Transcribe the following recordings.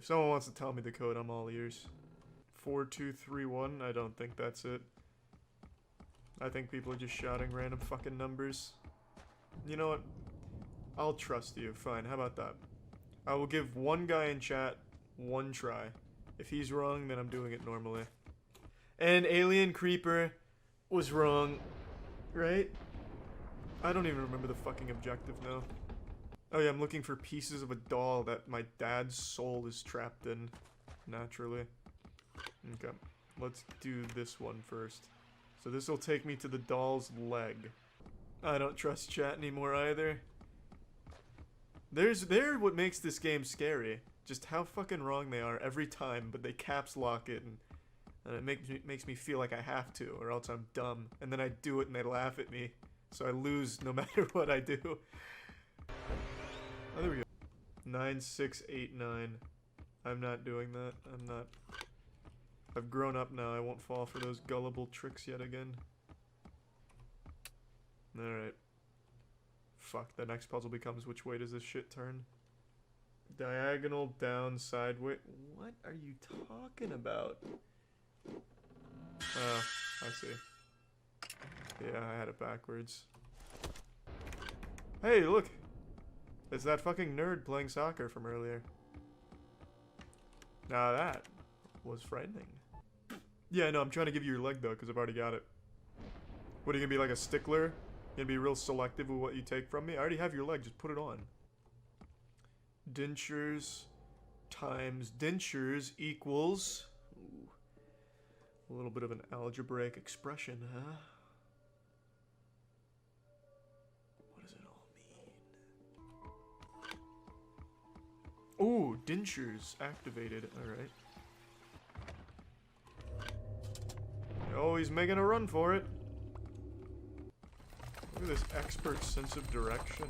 If someone wants to tell me the code, I'm all ears. 4231, I don't think that's it. I think people are just shouting random fucking numbers. You know what? I'll trust you. Fine, how about that? I will give one guy in chat one try. If he's wrong, then I'm doing it normally. And Alien Creeper was wrong, right? I don't even remember the fucking objective now. Oh yeah, I'm looking for pieces of a doll that my dad's soul is trapped in, naturally. Okay, let's do this one first. So this will take me to the doll's leg. I don't trust chat anymore either. They're what makes this game scary. Just how fucking wrong they are every time, but they caps lock it and it makes me feel like I have to, or else I'm dumb. And then I do it and they laugh at me. So I lose no matter what I do. Oh, there we go. 9689. I'm not doing that. I'm not. I've grown up now. I won't fall for those gullible tricks yet again. Alright. Fuck, the next puzzle becomes which way does this shit turn? Diagonal down sideways. What are you talking about? Oh, I see. Yeah, I had it backwards. Hey, look! It's that fucking nerd playing soccer from earlier. Now that was frightening. Yeah, no, I'm trying to give you your leg though, because I've already got it. What, are you gonna be like a stickler? You gonna be real selective with what you take from me? I already have your leg, just put it on. Dentures times dentures equals... Ooh, a little bit of an algebraic expression, huh? What does it all mean? Ooh, dentures activated. Alright. Oh, he's making a run for it. Look at this expert sense of direction.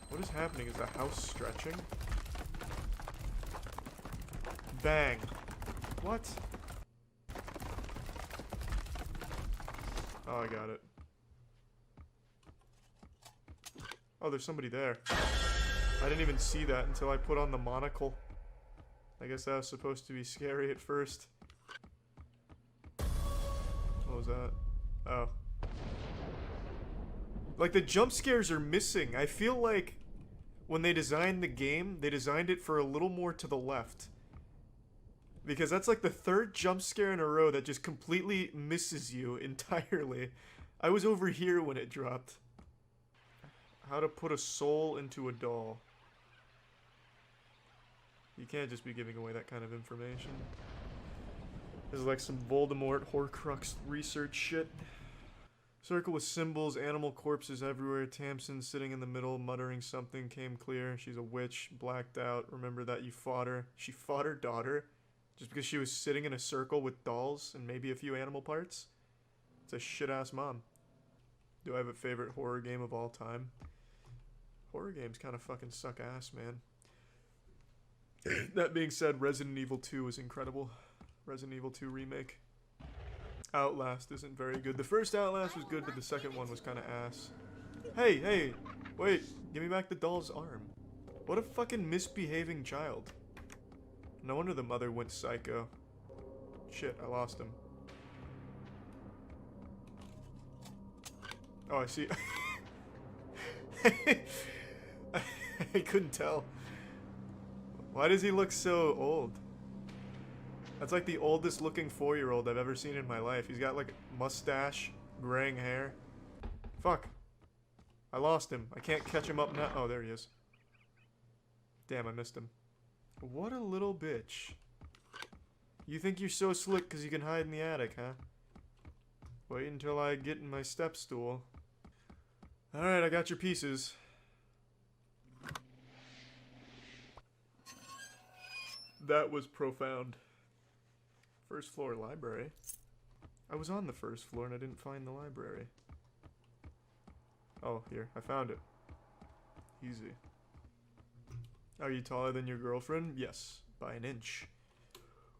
What is happening? Is the house stretching? Bang. What? Oh, I got it. Oh, there's somebody there. I didn't even see that until I put on the monocle. I guess that was supposed to be scary at first. What was that? Oh. Like, the jump scares are missing. I feel like when they designed the game, they designed it for a little more to the left. Because that's like the third jump scare in a row that just completely misses you entirely. I was over here when it dropped. How to put a soul into a doll. You can't just be giving away that kind of information. This is like some Voldemort Horcrux research shit. Circle with symbols, animal corpses everywhere. Tamsin sitting in the middle, muttering something, came clear. She's a witch, blacked out. Remember that you fought her. She fought her daughter just because she was sitting in a circle with dolls and maybe a few animal parts. It's a shit-ass mom. Do I have a favorite horror game of all time? Horror games kind of fucking suck ass, man. That being said, Resident Evil 2 was incredible. Resident Evil 2 remake. Outlast isn't very good. The first Outlast was good, but the second one was kind of ass. Hey, hey, wait, give me back the doll's arm. What a fucking misbehaving child. No wonder the mother went psycho. Shit, I lost him. Oh, I see. I couldn't tell. Why does he look so old? That's like the oldest looking 4-year-old I've ever seen in my life. He's got like mustache, graying hair. Fuck. I lost him. I can't catch him up now. Oh, there he is. Damn, I missed him. What a little bitch. You think you're so slick because you can hide in the attic, huh? Wait until I get in my step stool. Alright, I got your pieces. That was profound. First floor library. I was on the first floor and I didn't find the library. Oh, here. I found it. Easy. Are you taller than your girlfriend? Yes, by an inch.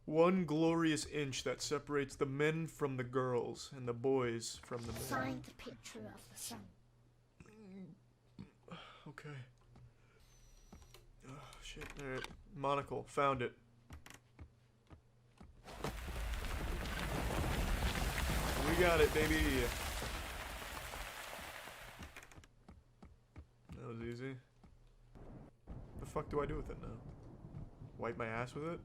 One glorious inch that separates the men from the girls and the boys from the men. Find the picture of the sun. Okay. Oh, shit. Alright. Monocle. Found it. We got it, baby. That was easy. The fuck do I do with it now? Wipe my ass with it?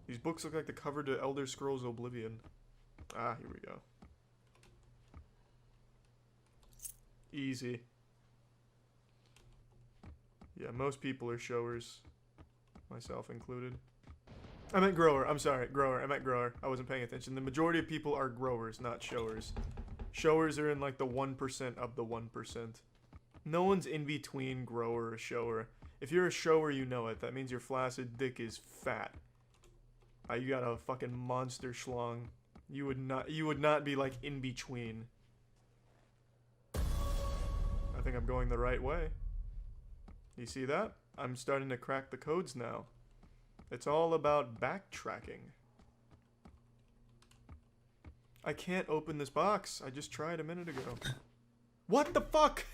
These books look like the cover to Elder Scrolls Oblivion. Ah, here we go. Easy. Yeah, most people are showers. Myself included. I meant grower. I'm sorry. Grower. I meant grower. I wasn't paying attention. The majority of people are growers, not showers. Showers are in like the 1% of the 1%. No one's in between grower or shower. If you're a shower, you know it. That means your flaccid dick is fat. You got a fucking monster schlong. You would not be like in between. I think I'm going the right way. You see that? I'm starting to crack the codes now. It's all about backtracking. I can't open this box. I just tried a minute ago. What the fuck?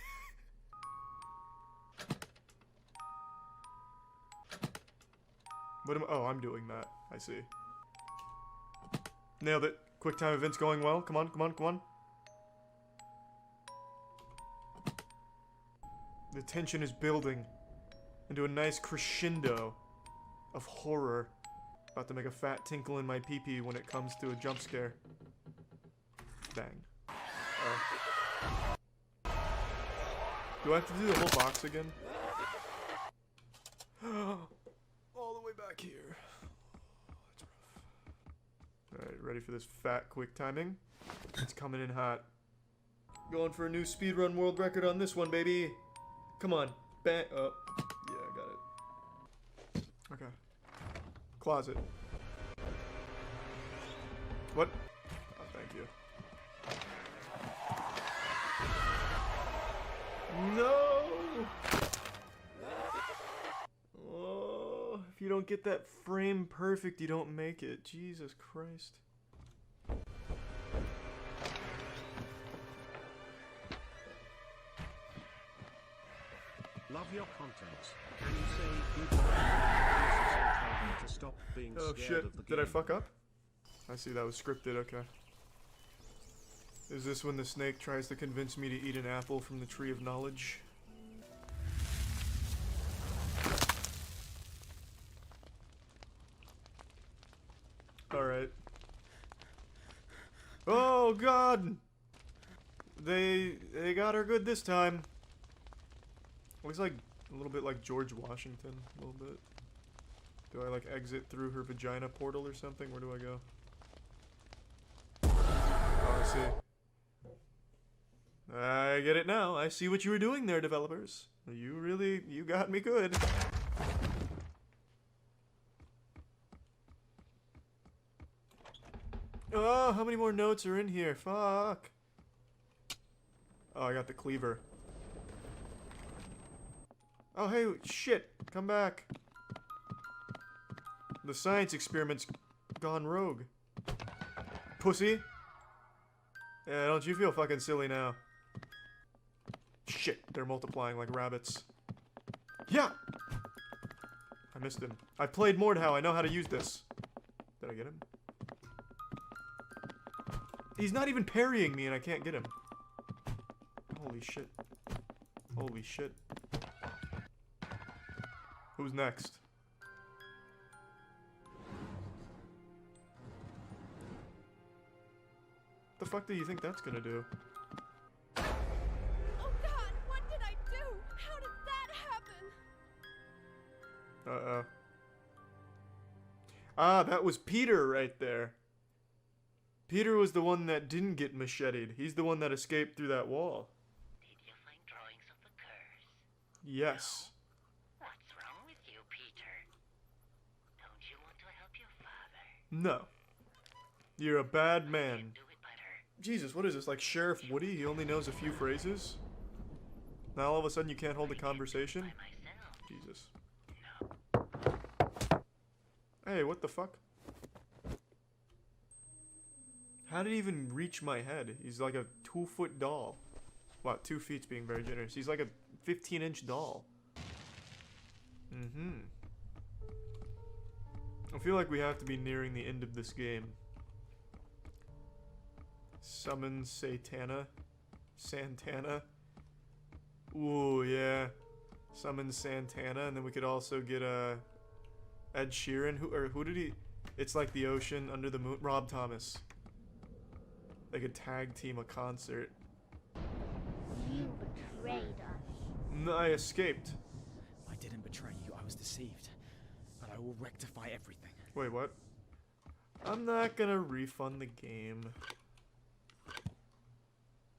What am I? Oh, I'm doing that. I see. Nailed it. Quick time event's going well. Come on, come on, come on. The tension is building into a nice crescendo of horror. About to make a fat tinkle in my pee-pee when it comes to a jump scare. Bang. Oh. Do I have to do the whole box again? All the way back here. That's rough. Alright, ready for this fat quick timing? It's coming in hot. Going for a new speedrun world record on this one, baby. Come on. Bang. Oh. Yeah, I got it. Okay. Closet. What? Oh, thank you. No! Oh, if you don't get that frame perfect, you don't make it. Jesus Christ. Love your content. Can you say people to stop being oh scared shit, of the game? did I fuck up? I see that was scripted, okay. Is this when the snake tries to convince me to eat an apple from the tree of knowledge? Alright. Oh god! They got her good this time. Looks like a little bit like George Washington, a little bit. Do I like exit through her vagina portal or something? Where do I go? Oh, I see. I get it now. I see what you were doing there, developers. You got me good. Oh, how many more notes are in here? Fuck. Oh, I got the cleaver. Oh, hey, shit. Come back. The science experiment's gone rogue. Pussy. Yeah, don't you feel fucking silly now. Shit, they're multiplying like rabbits. Yeah! I missed him. I've played Mordhau, I know how to use this. Did I get him? He's not even parrying me and I can't get him. Holy shit. Holy shit. Who's next? The fuck do you think that's gonna do? Oh god, what did I do? How did that happen? Uh-oh. Ah, that was Peter right there. Peter was the one that didn't get macheted. He's the one that escaped through that wall. Did you find drawings of the curse? Yes. No? What's wrong with you, Peter? Don't you want to help your father? No. You're a bad man. Do it better. Jesus, what is this, like Sheriff Woody? He only knows a few phrases? Now all of a sudden you can't hold a conversation? By myself. Jesus. No. Hey, what the fuck? How did he even reach my head? He's like a 2-foot doll. Wow, 2 feet's being very generous. He's like a 15-inch doll. I feel like we have to be nearing the end of this game. Summon Santana. Ooh, yeah. Summon Santana, and then we could also get Ed Sheeran. Who did he? It's like the ocean under the moon. Rob Thomas. They could tag team a concert. You betrayed us. No, I escaped. I didn't betray you, I was deceived. But I will rectify everything. Wait, what? I'm not gonna refund the game.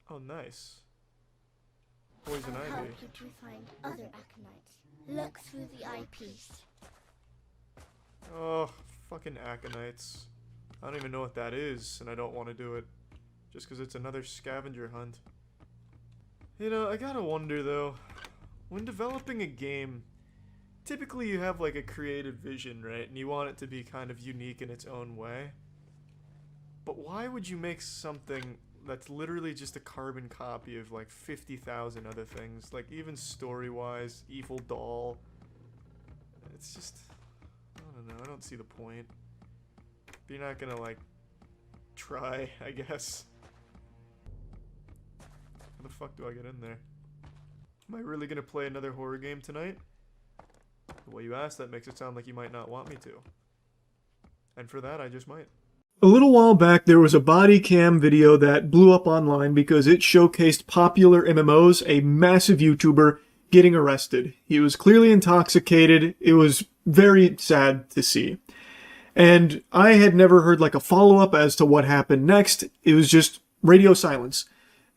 Oh, nice. Poison I'll Ivy. help you to find other Aconites. Look through the eyepiece. Oh, fucking Aconites. I don't even know what that is, and I don't want to do it. Just because it's another scavenger hunt. You know, I gotta wonder though, when developing a game, typically you have like a creative vision, right? And you want it to be kind of unique in its own way. But why would you make something that's literally just a carbon copy of like 50,000 other things? Like even story-wise, Evil Doll. It's just, I don't know, I don't see the point. You're not gonna like try, I guess. How the fuck do I get in there? Am I really gonna play another horror game tonight? The way you ask that makes it sound like you might not want me to. And for that, I just might. A little while back, there was a body cam video that blew up online because it showcased popular MMOs, a massive YouTuber, getting arrested. He was clearly intoxicated. It was very sad to see. And I had never heard like a follow-up as to what happened next. It was just radio silence.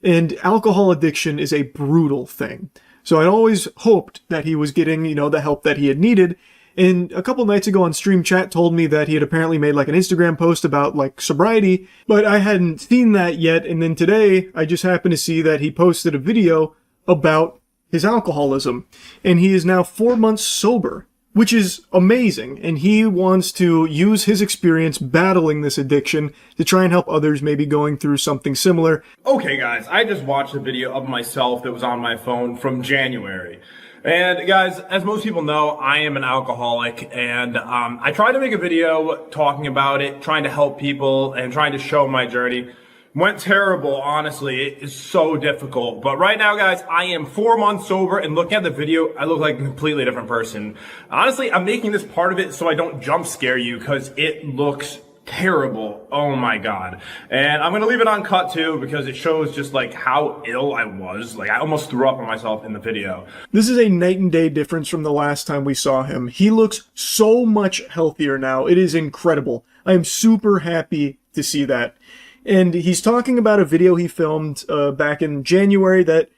And alcohol addiction is a brutal thing. So I'd always hoped that he was getting, you know, the help that he had needed. And a couple nights ago on Stream Chat told me that he had apparently made like an Instagram post about like sobriety, but I hadn't seen that yet. And then today I just happened to see that he posted a video about his alcoholism. And he is now 4 months sober, which is amazing. And he wants to use his experience battling this addiction to try and help others maybe going through something similar. Okay guys, I just watched a video of myself that was on my phone from January. And guys, as most people know, I am an alcoholic, and I tried to make a video talking about it, trying to help people and trying to show my journey. Went terrible, honestly. It is so difficult. But right now, guys, I am 4 months sober, and looking at the video, I look like a completely different person. Honestly, I'm making this part of it so I don't jump scare you, because it looks terrible. Oh my god. And I'm gonna leave it uncut too, because it shows just like how ill I was. Like I almost threw up on myself in the video. This is a night and day difference from the last time we saw him. He looks so much healthier now. It is incredible. I am super happy to see that. And he's talking about a video he filmed back in January that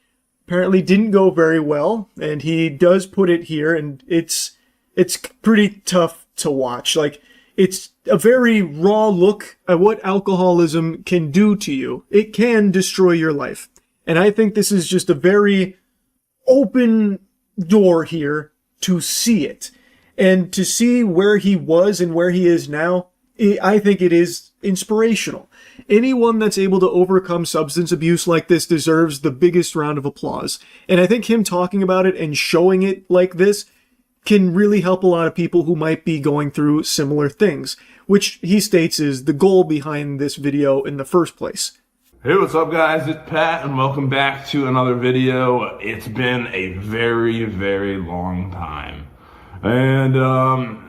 apparently didn't go very well. And he does put it here, and it's pretty tough to watch. Like, it's a very raw look at what alcoholism can do to you. It can destroy your life. And I think this is just a very open door here to see it. And to see where he was and where he is now, I think it is inspirational. Anyone that's able to overcome substance abuse like this deserves the biggest round of applause. And I think him talking about it and showing it like this can really help a lot of people who might be going through similar things, which he states is the goal behind this video in the first place. Hey, what's up guys? It's Pat and welcome back to another video. It's been a very, very long time. And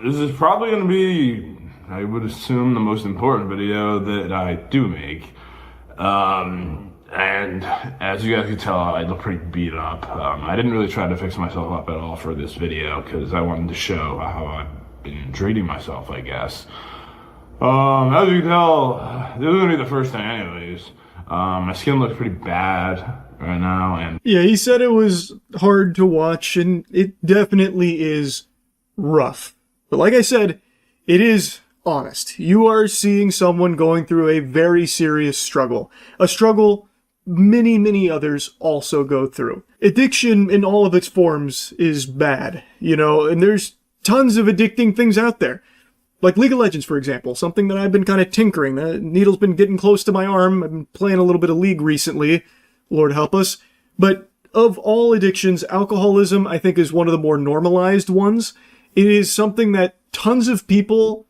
this is probably going to be, I would assume, the most important video that I do make. And as you guys can tell, I look pretty beat up. I didn't really try to fix myself up at all for this video because I wanted to show how I've been treating myself, I guess. As you can tell, this is gonna be the first thing anyways. My skin looks pretty bad right now, and yeah, he said it was hard to watch, and it definitely is rough. But like I said, it is honest. You are seeing someone going through a very serious struggle. A struggle many, many others also go through. Addiction in all of its forms is bad, you know, and there's tons of addicting things out there. Like League of Legends, for example, something that I've been kind of tinkering. The needle's been getting close to my arm. I've been playing a little bit of League recently, Lord help us. But of all addictions, alcoholism, I think, is one of the more normalized ones. It is something that tons of people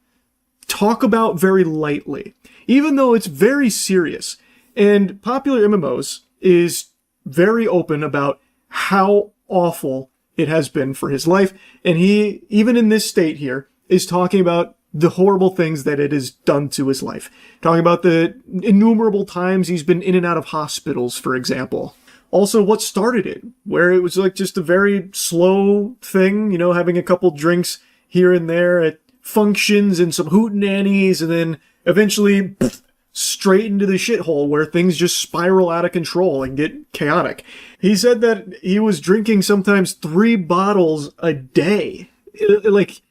talk about very lightly, even though it's very serious. And Popular MMOs is very open about how awful it has been for his life. And he, even in this state here, is talking about the horrible things that it has done to his life. Talking about the innumerable times he's been in and out of hospitals, for example. Also, what started it, where it was like just a very slow thing, you know, having a couple drinks here and there at functions and some hootenannies, and then eventually straight into the shithole where things just spiral out of control and get chaotic. He said that he was drinking sometimes 3 bottles a day. Like,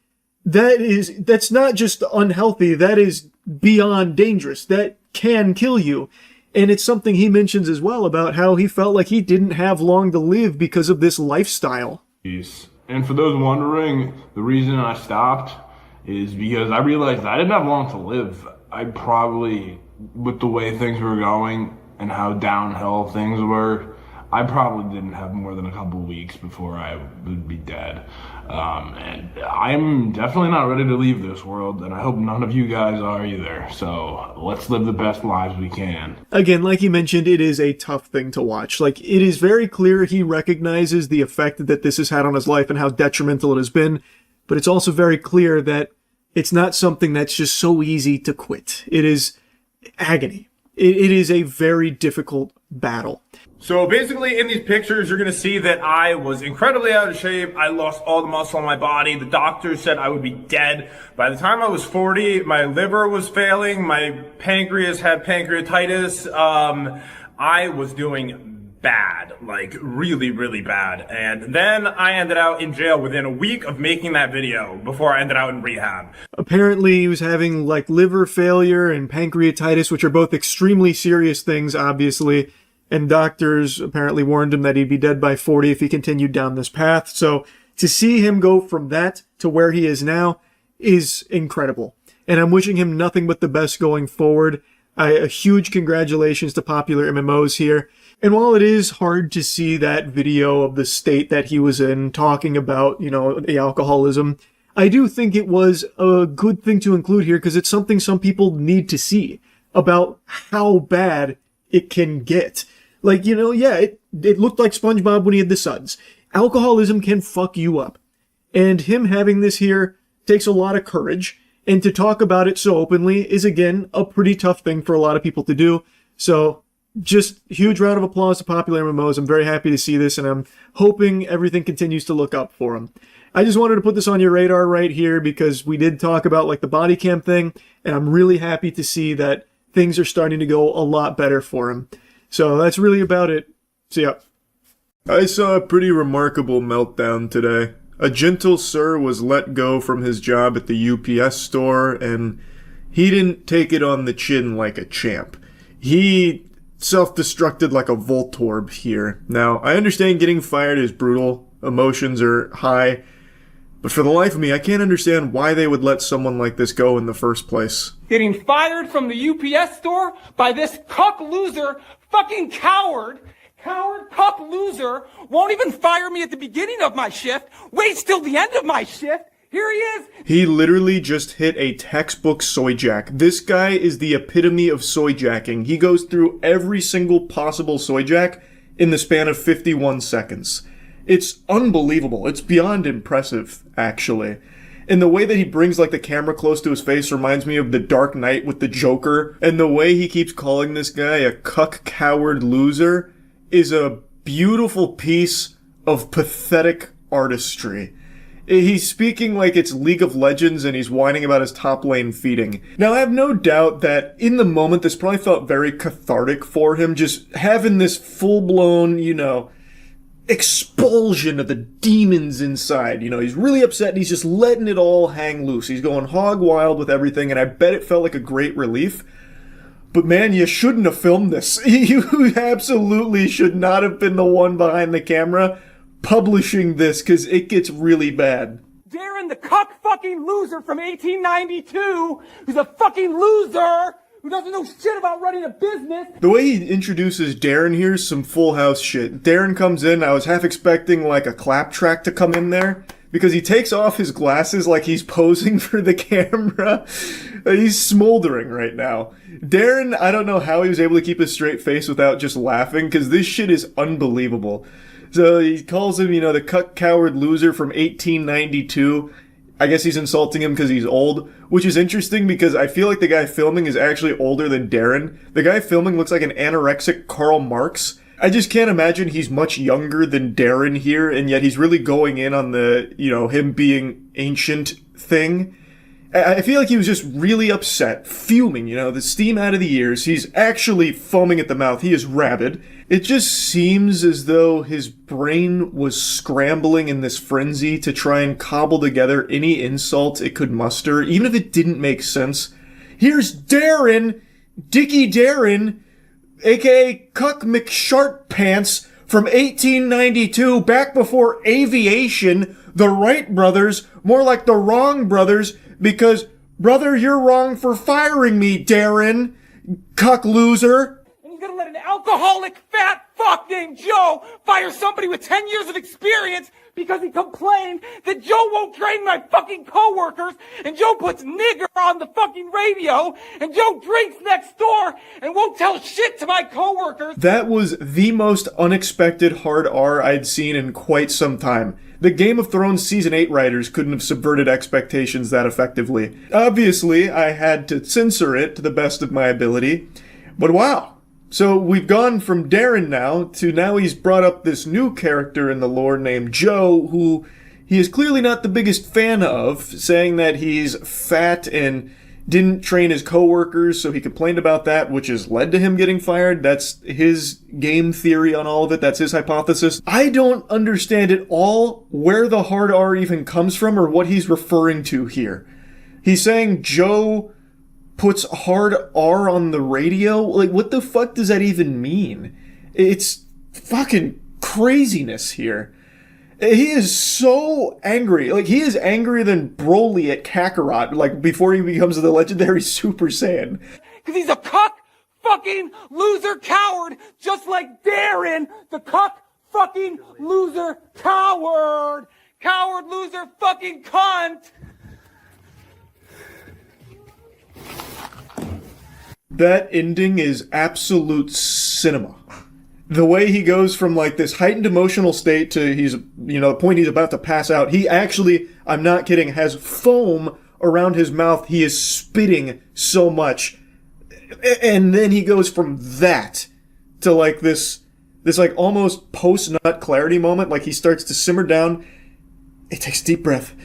that's not just unhealthy, that is beyond dangerous. That can kill you. And it's something he mentions as well about how he felt like he didn't have long to live because of this lifestyle. And for those wondering, the reason I stopped is because I realized I didn't have long to live. I probably, with the way things were going and how downhill things were, I probably didn't have more than a couple weeks before I would be dead. And I'm definitely not ready to leave this world, and I hope none of you guys are either. So let's live the best lives we can. Again, like you mentioned, it is a tough thing to watch. Like, it is very clear he recognizes the effect that this has had on his life and how detrimental it has been. But it's also very clear that it's not something that's just so easy to quit. It is agony. It is a very difficult battle. So basically in these pictures, you're going to see that I was incredibly out of shape. I lost all the muscle on my body. The doctors said I would be dead. By the time I was 40, my liver was failing. My pancreas had pancreatitis. I was doing bad, like really, really bad. And then I ended out in jail within a week of making that video before I ended out in rehab. Apparently he was having like liver failure and pancreatitis, which are both extremely serious things, obviously. And doctors apparently warned him that he'd be dead by 40 if he continued down this path. So to see him go from that to where he is now is incredible. And I'm wishing him nothing but the best going forward. A huge congratulations to Popular MMOs here. And while it is hard to see that video of the state that he was in talking about, you know, the alcoholism, I do think it was a good thing to include here because it's something some people need to see about how bad it can get. Like, you know, yeah, it looked like SpongeBob when he had the suds. Alcoholism can fuck you up. And him having this here takes a lot of courage. And to talk about it so openly is, again, a pretty tough thing for a lot of people to do. So, just huge round of applause to Popular MMOs. I'm very happy to see this, and I'm hoping everything continues to look up for him. I just wanted to put this on your radar right here because we did talk about, like, the body cam thing, and I'm really happy to see that things are starting to go a lot better for him. So that's really about it. So yeah. I saw a pretty remarkable meltdown today. A gentle sir was let go from his job at the UPS store, and he didn't take it on the chin like a champ. He self-destructed like a Voltorb here. Now, I understand getting fired is brutal. Emotions are high. But for the life of me, I can't understand why they would let someone like this go in the first place. Getting fired from the UPS store by this cuck loser, fucking coward, cuck loser, won't even fire me at the beginning of my shift, waits till the end of my shift. Here he is. He literally just hit a textbook soy jack. This guy is the epitome of soy jacking. He goes through every single possible soy jack in the span of 51 seconds. It's unbelievable. It's beyond impressive, actually. And the way that he brings, like, the camera close to his face reminds me of The Dark Knight with the Joker. And the way he keeps calling this guy a cuck coward loser is a beautiful piece of pathetic artistry. He's speaking like it's League of Legends and he's whining about his top lane feeding. Now, I have no doubt that in the moment this probably felt very cathartic for him, just having this full-blown, you know, expulsion of the demons inside. You know, he's really upset and he's just letting it all hang loose. He's going hog wild with everything, and I bet it felt like a great relief. But man, you shouldn't have filmed this. You absolutely should not have been the one behind the camera publishing this, because it gets really bad. Darren, the cuck fucking loser from 1892, who's a fucking loser, who doesn't know shit about running a business. The way he introduces Darren here is some Full House shit. Darren comes in, I was half expecting like a clap track to come in there, because he takes off his glasses like he's posing for the camera. He's smoldering right now. Darren, I don't know how he was able to keep a straight face without just laughing, because this shit is unbelievable. So he calls him, the cuck coward loser from 1892. I guess he's insulting him because he's old, which is interesting because I feel like the guy filming is actually older than Darren. The guy filming looks like an anorexic Karl Marx. I just can't imagine he's much younger than Darren here, and yet he's really going in on the, him being ancient thing. I feel like he was just really upset, fuming, the steam out of the ears. He's actually foaming at the mouth. He is rabid. It just seems as though his brain was scrambling in this frenzy to try and cobble together any insult it could muster, even if it didn't make sense. Here's Darren, Dickie Darren, aka Cuck McShartpants from 1892, back before aviation, the Wright brothers, more like the Wrong brothers, because, brother, you're wrong for firing me, Darren, cuck loser. And he's gonna let an alcoholic fat fuck named Joe fire somebody with 10 years of experience because he complained that Joe won't train my fucking coworkers, and Joe puts nigger on the fucking radio, and Joe drinks next door and won't tell shit to my coworkers. That was the most unexpected hard R I'd seen in quite some time. The Game of Thrones Season 8 writers couldn't have subverted expectations that effectively. Obviously, I had to censor it to the best of my ability, but wow. So we've gone from Darren now he's brought up this new character in the lore named Joe, who he is clearly not the biggest fan of, saying that he's fat and didn't train his coworkers, so he complained about that, which has led to him getting fired. That's his game theory on all of it. That's his hypothesis. I don't understand at all where the hard R even comes from or what he's referring to here. He's saying Joe puts hard R on the radio? Like, what the fuck does that even mean? It's fucking craziness here. He is so angry. Like, he is angrier than Broly at Kakarot, like, before he becomes the legendary Super Saiyan. Because he's a cuck fucking loser coward, just like Darren, the cuck fucking loser coward. Coward loser fucking cunt. That ending is absolute cinema. The way he goes from like this heightened emotional state to the point he's about to pass out. He actually, I'm not kidding, has foam around his mouth. He is spitting so much. And then he goes from that to like this like almost post-nut clarity moment. Like he starts to simmer down. He takes a deep breath.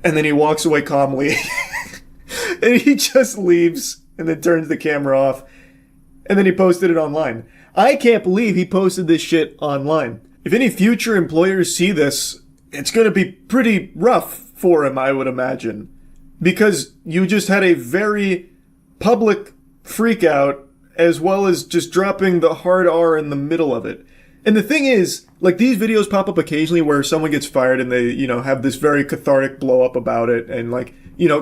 And then he walks away calmly. And he just leaves and then turns the camera off. And then he posted it online. I can't believe he posted this shit online. If any future employers see this, it's going to be pretty rough for him, I would imagine. Because you just had a very public freak out, as well as just dropping the hard R in the middle of it. And the thing is, like, these videos pop up occasionally where someone gets fired and they, have this very cathartic blow up about it and, like,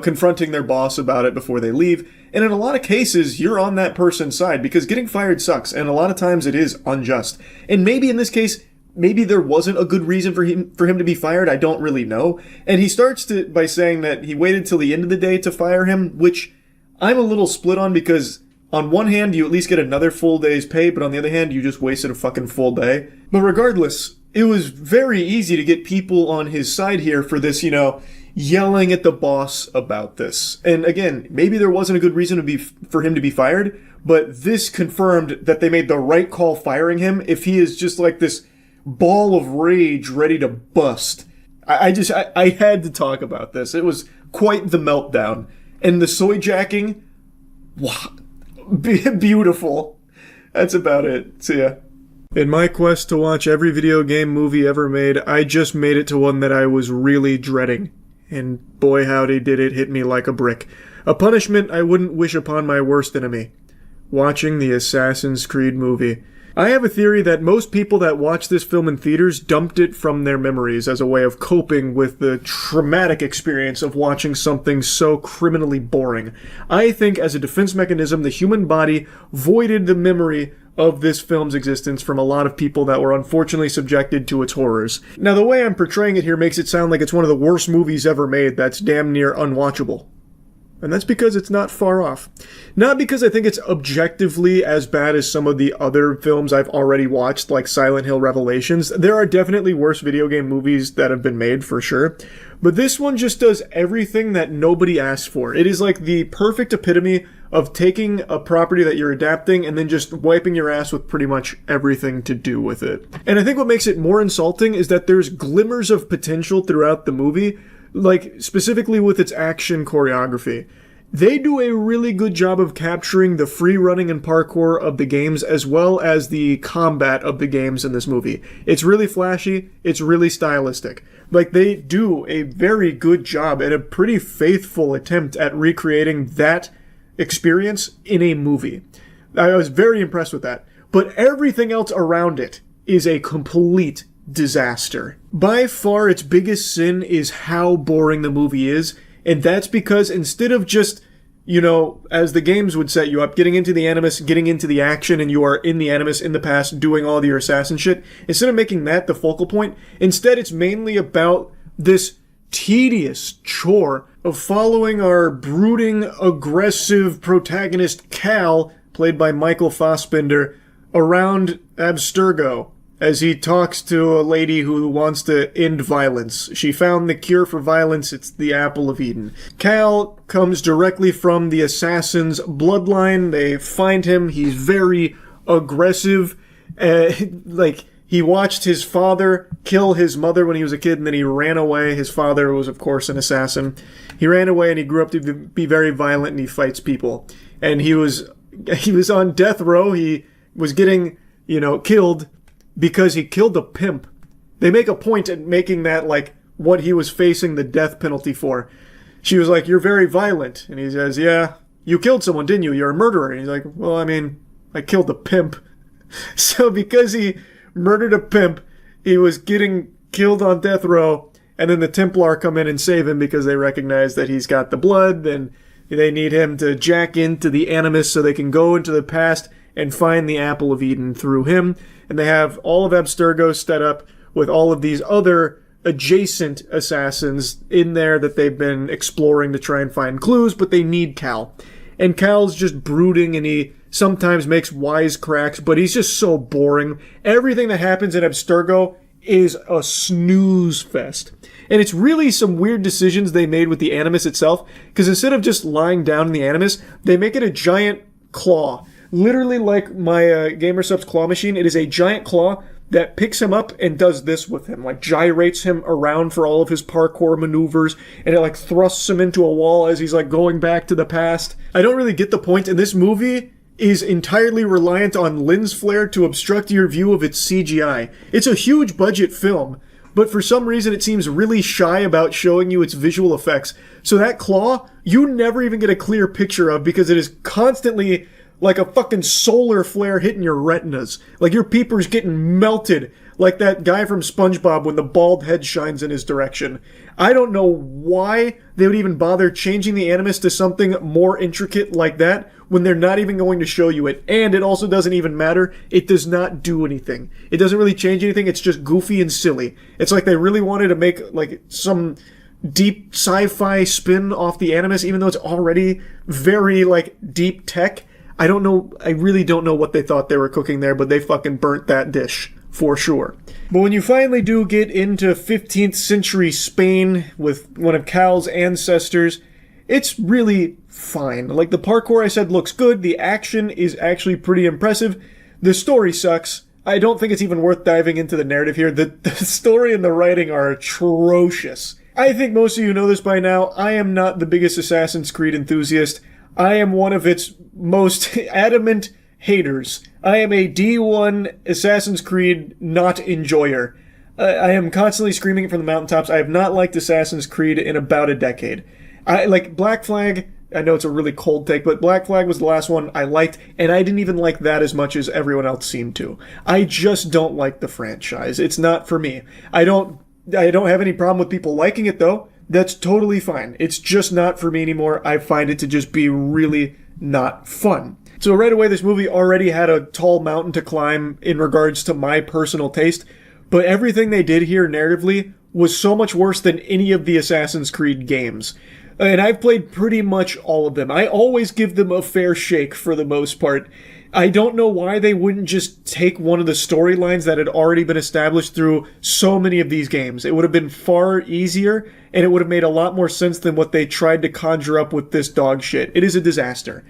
confronting their boss about it before they leave. And in a lot of cases, you're on that person's side because getting fired sucks. And a lot of times it is unjust. And maybe in this case, maybe there wasn't a good reason for him to be fired. I don't really know. And he starts by saying that he waited till the end of the day to fire him, which I'm a little split on because on one hand, you at least get another full day's pay, but on the other hand, you just wasted a fucking full day. But regardless, it was very easy to get people on his side here for this, yelling at the boss about this. And again, maybe there wasn't a good reason for him to be fired, but this confirmed that they made the right call firing him if he is just like this ball of rage ready to bust. I had to talk about this. It was quite the meltdown. And the soy jacking, wow, beautiful. That's about it. See ya. In my quest to watch every video game movie ever made, I just made it to one that I was really dreading. And boy howdy did it hit me like a brick. A punishment I wouldn't wish upon my worst enemy. Watching the Assassin's Creed movie. I have a theory that most people that watch this film in theaters dumped it from their memories as a way of coping with the traumatic experience of watching something so criminally boring. I think as a defense mechanism, the human body voided the memory of this film's existence from a lot of people that were unfortunately subjected to its horrors. Now, the way I'm portraying it here makes it sound like it's one of the worst movies ever made that's damn near unwatchable. And that's because it's not far off. Not because I think it's objectively as bad as some of the other films I've already watched, like Silent Hill Revelations. There are definitely worse video game movies that have been made, for sure. But this one just does everything that nobody asked for. It is like the perfect epitome of taking a property that you're adapting and then just wiping your ass with pretty much everything to do with it. And I think what makes it more insulting is that there's glimmers of potential throughout the movie, like specifically with its action choreography. They do a really good job of capturing the free running and parkour of the games as well as the combat of the games in this movie. It's really flashy, it's really stylistic. Like, they do a very good job and a pretty faithful attempt at recreating that experience in a movie. I was very impressed with that. But everything else around it is a complete disaster. By far, its biggest sin is how boring the movie is, and that's because instead of just, you know, as the games would set you up, getting into the Animus, getting into the action, and you are in the Animus in the past doing all your assassin shit, instead of making that the focal point, instead it's mainly about this tedious chore of following our brooding, aggressive protagonist Cal, played by Michael Fassbender, around Abstergo as he talks to a lady who wants to end violence. She found the cure for violence, it's the Apple of Eden. Cal comes directly from the assassin's bloodline. They find him, he's very aggressive, like, he watched his father kill his mother when he was a kid, and then he ran away. His father was, of course, an assassin. He ran away, and he grew up to be very violent, and he fights people. And he was on death row. He was getting, killed because he killed a pimp. They make a point at making that, like, what he was facing the death penalty for. She was like, "You're very violent." And he says, "Yeah, you killed someone, didn't you? You're a murderer." And he's like, "Well, I mean, I killed a pimp." So because he murdered a pimp, he was getting killed on death row, and then the Templar come in and save him because they recognize that he's got the blood, and they need him to jack into the Animus so they can go into the past and find the Apple of Eden through him. And they have all of Abstergo set up with all of these other adjacent assassins in there that they've been exploring to try and find clues, but they need Cal. And Cal's just brooding, and he sometimes makes wisecracks, but he's just so boring. Everything that happens in Abstergo is a snooze fest. And it's really some weird decisions they made with the Animus itself, because instead of just lying down in the Animus, they make it a giant claw. Literally like my GamerSup's claw machine, it is a giant claw that picks him up and does this with him, like gyrates him around for all of his parkour maneuvers, and it like thrusts him into a wall as he's like going back to the past. I don't really get the point, and this movie is entirely reliant on lens flare to obstruct your view of its CGI. It's a huge budget film, but for some reason it seems really shy about showing you its visual effects. So that claw, you never even get a clear picture of because it is constantly like a fucking solar flare hitting your retinas. Like your peepers getting melted like that guy from SpongeBob when the bald head shines in his direction. I don't know why they would even bother changing the Animus to something more intricate like that when they're not even going to show you it. And it also doesn't even matter. It does not do anything. It doesn't really change anything. It's just goofy and silly. It's like they really wanted to make like some deep sci-fi spin off the Animus, even though it's already very like deep tech. I don't know. I really don't know what they thought they were cooking there, but they fucking burnt that dish for sure. But when you finally do get into 15th century Spain with one of Cal's ancestors, it's really fine. Like, the parkour I said looks good. The action is actually pretty impressive. The story sucks. I don't think it's even worth diving into the narrative here. The story and the writing are atrocious. I think most of you know this by now. I am not the biggest Assassin's Creed enthusiast. I am one of its most adamant haters. I am a D1 Assassin's Creed not enjoyer. I am constantly screaming it from the mountaintops. I have not liked Assassin's Creed in about a decade. Like Black Flag, I know it's a really cold take, but Black Flag was the last one I liked, and I didn't even like that as much as everyone else seemed to. I just don't like the franchise. It's not for me. I don't have any problem with people liking it, though. That's totally fine. It's just not for me anymore. I find it to just be really not fun. So right away, this movie already had a tall mountain to climb in regards to my personal taste, but everything they did here narratively was so much worse than any of the Assassin's Creed games. And I've played pretty much all of them. I always give them a fair shake for the most part. I don't know why they wouldn't just take one of the storylines that had already been established through so many of these games. It would have been far easier, and it would have made a lot more sense than what they tried to conjure up with this dog shit. It is a disaster.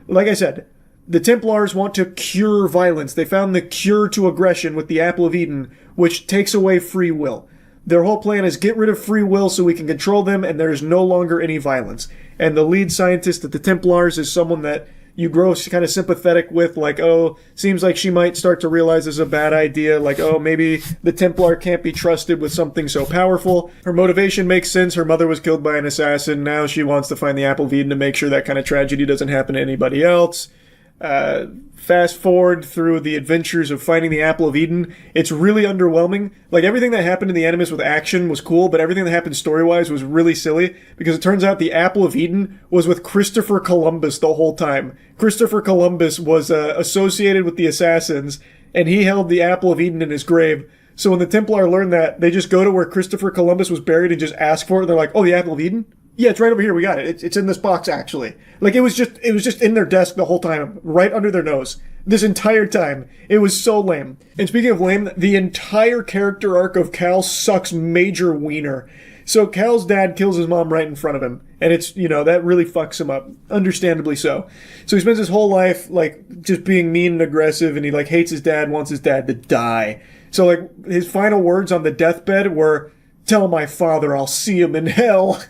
Like I said, the Templars want to cure violence. They found the cure to aggression with the Apple of Eden, which takes away free will. Their whole plan is get rid of free will so we can control them and there's no longer any violence. And the lead scientist at the Templars is someone that you grow kind of sympathetic with, like, oh, seems like she might start to realize this is a bad idea, like, oh, maybe the Templar can't be trusted with something so powerful. Her motivation makes sense. Her mother was killed by an assassin. Now she wants to find the Apple of Eden to make sure that kind of tragedy doesn't happen to anybody else. Fast forward through the adventures of finding the Apple of Eden. It's really underwhelming. Like, everything that happened in the Animus with action was cool, but everything that happened story-wise was really silly, because it turns out the Apple of Eden was with Christopher Columbus the whole time. Christopher Columbus was associated with the assassins, and he held the Apple of Eden in his grave. So when the Templar learned that, they just go to where Christopher Columbus was buried and just ask for it. They're like, oh, the Apple of Eden? Yeah, it's right over here. We got it. It's in this box, actually. Like, it was just in their desk the whole time, right under their nose. This entire time. It was so lame. And speaking of lame, the entire character arc of Cal sucks major wiener. So Cal's dad kills his mom right in front of him. And it's, that really fucks him up. Understandably so. So he spends his whole life, like, just being mean and aggressive, and he, like, hates his dad, wants his dad to die. So, like, his final words on the deathbed were, "Tell my father I'll see him in hell."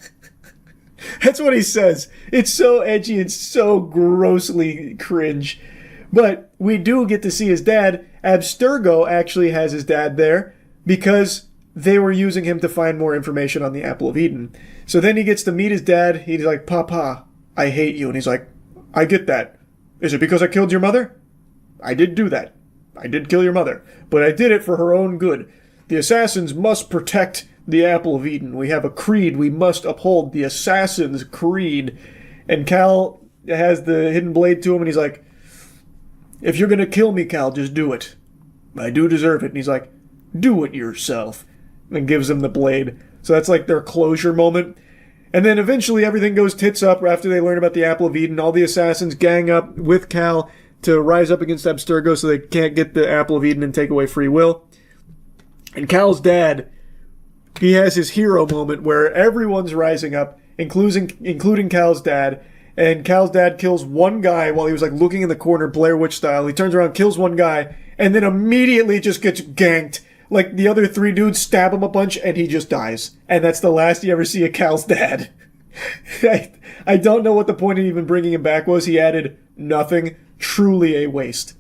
That's what he says. It's so edgy and so grossly cringe. But we do get to see his dad. Abstergo actually has his dad there because they were using him to find more information on the Apple of Eden. So then he gets to meet his dad. He's like, "Papa, I hate you." And he's like, "I get that. Is it because I killed your mother? I did do that. I did kill your mother. But I did it for her own good. The assassins must protect the Apple of Eden. We have a creed. We must uphold the Assassin's Creed." And Cal has the hidden blade to him, and he's like, "If you're going to kill me, Cal, just do it. I do deserve it." And he's like, "Do it yourself." And gives him the blade. So that's like their closure moment. And then eventually everything goes tits up after they learn about the Apple of Eden. All the assassins gang up with Cal to rise up against Abstergo so they can't get the Apple of Eden and take away free will. And Cal's dad, he has his hero moment where everyone's rising up, including Cal's dad. And Cal's dad kills one guy while he was like looking in the corner, Blair Witch style. He turns around, kills one guy, and then immediately just gets ganked. Like, the other three dudes stab him a bunch, and he just dies. And that's the last you ever see of Cal's dad. I don't know what the point of even bringing him back was. He added nothing. Truly a waste.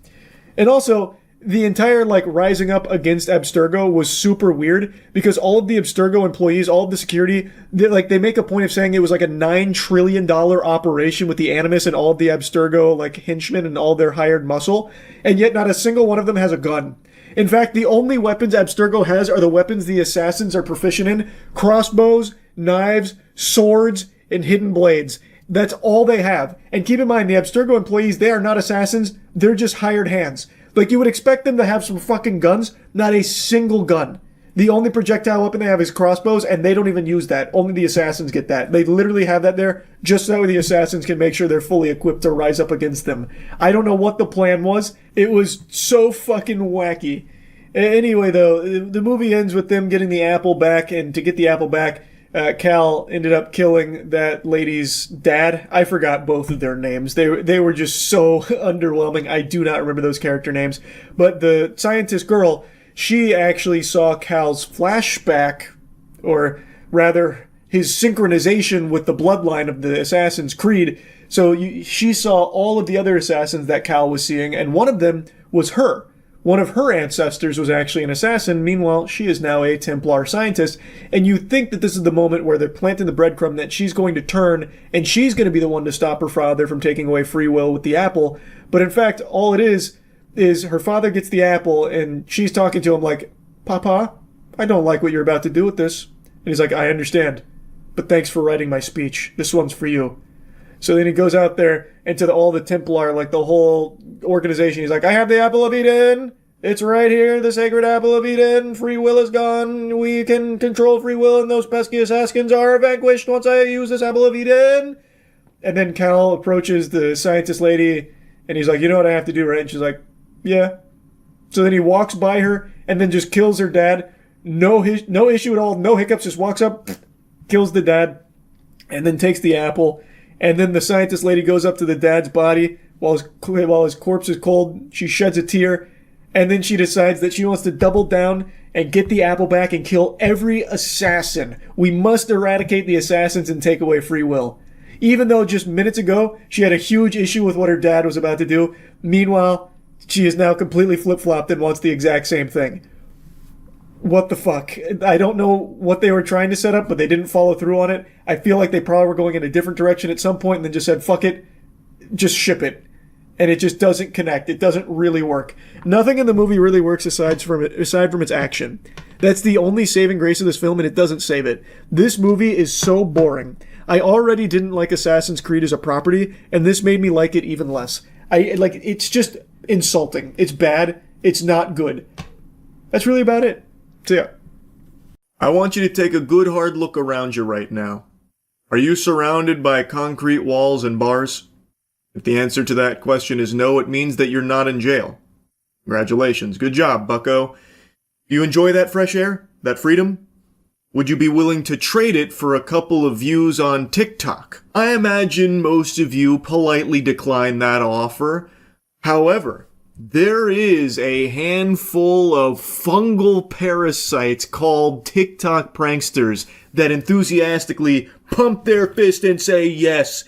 And also, the entire, like, rising up against Abstergo was super weird, because all of the Abstergo employees, all of the security, they make a point of saying it was like a $9 trillion operation with the Animus and all of the Abstergo, like, henchmen and all their hired muscle, and yet not a single one of them has a gun. In fact, the only weapons Abstergo has are the weapons the assassins are proficient in: crossbows, knives, swords, and hidden blades. That's all they have. And keep in mind, the Abstergo employees, they are not assassins, they're just hired hands. Like, you would expect them to have some fucking guns, not a single gun. The only projectile weapon they have is crossbows, and they don't even use that. Only the assassins get that. They literally have that there just so the assassins can make sure they're fully equipped to rise up against them. I don't know what the plan was. It was so fucking wacky. Anyway, though, the movie ends with them getting the apple back, and to get the apple back, Cal ended up killing that lady's dad. I forgot both of their names. They were just so underwhelming. I do not remember those character names. But the scientist girl, she actually saw Cal's flashback, or rather, his synchronization with the bloodline of the Assassin's Creed. So she saw all of the other assassins that Cal was seeing, and one of them was her, one of her ancestors was actually an assassin. Meanwhile, she is now a Templar scientist. And you think that this is the moment where they're planting the breadcrumb that she's going to turn and she's going to be the one to stop her father from taking away free will with the apple. But in fact, all it is her father gets the apple and she's talking to him like, Papa, I don't like what you're about to do with this. And he's like, I understand, but thanks for writing my speech. This one's for you. So then he goes out there and to all the Templar, like the whole organization, he's like, I have the apple of Eden. It's right here, the sacred apple of Eden. Free will is gone. We can control free will and those pesky assassins are vanquished once I use this apple of Eden. And then Cal approaches the scientist lady and he's like, you know what I have to do, right? And she's like, yeah. So then he walks by her and then just kills her dad. No issue at all. No hiccups. Just walks up, kills the dad, and then takes the apple. And then the scientist lady goes up to the dad's body while his corpse is cold. She sheds a tear. And then she decides that she wants to double down and get the apple back and kill every assassin. We must eradicate the assassins and take away free will. Even though just minutes ago, she had a huge issue with what her dad was about to do. Meanwhile, she is now completely flip-flopped and wants the exact same thing. What the fuck? I don't know what they were trying to set up, but they didn't follow through on it. I feel like they probably were going in a different direction at some point and then just said, fuck it, just ship it. And it just doesn't connect. It doesn't really work. Nothing in the movie really works aside from its action. That's the only saving grace of this film, and it doesn't save it. This movie is so boring. I already didn't like Assassin's Creed as a property, and this made me like it even less. It's just insulting. It's bad. It's not good. That's really about it. So yeah. I want you to take a good hard look around you right now. Are you surrounded by concrete walls and bars? If the answer to that question is no, it means that you're not in jail. Congratulations. Good job, bucko. Do you enjoy that fresh air? That freedom? Would you be willing to trade it for a couple of views on TikTok? I imagine most of you politely decline that offer. However, there is a handful of fungal parasites called TikTok pranksters that enthusiastically pump their fist and say, yes,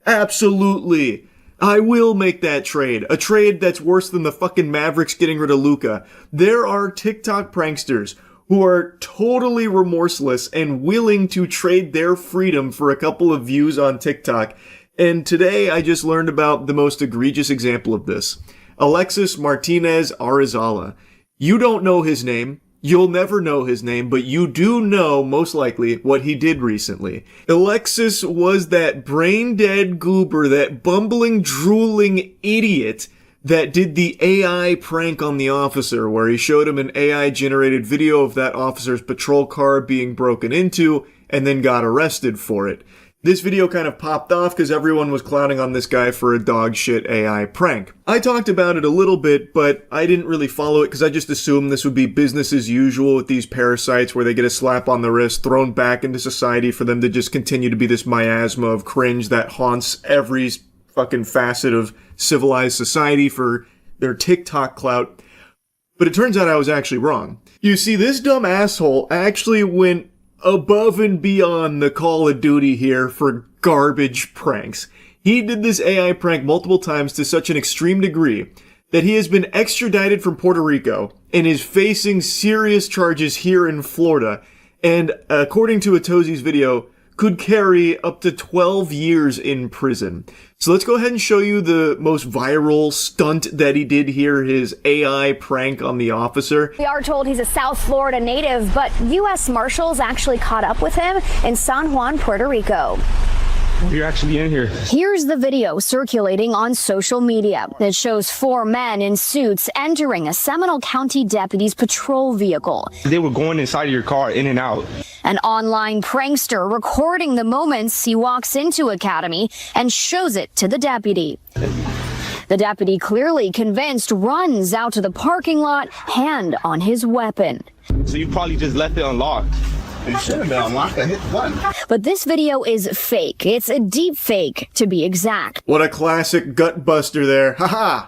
absolutely, I will make that trade. A trade that's worse than the fucking Mavericks getting rid of Luka. There are TikTok pranksters who are totally remorseless and willing to trade their freedom for a couple of views on TikTok. And today I just learned about the most egregious example of this. Alexis Martinez Arizala. You don't know his name. You'll never know his name, but you do know, most likely, what he did recently. Alexis was that brain-dead goober, that bumbling, drooling idiot that did the AI prank on the officer, where he showed him an AI-generated video of that officer's patrol car being broken into, and then got arrested for it. This video kind of popped off because everyone was clowning on this guy for a dog shit AI prank. I talked about it a little bit, but I didn't really follow it because I just assumed this would be business as usual with these parasites where they get a slap on the wrist, thrown back into society for them to just continue to be this miasma of cringe that haunts every fucking facet of civilized society for their TikTok clout. But it turns out I was actually wrong. You see, this dumb asshole actually went above and beyond the Call of Duty here for garbage pranks. He did this AI prank multiple times to such an extreme degree that he has been extradited from Puerto Rico and is facing serious charges here in Florida, and according to Atozi's video, could carry up to 12 years in prison. So let's go ahead and show you the most viral stunt that he did here, his AI prank on the officer. We are told he's a South Florida native, but U.S. Marshals actually caught up with him in San Juan, Puerto Rico. You're actually in here. Here's the video circulating on social media that shows 4 men in suits entering a Seminole County deputy's patrol vehicle. They were going inside of your car, in and out. An online prankster recording the moments he walks into Academy and shows it to the deputy. The deputy, clearly convinced, runs out to the parking lot, hand on his weapon. So you probably just left it unlocked. It should have been unlocked. I hit the button. But this video is fake. It's a deep fake, to be exact. What a classic gut buster there. Haha!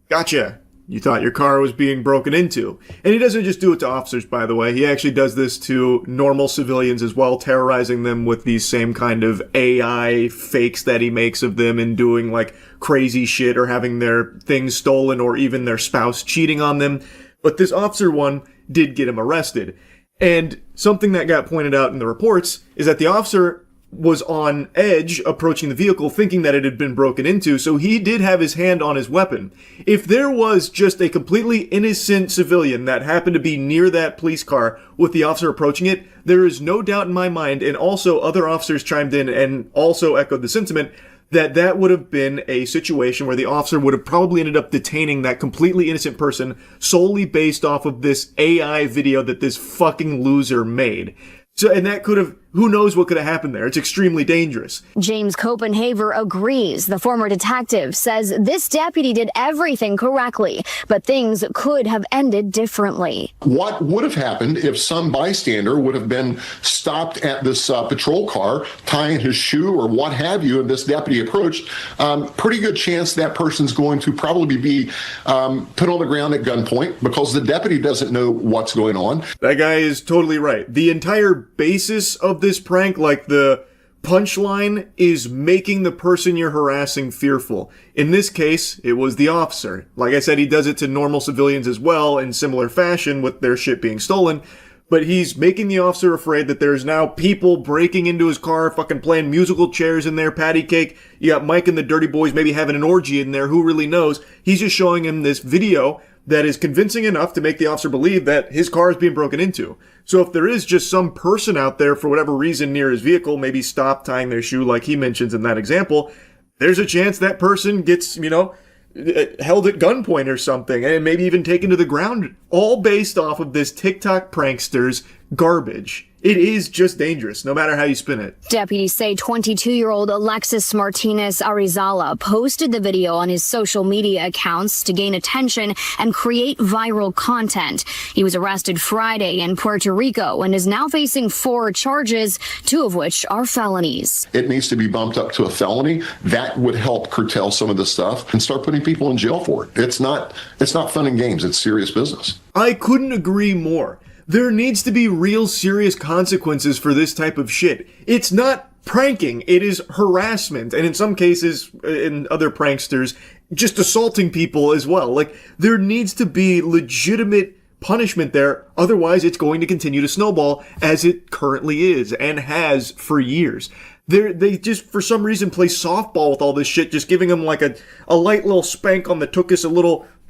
Gotcha. You thought your car was being broken into. And he doesn't just do it to officers, by the way. He actually does this to normal civilians as well, terrorizing them with these same kind of AI fakes that he makes of them and doing like crazy shit or having their things stolen or even their spouse cheating on them. But this officer one did get him arrested. And something that got pointed out in the reports is that the officer was on edge approaching the vehicle thinking that it had been broken into, so he did have his hand on his weapon. If there was just a completely innocent civilian that happened to be near that police car with the officer approaching it, there is no doubt in my mind, and also other officers chimed in and also echoed the sentiment, that that would have been a situation where the officer would have probably ended up detaining that completely innocent person solely based off of this AI video that this fucking loser made. So, and that could have, who knows what could have happened there. It's extremely dangerous. James Copenhaver agrees. The former detective says this deputy did everything correctly, but things could have ended differently. What would have happened if some bystander would have been stopped at this patrol car, tying his shoe or what have you, and this deputy approached? Pretty good chance that person's going to probably be put on the ground at gunpoint because the deputy doesn't know what's going on. That guy is totally right. The entire basis of this prank, like the punchline, is making the person you're harassing fearful. In this case, it was the officer. Like I said, he does it to normal civilians as well in similar fashion with their shit being stolen. But he's making the officer afraid that there's now people breaking into his car, fucking playing musical chairs in there, patty cake. You got Mike and the Dirty Boys maybe having an orgy in there. Who really knows? He's just showing him this video that is convincing enough to make the officer believe that his car is being broken into. So if there is just some person out there for whatever reason near his vehicle, maybe stop tying their shoe like he mentions in that example, there's a chance that person gets, held at gunpoint or something, and maybe even taken to the ground, all based off of this TikTok prankster's garbage. It is just dangerous, no matter how you spin it. Deputies say 22-year-old Alexis Martinez Arizala posted the video on his social media accounts to gain attention and create viral content. He was arrested Friday in Puerto Rico and is now facing 4 charges, 2 of which are felonies. It needs to be bumped up to a felony. That would help curtail some of this stuff and start putting people in jail for it. It's not fun and games. It's serious business. I couldn't agree more. There needs to be real serious consequences for this type of shit. It's not pranking, it is harassment, and in some cases, in other pranksters, just assaulting people as well. Like, there needs to be legitimate punishment there, otherwise it's going to continue to snowball as it currently is, and has for years. They just, for some reason, play softball with all this shit, just giving them like a light little spank on the tuchus,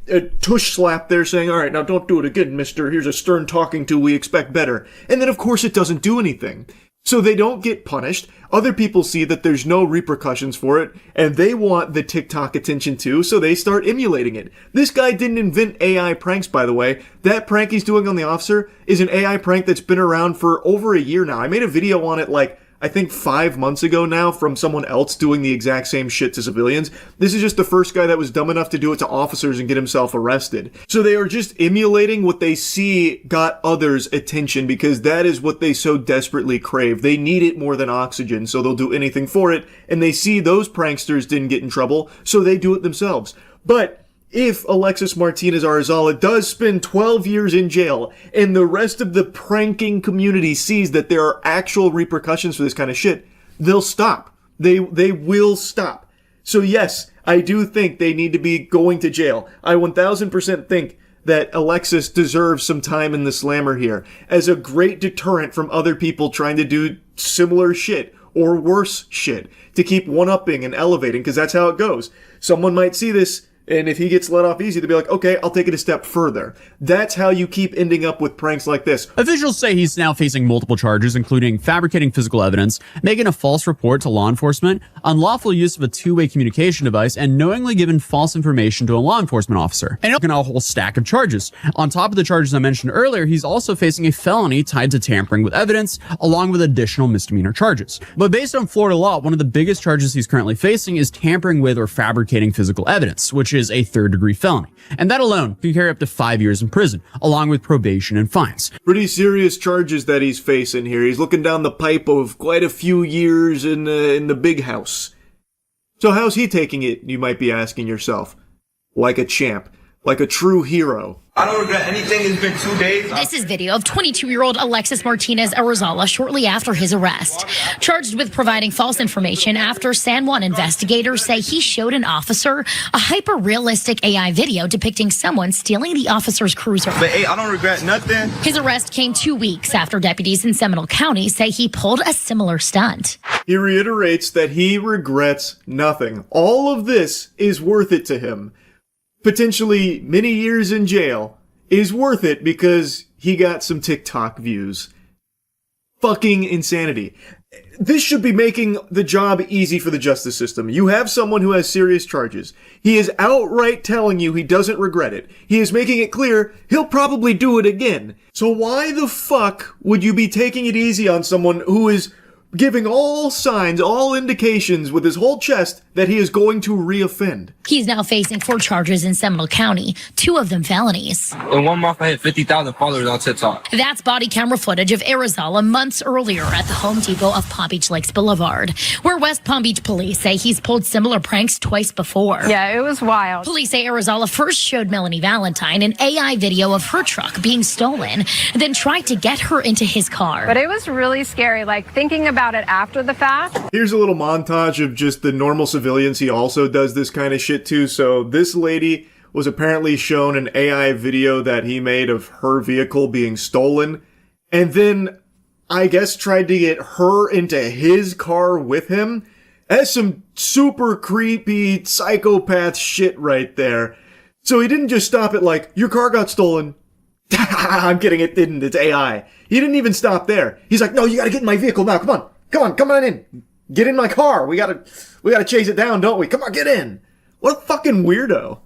a tush slap there saying, all right, now don't do it again, mister. Here's a stern talking to, we expect better. And then, of course, it doesn't do anything. So they don't get punished. Other people see that there's no repercussions for it, and they want the TikTok attention too, so they start emulating it. This guy didn't invent AI pranks, by the way. That prank he's doing on the officer is an AI prank that's been around for over a year now. I made a video on it I think 5 months ago now from someone else doing the exact same shit to civilians. This is just the first guy that was dumb enough to do it to officers and get himself arrested. So they are just emulating what they see got others' attention because that is what they so desperately crave. They need it more than oxygen, so they'll do anything for it. And they see those pranksters didn't get in trouble, so they do it themselves. But if Alexis Martinez Arizala does spend 12 years in jail and the rest of the pranking community sees that there are actual repercussions for this kind of shit, they'll stop. They will stop. So yes, I do think they need to be going to jail. I 1000% think that Alexis deserves some time in the slammer here as a great deterrent from other people trying to do similar shit or worse shit to keep one-upping and elevating, because that's how it goes. Someone might see this, and if he gets let off easy, they'll be like, okay, I'll take it a step further. That's how you keep ending up with pranks like this. Officials say he's now facing multiple charges, including fabricating physical evidence, making a false report to law enforcement, unlawful use of a two-way communication device, and knowingly giving false information to a law enforcement officer. And a whole stack of charges. On top of the charges I mentioned earlier, he's also facing a felony tied to tampering with evidence, along with additional misdemeanor charges. But based on Florida law, one of the biggest charges he's currently facing is tampering with or fabricating physical evidence, which is a third-degree felony. And that alone can carry up to 5 years in prison, along with probation and fines. Pretty serious charges that he's facing here. He's looking down the pipe of quite a few years in the big house. So how's he taking it, you might be asking yourself? Like a champ. like a true hero. I don't regret anything. It's been 2 days. This is video of 22-year-old Alexis Martinez Arrizala shortly after his arrest. Charged with providing false information after San Juan investigators say he showed an officer a hyper-realistic AI video depicting someone stealing the officer's cruiser. But hey, I don't regret nothing. His arrest came 2 weeks after deputies in Seminole County say he pulled a similar stunt. He reiterates that he regrets nothing. All of this is worth it to him. Potentially many years in jail is worth it because he got some TikTok views. Fucking insanity. This should be making the job easy for the justice system. You have someone who has serious charges. He is outright telling you he doesn't regret it. He is making it clear he'll probably do it again. So why the fuck would you be taking it easy on someone who is giving all signs, all indications with his whole chest that he is going to reoffend? He's now facing 4 charges in Seminole County, 2 of them felonies. In 1 month, I hit 50,000 followers on TikTok. That's body camera footage of Arrizala months earlier at the Home Depot of Palm Beach Lakes Boulevard, where West Palm Beach police say he's pulled similar pranks twice before. Yeah, it was wild. Police say Arrizala first showed Melanie Valentine an AI video of her truck being stolen, then tried to get her into his car. But it was really scary, like thinking about it after the fact. Here's a little montage of just the normal civilians he also does this kind of shit to. So this lady was apparently shown an AI video that he made of her vehicle being stolen, and then I guess tried to get her into his car with him. That's some super creepy psychopath shit right there. So he didn't just stop at like, your car got stolen. I'm kidding, it didn't, it's AI. He didn't even stop there. He's like, no, you gotta get in my vehicle now, come on in. Get in my car. We gotta chase it down, don't we? Come on, get in. What a fucking weirdo.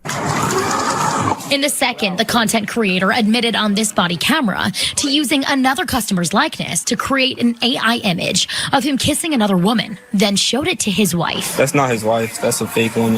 In the second, the content creator admitted on this body camera to using another customer's likeness to create an AI image of him kissing another woman, then showed it to his wife. That's not his wife. That's a fake one.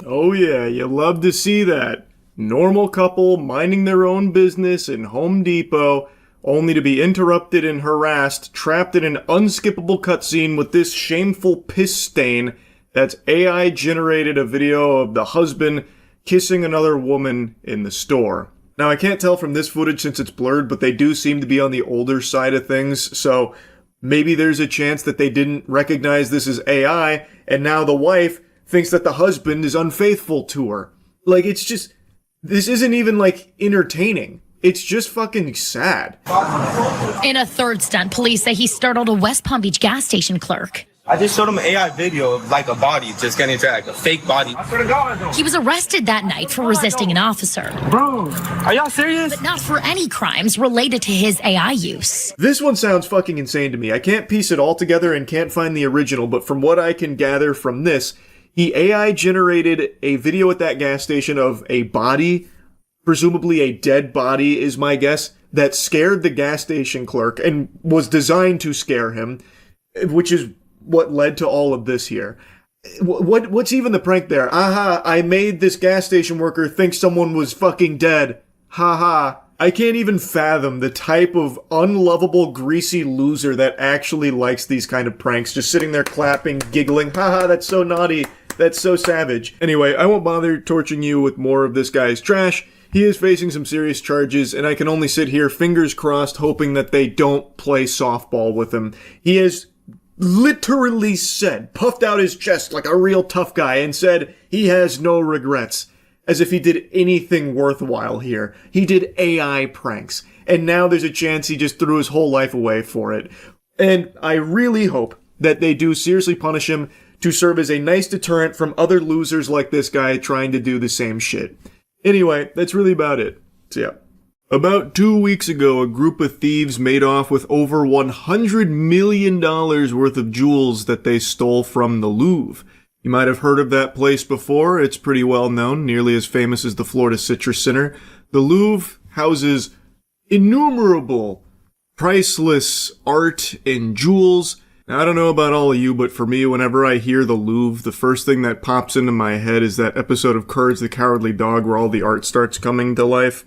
Oh yeah, you love to see that. Normal couple minding their own business in Home Depot, only to be interrupted and harassed, trapped in an unskippable cutscene with this shameful piss stain that's AI generated a video of the husband kissing another woman in the store. Now, I can't tell from this footage since it's blurred, but they do seem to be on the older side of things, so maybe there's a chance that they didn't recognize this as AI, and now the wife thinks that the husband is unfaithful to her. Like, it's just, this isn't even, like, entertaining. It's just fucking sad. In a third stunt, police say he startled a West Palm Beach gas station clerk. I just showed him an AI video of like a body just getting attacked, a fake body. I swear to God, He was arrested that night for resisting an officer. Bro, are y'all serious? But not for any crimes related to his AI use. This one sounds fucking insane to me. I can't piece it all together and can't find the original, but from what I can gather from this, he AI generated a video at that gas station of a body, presumably a dead body is my guess, that scared the gas station clerk and was designed to scare him, which is what led to all of this here. What's even the prank there? Aha, I made this gas station worker think someone was fucking dead. Haha. I can't even fathom the type of unlovable, greasy loser that actually likes these kind of pranks, just sitting there clapping, giggling, haha, that's so naughty, that's so savage. Anyway, I won't bother torching you with more of this guy's trash. He is facing some serious charges, and I can only sit here, fingers crossed, hoping that they don't play softball with him. He has literally said, puffed out his chest like a real tough guy, and said he has no regrets. As if he did anything worthwhile here. He did AI pranks. And now there's a chance he just threw his whole life away for it. And I really hope that they do seriously punish him to serve as a nice deterrent from other losers like this guy trying to do the same shit. Anyway, that's really about it. So yeah. About 2 weeks ago, a group of thieves made off with over $100 million worth of jewels that they stole from the Louvre. You might have heard of that place before. It's pretty well known, nearly as famous as the Florida Citrus Center. The Louvre houses innumerable, priceless art and jewels. Now, I don't know about all of you, but for me, whenever I hear the Louvre, the first thing that pops into my head is that episode of Courage the Cowardly Dog where all the art starts coming to life.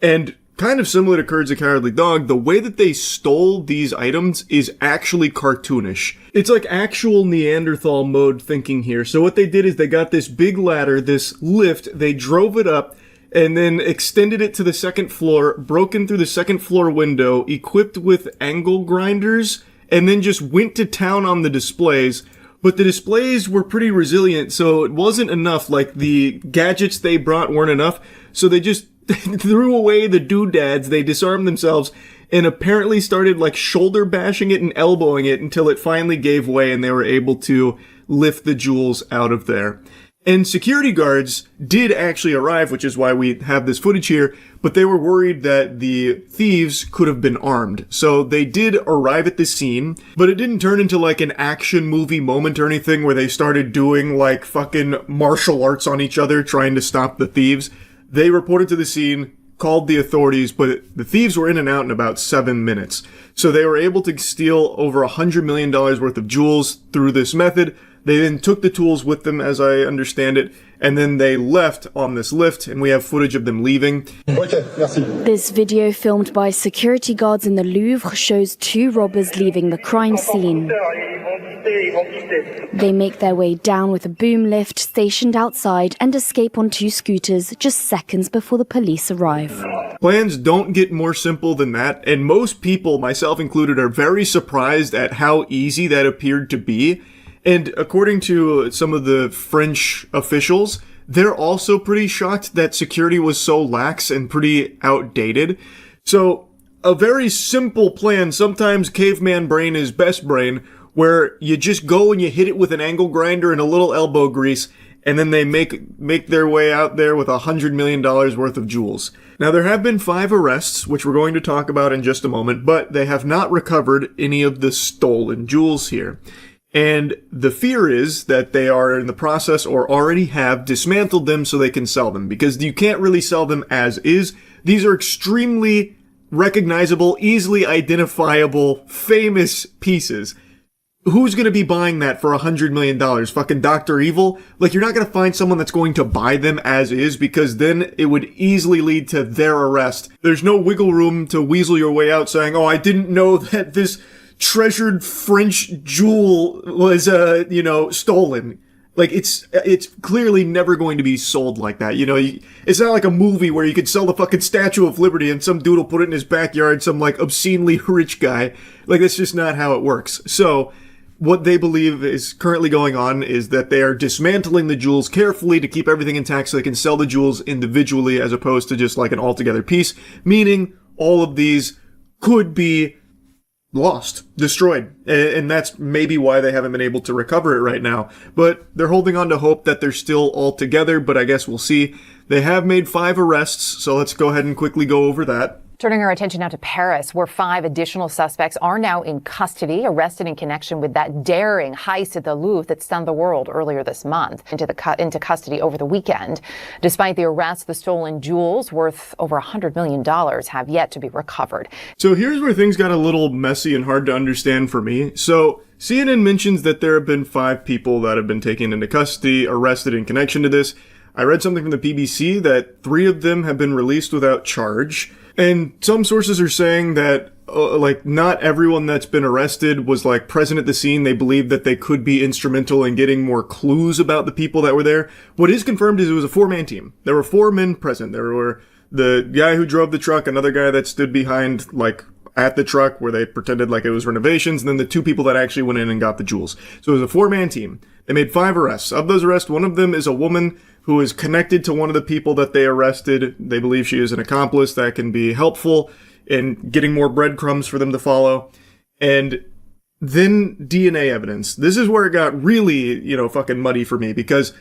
And kind of similar to Courage the Cowardly Dog, the way that they stole these items is actually cartoonish. It's like actual Neanderthal mode thinking here. So what they did is they got this big ladder, this lift, they drove it up, and then extended it to the second floor, broken through the second floor window, equipped with angle grinders, and then just went to town on the displays. But the displays were pretty resilient, so it wasn't enough. Like, the gadgets they brought weren't enough, so they just threw away the doodads, they disarmed themselves, and apparently started, like, shoulder bashing it and elbowing it until it finally gave way and they were able to lift the jewels out of there. And security guards did actually arrive, which is why we have this footage here, but they were worried that the thieves could have been armed. So they did arrive at the scene, but it didn't turn into like an action movie moment or anything where they started doing like fucking martial arts on each other trying to stop the thieves. They reported to the scene, called the authorities, but the thieves were in and out in about 7 minutes. So they were able to steal over $100 million worth of jewels through this method. They then took the tools with them, as I understand it, and then they left on this lift, and we have footage of them leaving. This video filmed by security guards in the Louvre shows 2 robbers leaving the crime scene. They make their way down with a boom lift stationed outside and escape on 2 scooters just seconds before the police arrive. Plans don't get more simple than that, and most people, myself included, are very surprised at how easy that appeared to be. And according to some of the French officials, they're also pretty shocked that security was so lax and pretty outdated. So, a very simple plan, sometimes caveman brain is best brain, where you just go and you hit it with an angle grinder and a little elbow grease, and then they make their way out there with $100 million worth of jewels. Now, there have been 5 arrests, which we're going to talk about in just a moment, but they have not recovered any of the stolen jewels here. And the fear is that they are in the process or already have dismantled them so they can sell them, because you can't really sell them as is. These are extremely recognizable, easily identifiable, famous pieces. Who's going to be buying that for $100 million? Fucking Dr. Evil? Like, you're not going to find someone that's going to buy them as is, because then it would easily lead to their arrest. There's no wiggle room to weasel your way out saying, oh, I didn't know that this treasured French jewel was, stolen. Like, it's clearly never going to be sold like that. You know, it's not like a movie where you could sell the fucking Statue of Liberty and some dude will put it in his backyard, some, like, obscenely rich guy. Like, that's just not how it works. So, what they believe is currently going on is that they are dismantling the jewels carefully to keep everything intact so they can sell the jewels individually as opposed to just like an altogether piece, meaning all of these could be lost, destroyed, and that's maybe why they haven't been able to recover it right now. But they're holding on to hope that they're still all together, but I guess we'll see. They have made 5 arrests, so let's go ahead and quickly go over that. Turning our attention now to Paris, where 5 additional suspects are now in custody, arrested in connection with that daring heist at the Louvre that stunned the world earlier this month, into custody over the weekend. Despite the arrests, the stolen jewels, worth over $100 million, have yet to be recovered. So here's where things got a little messy and hard to understand for me. So CNN mentions that there have been 5 people that have been taken into custody, arrested in connection to this. I read something from the BBC that 3 of them have been released without charge. And some sources are saying that, not everyone that's been arrested was, present at the scene. They believe that they could be instrumental in getting more clues about the people that were there. What is confirmed is it was a 4-man team. There were 4 men present. There were the guy who drove the truck, another guy that stood behind, at the truck where they pretended like it was renovations, and then the 2 people that actually went in and got the jewels. So it was a 4-man team. They made 5 arrests. Of those arrests, one of them is a woman who is connected to one of the people that they arrested. They believe she is an accomplice that can be helpful in getting more breadcrumbs for them to follow. And then DNA evidence. This is where it got really, fucking muddy for me, because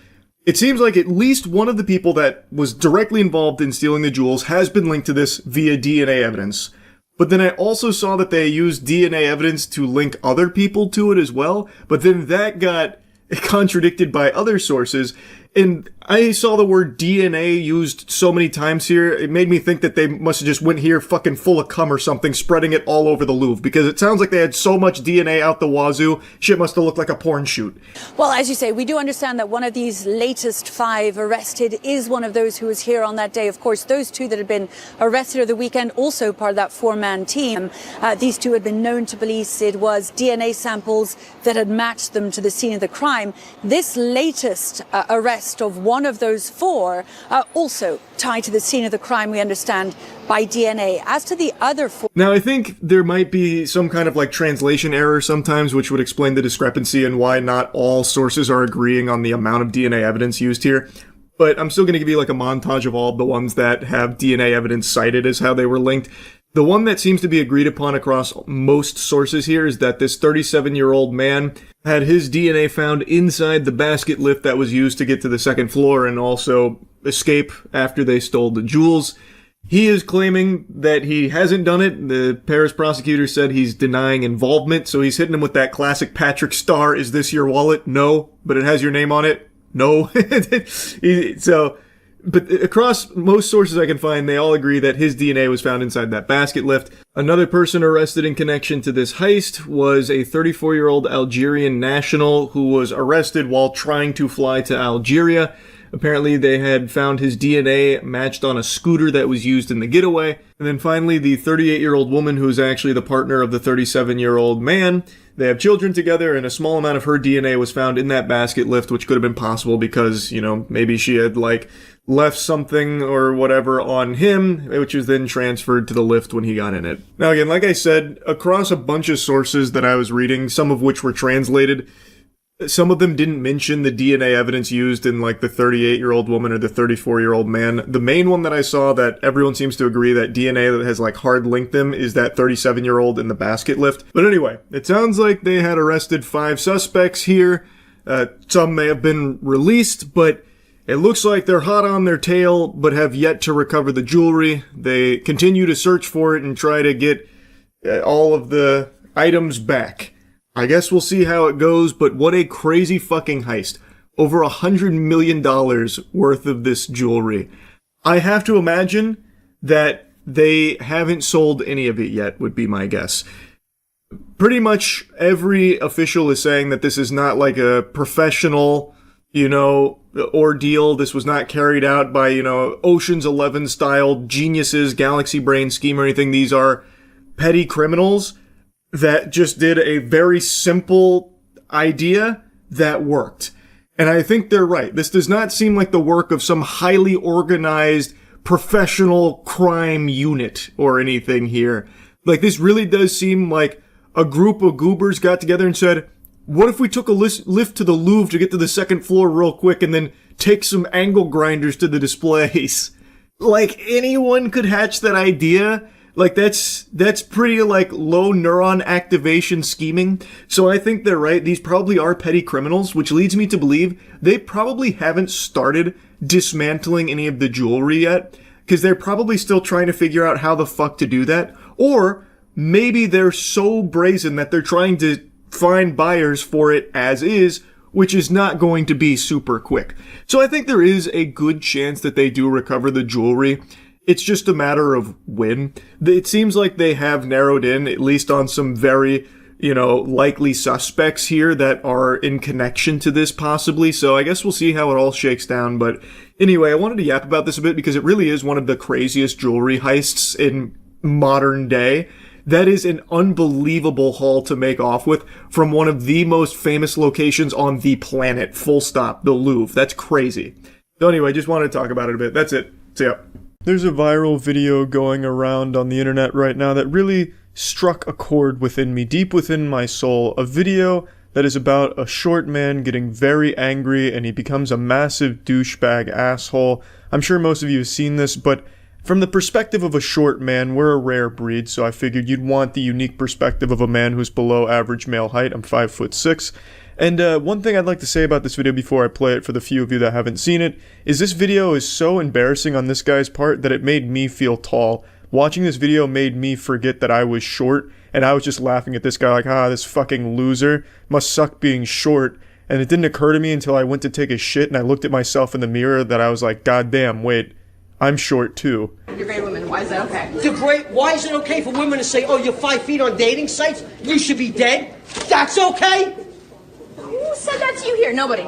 it seems like at least one of the people that was directly involved in stealing the jewels has been linked to this via DNA evidence. But then I also saw that they used DNA evidence to link other people to it as well. But then that got contradicted by other sources. And I saw the word DNA used so many times here, it made me think that they must have just went here fucking full of cum or something, spreading it all over the Louvre, because it sounds like they had so much DNA out the wazoo, shit must have looked like a porn shoot. Well, as you say, we do understand that one of these latest 5 arrested is one of those who was here on that day. Of course, those 2 that had been arrested over the weekend, also part of that 4-man team. These 2 had been known to police. It was DNA samples that had matched them to the scene of the crime. This latest arrest arrest of one of those four, also tied to the scene of the crime, we understand, by DNA. As to the other four... Now, I think there might be some kind of like translation error sometimes, which would explain the discrepancy and why not all sources are agreeing on the amount of DNA evidence used here. But I'm still going to give you like a montage of all of the ones that have DNA evidence cited as how they were linked. The one that seems to be agreed upon across most sources here is that this 37-year-old man had his DNA found inside the basket lift that was used to get to the second floor and also escape after they stole the jewels. He is claiming that he hasn't done it. The Paris prosecutor said he's denying involvement, so he's hitting him with that classic Patrick Star, is this your wallet? No. But it has your name on it? No. But across most sources I can find, they all agree that his DNA was found inside that basket lift. Another person arrested in connection to this heist was a 34-year-old Algerian national who was arrested while trying to fly to Algeria. Apparently they had found his DNA matched on a scooter that was used in the getaway. And then finally, the 38-year-old woman who is actually the partner of the 37-year-old man. They have children together, and a small amount of her DNA was found in that basket lift, which could have been possible because, you know, maybe she had, like, left something or whatever on him, which was then transferred to the lift when he got in it. Now again, like I said, across a bunch of sources that I was reading, some of which were translated, some of them didn't mention the DNA evidence used in like the 38-year-old woman or the 34-year-old man. The main one that I saw that everyone seems to agree that DNA that has like hard linked them is that 37-year-old in the basket lift. But anyway, it sounds like they had arrested 5 suspects here. Some may have been released, but it looks like they're hot on their tail, but have yet to recover the jewelry. They continue to search for it and try to get all of the items back. I guess we'll see how it goes, but what a crazy fucking heist. Over $100 million worth of this jewelry. I have to imagine that they haven't sold any of it yet, would be my guess. Pretty much every official is saying that this is not like a professional, you know, ordeal. This was not carried out by, you know, Ocean's 11 style geniuses, galaxy brain scheme or anything. These are petty criminals that just did a very simple idea that worked. And I think they're right. This does not seem like the work of some highly organized professional crime unit or anything here. Like, this really does seem like a group of goobers got together and said, what if we took a lift to the Louvre to get to the second floor real quick and then take some angle grinders to the displays? Like, anyone could hatch that idea. Like, that's pretty, like, low neuron activation scheming. So I think they're right. These probably are petty criminals, which leads me to believe they probably haven't started dismantling any of the jewelry yet, because they're probably still trying to figure out how the fuck to do that. Or maybe they're so brazen that they're trying to find buyers for it as is, which is not going to be super quick. So I think there is a good chance that they do recover the jewelry. It's just a matter of when. It seems like they have narrowed in, at least on some very, you know, likely suspects here that are in connection to this possibly. So I guess we'll see how it all shakes down. But anyway, I wanted to yap about this a bit because it really is one of the craziest jewelry heists in modern day. That is an unbelievable haul to make off with from one of the most famous locations on the planet. Full stop. The Louvre. That's crazy. So anyway, just wanted to talk about it a bit. That's it. See ya. There's a viral video going around on the internet right now that really struck a chord within me, deep within my soul. A video that is about a short man getting very angry and he becomes a massive douchebag asshole. I'm sure most of you have seen this, but from the perspective of a short man, we're a rare breed, so I figured you'd want the unique perspective of a man who's below average male height. I'm 5'6". And one thing I'd like to say about this video before I play it for the few of you that haven't seen it, is this video is so embarrassing on this guy's part that it made me feel tall. Watching this video made me forget that I was short, and I was just laughing at this guy like, this fucking loser must suck being short. And it didn't occur to me until I went to take a shit and I looked at myself in the mirror that I was like, God damn, wait, I'm short too. You're great women. Why is that okay? Why is it okay for women to say, oh, you're 5 feet on dating sites? You should be dead? That's okay? Who said that to you here? Nobody.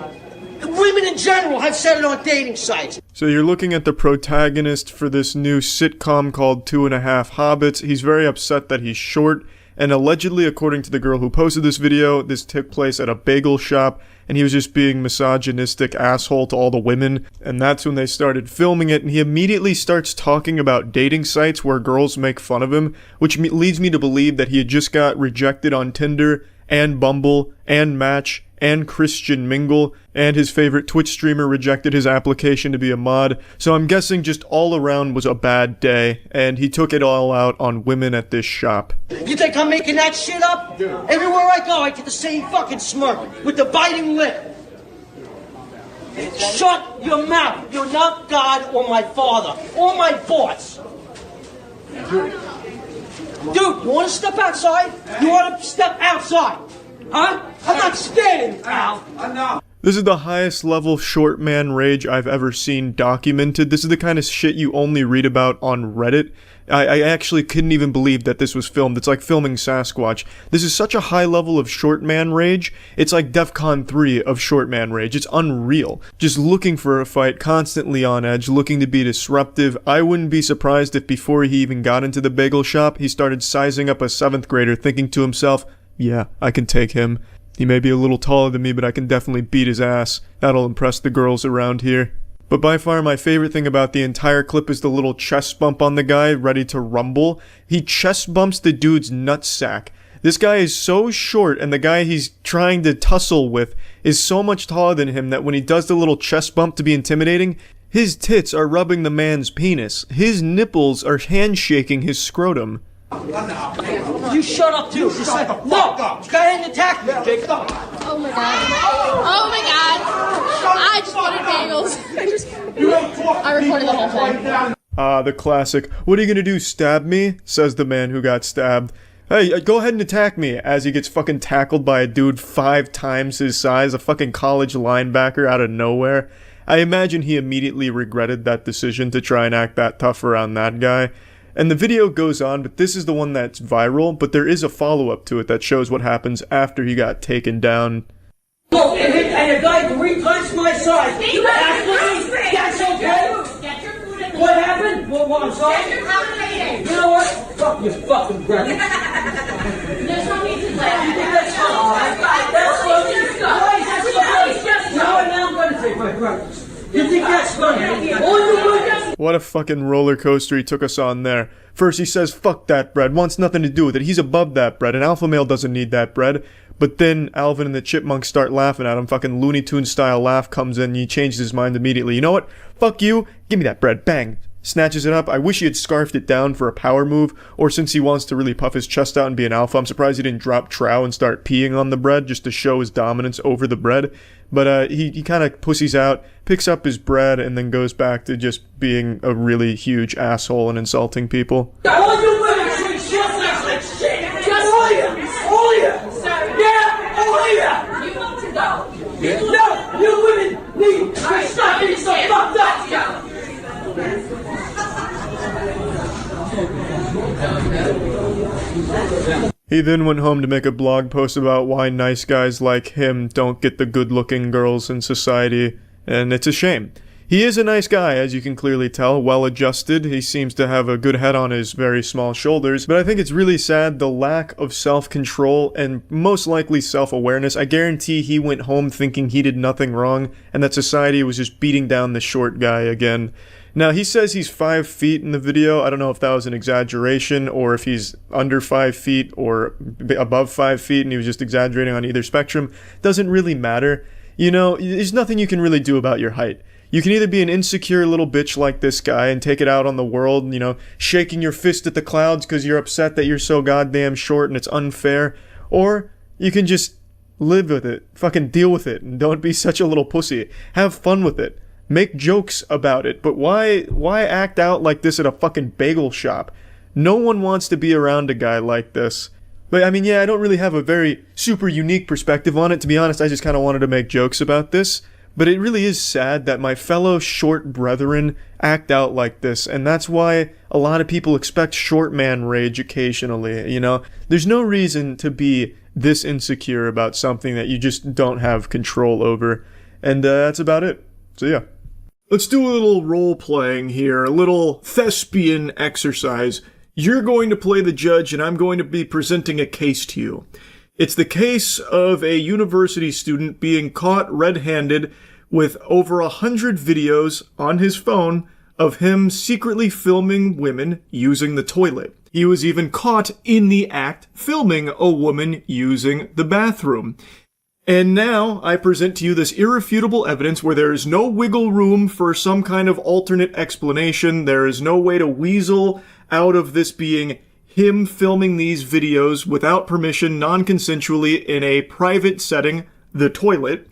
Women in general have said it on dating sites. So you're looking at the protagonist for this new sitcom called 2.5 Hobbits. He's very upset that he's short, And allegedly, according to the girl who posted this video, this took place at a bagel shop, and he was just being misogynistic asshole to all the women. And that's when they started filming it, and he immediately starts talking about dating sites where girls make fun of him, which leads me to believe that he had just got rejected on Tinder, and Bumble, and Match, and Christian Mingle, and his favorite Twitch streamer rejected his application to be a mod. So I'm guessing just all around was a bad day, and he took it all out on women at this shop. You think I'm making that shit up? Everywhere I go, I get the same fucking smirk with the biting lip. Shut your mouth. You're not God or my father or my boss. Dude, you want to step outside? You want to step outside? Huh? I'm not standing, pal. This is the highest level short man rage I've ever seen documented. This is the kind of shit you only read about on Reddit. I actually couldn't even believe that this was filmed. It's like filming Sasquatch. This is such a high level of short man rage. It's like DEFCON 3 of short man rage. It's unreal. Just looking for a fight, constantly on edge, looking to be disruptive. I wouldn't be surprised if before he even got into the bagel shop, he started sizing up a 7th grader, thinking to himself, yeah, I can take him. He may be a little taller than me, but I can definitely beat his ass. That'll impress the girls around here. But by far my favorite thing about the entire clip is the little chest bump on the guy ready to rumble. He chest bumps the dude's nutsack. This guy is so short, and the guy he's trying to tussle with is so much taller than him that when he does the little chest bump to be intimidating, his tits are rubbing the man's penis. His nipples are handshaking his scrotum. You shut up too. Just say, no, go ahead and attack me, Jacob. Oh my god. Oh my god. I just wanted bagels. I recorded the whole thing. Ah, the classic. What are you gonna do, stab me? Says the man who got stabbed. Hey, go ahead and attack me, as he gets fucking tackled by a dude 5 times his size, a fucking college linebacker out of nowhere. I imagine he immediately regretted that decision to try and act that tough around that guy. And the video goes on, but this is the one that's viral, but there is a follow-up to it that shows what happens after he got taken down. Look, and a guy 3 times my size. That's okay? What happened? What, I'm sorry? You know what? Fuck your fucking breath. There's no need to laugh. You think that's funny? That's funny? That's funny? Now I'm going to take my breakfast. You think that's funny? All you What a fucking roller coaster he took us on there. First he says, fuck that bread, wants nothing to do with it, he's above that bread, an alpha male doesn't need that bread. But then Alvin and the Chipmunks start laughing at him, fucking Looney Tunes style laugh comes in, and he changes his mind immediately. You know what? Fuck you, give me that bread, bang. Snatches it up. I wish he had scarfed it down for a power move, or since he wants to really puff his chest out and be an alpha, I'm surprised he didn't drop trow and start peeing on the bread just to show his dominance over the bread. But he kind of pussies out, picks up his bread, and then goes back to just being a really huge asshole and insulting people. All you women say shit like shit! All of you! All of you! Yeah! All of you! You want to go? No! You women need to stop being so fucked up! He then went home to make a blog post about why nice guys like him don't get the good-looking girls in society, and it's a shame. He is a nice guy, as you can clearly tell, well-adjusted. He seems to have a good head on his very small shoulders, but I think it's really sad the lack of self-control and most likely self-awareness. I guarantee he went home thinking he did nothing wrong, and that society was just beating down the short guy again. Now, he says he's 5 feet in the video. I don't know if that was an exaggeration or if he's under 5 feet or above 5 feet and he was just exaggerating on either spectrum. Doesn't really matter. You know, there's nothing you can really do about your height. You can either be an insecure little bitch like this guy and take it out on the world, you know, shaking your fist at the clouds because you're upset that you're so goddamn short and it's unfair, or you can just live with it, fucking deal with it, and don't be such a little pussy. Have fun with it. Make jokes about it, but why act out like this at a fucking bagel shop? No one wants to be around a guy like this. But I mean, yeah, I don't really have a very super unique perspective on it. To be honest, I just kind of wanted to make jokes about this. But it really is sad that my fellow short brethren act out like this, and that's why a lot of people expect short man rage occasionally, you know? There's no reason to be this insecure about something that you just don't have control over. And that's about it. So yeah. Let's do a little role-playing here, a little thespian exercise. You're going to play the judge, and I'm going to be presenting a case to you. It's the case of a university student being caught red-handed with over 100 videos on his phone of him secretly filming women using the toilet. He was even caught in the act filming a woman using the bathroom. And now I present to you this irrefutable evidence where there is no wiggle room for some kind of alternate explanation. There is no way to weasel out of this being him filming these videos without permission, non-consensually, in a private setting, the toilet.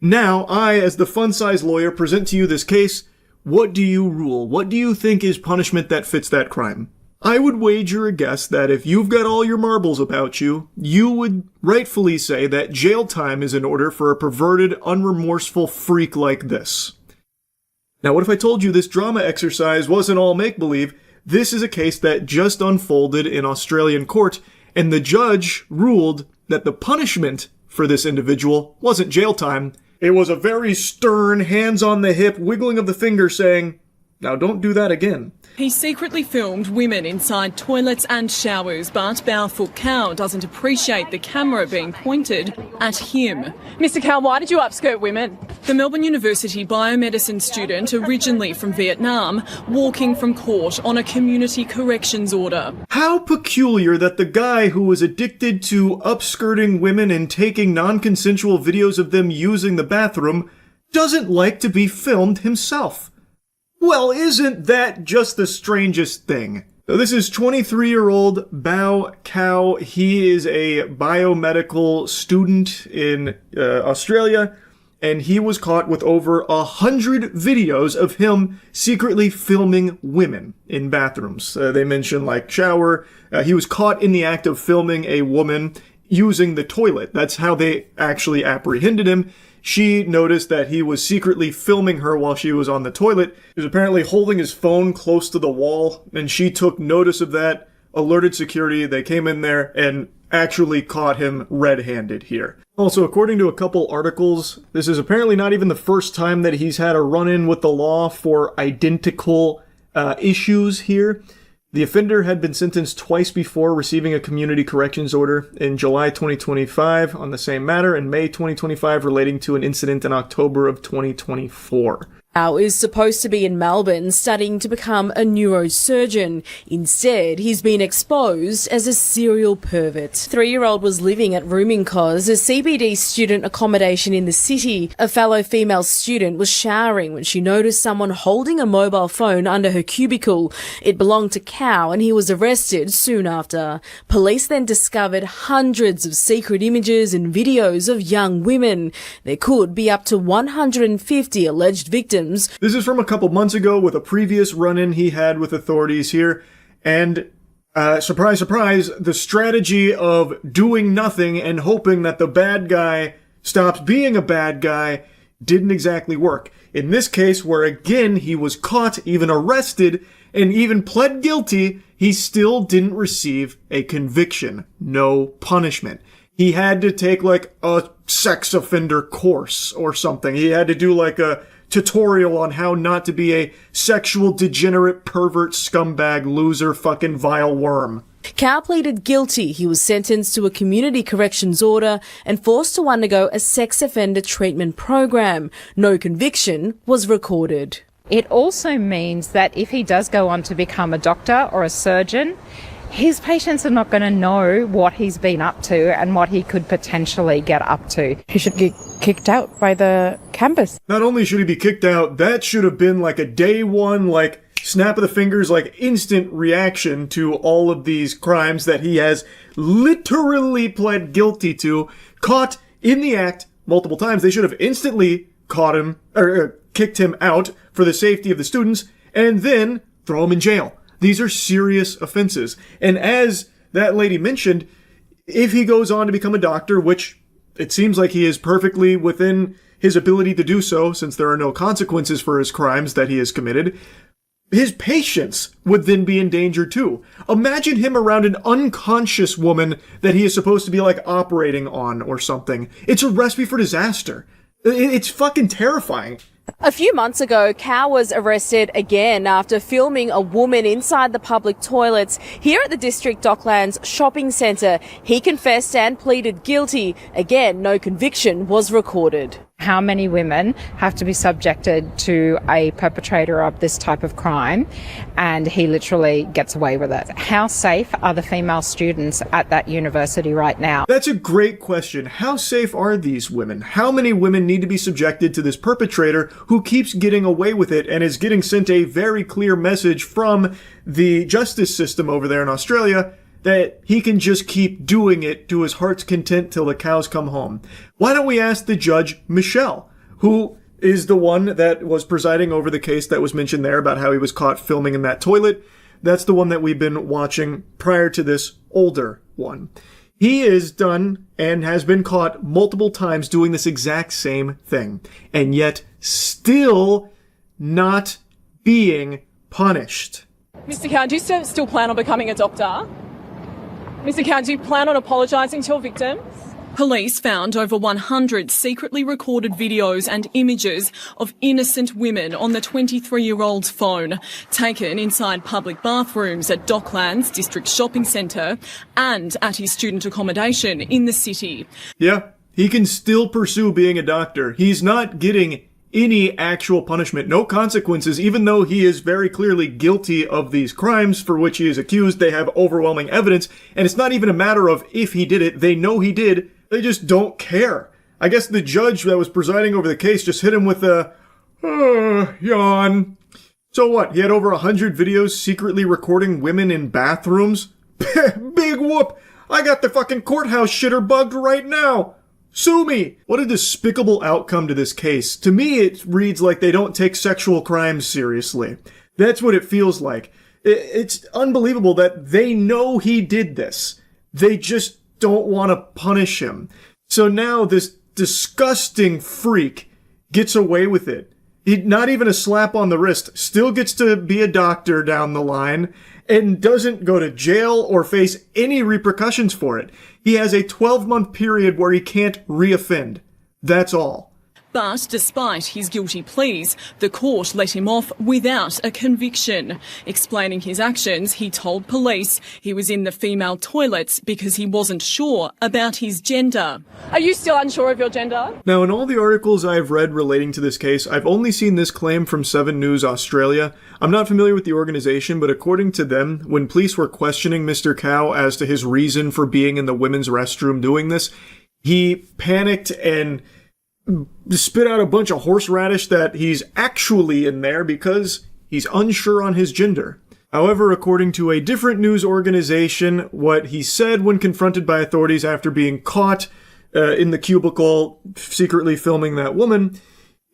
Now, I, as the fun-size lawyer, present to you this case. What do you rule? What do you think is punishment that fits that crime? I would wager a guess that if you've got all your marbles about you, you would rightfully say that jail time is in order for a perverted, unremorseful freak like this. Now, what if I told you this drama exercise wasn't all make-believe? This is a case that just unfolded in Australian court, and the judge ruled that the punishment for this individual wasn't jail time. It was a very stern, hands-on-the-hip wiggling of the finger saying, "Now don't do that again." He secretly filmed women inside toilets and showers, but Barefoot Cow doesn't appreciate the camera being pointed at him. Mr. Cow, why did you upskirt women? The Melbourne University biomedicine student, originally from Vietnam, walking from court on a community corrections order. How peculiar that the guy who was addicted to upskirting women and taking non-consensual videos of them using the bathroom doesn't like to be filmed himself. Well, isn't that just the strangest thing? So this is 23-year-old Bao Cao. He is a biomedical student in Australia, and he was caught with over 100 videos of him secretly filming women in bathrooms. They mention like shower. He was caught in the act of filming a woman using the toilet. That's how they actually apprehended him. She noticed that he was secretly filming her while she was on the toilet. He was apparently holding his phone close to the wall, and she took notice of that, alerted security. They came in there and actually caught him red-handed here. Also, according to a couple articles, this is apparently not even the first time that he's had a run-in with the law for identical issues here. The offender had been sentenced twice before receiving a community corrections order in July 2025 on the same matter and May 2025 relating to an incident in October of 2024. Al is supposed to be in Melbourne studying to become a neurosurgeon. Instead, he's been exposed as a serial pervert. 3-year-old was living at Rooming Cos, a CBD student accommodation in the city. A fellow female student was showering when she noticed someone holding a mobile phone under her cubicle. It belonged to Cow and he was arrested soon after. Police then discovered hundreds of secret images and videos of young women. There could be up to 150 alleged victims. This is from a couple months ago with a previous run-in he had with authorities here. And, surprise, surprise, the strategy of doing nothing and hoping that the bad guy stops being a bad guy didn't exactly work. In this case, where again he was caught, even arrested, and even pled guilty, he still didn't receive a conviction. No punishment. He had to take like a sex offender course or something. He had to do like a tutorial on how not to be a sexual degenerate pervert scumbag loser fucking vile worm. Cow pleaded guilty. He was sentenced to a community corrections order and forced to undergo a sex offender treatment program. No conviction was recorded. It also means that if he does go on to become a doctor or a surgeon, his patients are not going to know what he's been up to and what he could potentially get up to. He should get kicked out by the campus. Not only should he be kicked out, that should have been like a day one, like snap of the fingers, like instant reaction to all of these crimes that he has literally pled guilty to, caught in the act multiple times. They should have instantly caught him, or kicked him out for the safety of the students, and then throw him in jail. These are serious offenses. And as that lady mentioned, if he goes on to become a doctor, which it seems like he is perfectly within his ability to do so, since there are no consequences for his crimes that he has committed, his patients would then be in danger too. Imagine him around an unconscious woman that he is supposed to be like operating on or something. It's a recipe for disaster. It's fucking terrifying. A few months ago, Cow was arrested again after filming a woman inside the public toilets here at the District Docklands shopping centre. He confessed and pleaded guilty. Again, no conviction was recorded. How many women have to be subjected to a perpetrator of this type of crime, and he literally gets away with it? How safe are the female students at that university right now? That's a great question. How safe are these women? How many women need to be subjected to this perpetrator who keeps getting away with it and is getting sent a very clear message from the justice system over there in Australia that he can just keep doing it to his heart's content till the cows come home? Why don't we ask the judge, Michelle, who is the one that was presiding over the case that was mentioned there about how he was caught filming in that toilet? That's the one that we've been watching prior to this older one. He is done and has been caught multiple times doing this exact same thing, and yet still not being punished. Mr. Cowan, do you still plan on becoming a doctor? Mr. Cowan, do you plan on apologising to your victims? Police found over 100 secretly recorded videos and images of innocent women on the 23-year-old's phone, taken inside public bathrooms at Docklands District Shopping Centre and at his student accommodation in the city. Yeah, he can still pursue being a doctor. He's not getting any actual punishment, no consequences, even though he is very clearly guilty of these crimes for which he is accused. They have overwhelming evidence, and it's not even a matter of if he did it. They know he did. They just don't care. I guess the judge that was presiding over the case just hit him with a yawn. So what? He had over 100 videos secretly recording women in bathrooms? Big whoop! I got the fucking courthouse shitter bugged right now! Sue me! What a despicable outcome to this case. To me, it reads like they don't take sexual crimes seriously. That's what it feels like. It's unbelievable that they know he did this. They just don't want to punish him. So now this disgusting freak gets away with it. Not even a slap on the wrist. Still gets to be a doctor down the line and doesn't go to jail or face any repercussions for it. He has a 12-month period where he can't reoffend. That's all. But despite his guilty pleas, the court let him off without a conviction. Explaining his actions, he told police he was in the female toilets because he wasn't sure about his gender. Are you still unsure of your gender? Now, in all the articles I've read relating to this case, I've only seen this claim from 7 News Australia. I'm not familiar with the organization, but according to them, when police were questioning Mr. Cow as to his reason for being in the women's restroom doing this, he panicked and spit out a bunch of horseradish that he's actually in there because he's unsure on his gender. However, according to a different news organization, what he said when confronted by authorities after being caught in the cubicle secretly filming that woman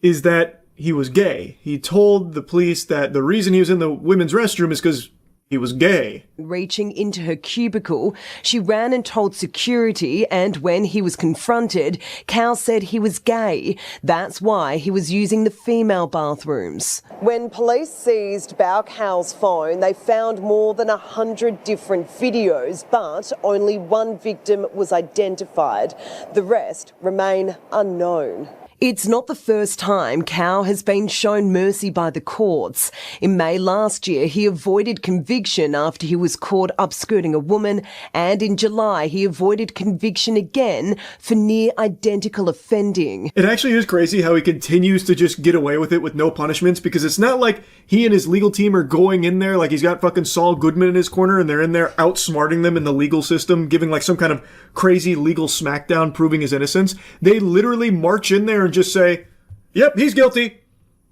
is that he was gay. He told the police that the reason he was in the women's restroom is because he was gay. Reaching into her cubicle, she ran and told security, and when he was confronted, Cal said he was gay. That's why he was using the female bathrooms. When police seized Bao Cal's phone, they found more than 100 different videos, but only one victim was identified. The rest remain unknown. It's not the first time Cow has been shown mercy by the courts. In May last year, he avoided conviction after he was caught upskirting a woman, and in July, he avoided conviction again for near identical offending. It actually is crazy how he continues to just get away with it with no punishments, because it's not like he and his legal team are going in there like he's got fucking Saul Goodman in his corner and they're in there outsmarting them in the legal system, giving like some kind of crazy legal smackdown proving his innocence. They literally march in there and just say, yep, he's guilty.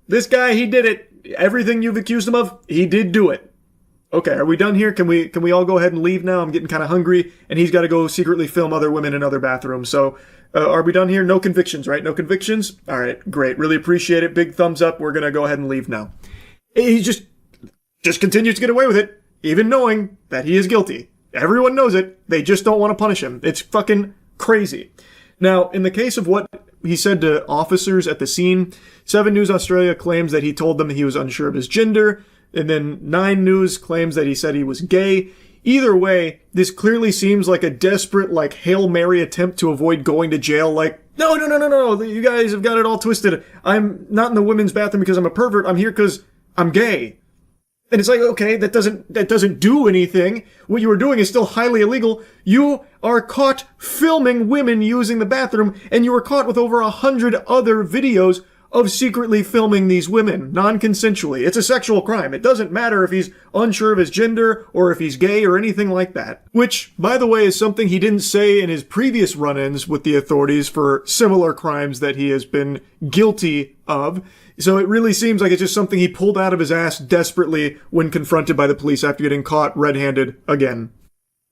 This guy, he did it. Everything you've accused him of, he did do it. Okay, are we done here? Can we all go ahead and leave now? I'm getting kind of hungry, and he's got to go secretly film other women in other bathrooms. So, are we done here? No convictions, right? No convictions? All right, great. Really appreciate it. Big thumbs up. We're going to go ahead and leave now. He just continues to get away with it, even knowing that he is guilty. Everyone knows it. They just don't want to punish him. It's fucking crazy. Now, in the case of what he said to officers at the scene, 7 News Australia claims that he told them he was unsure of his gender, and then 9 News claims that he said he was gay. Either way, this clearly seems like a desperate, Hail Mary attempt to avoid going to jail, No, you guys have got it all twisted. I'm not in the women's bathroom because I'm a pervert. I'm here because I'm gay. And it's like, okay, that doesn't do anything. What you were doing is still highly illegal. You are caught filming women using the bathroom, and you were caught with over 100 other videos of secretly filming these women, non-consensually. It's a sexual crime. It doesn't matter if he's unsure of his gender or if he's gay or anything like that. Which, by the way, is something he didn't say in his previous run-ins with the authorities for similar crimes that he has been guilty of. So it really seems like it's just something he pulled out of his ass desperately when confronted by the police after getting caught red-handed again.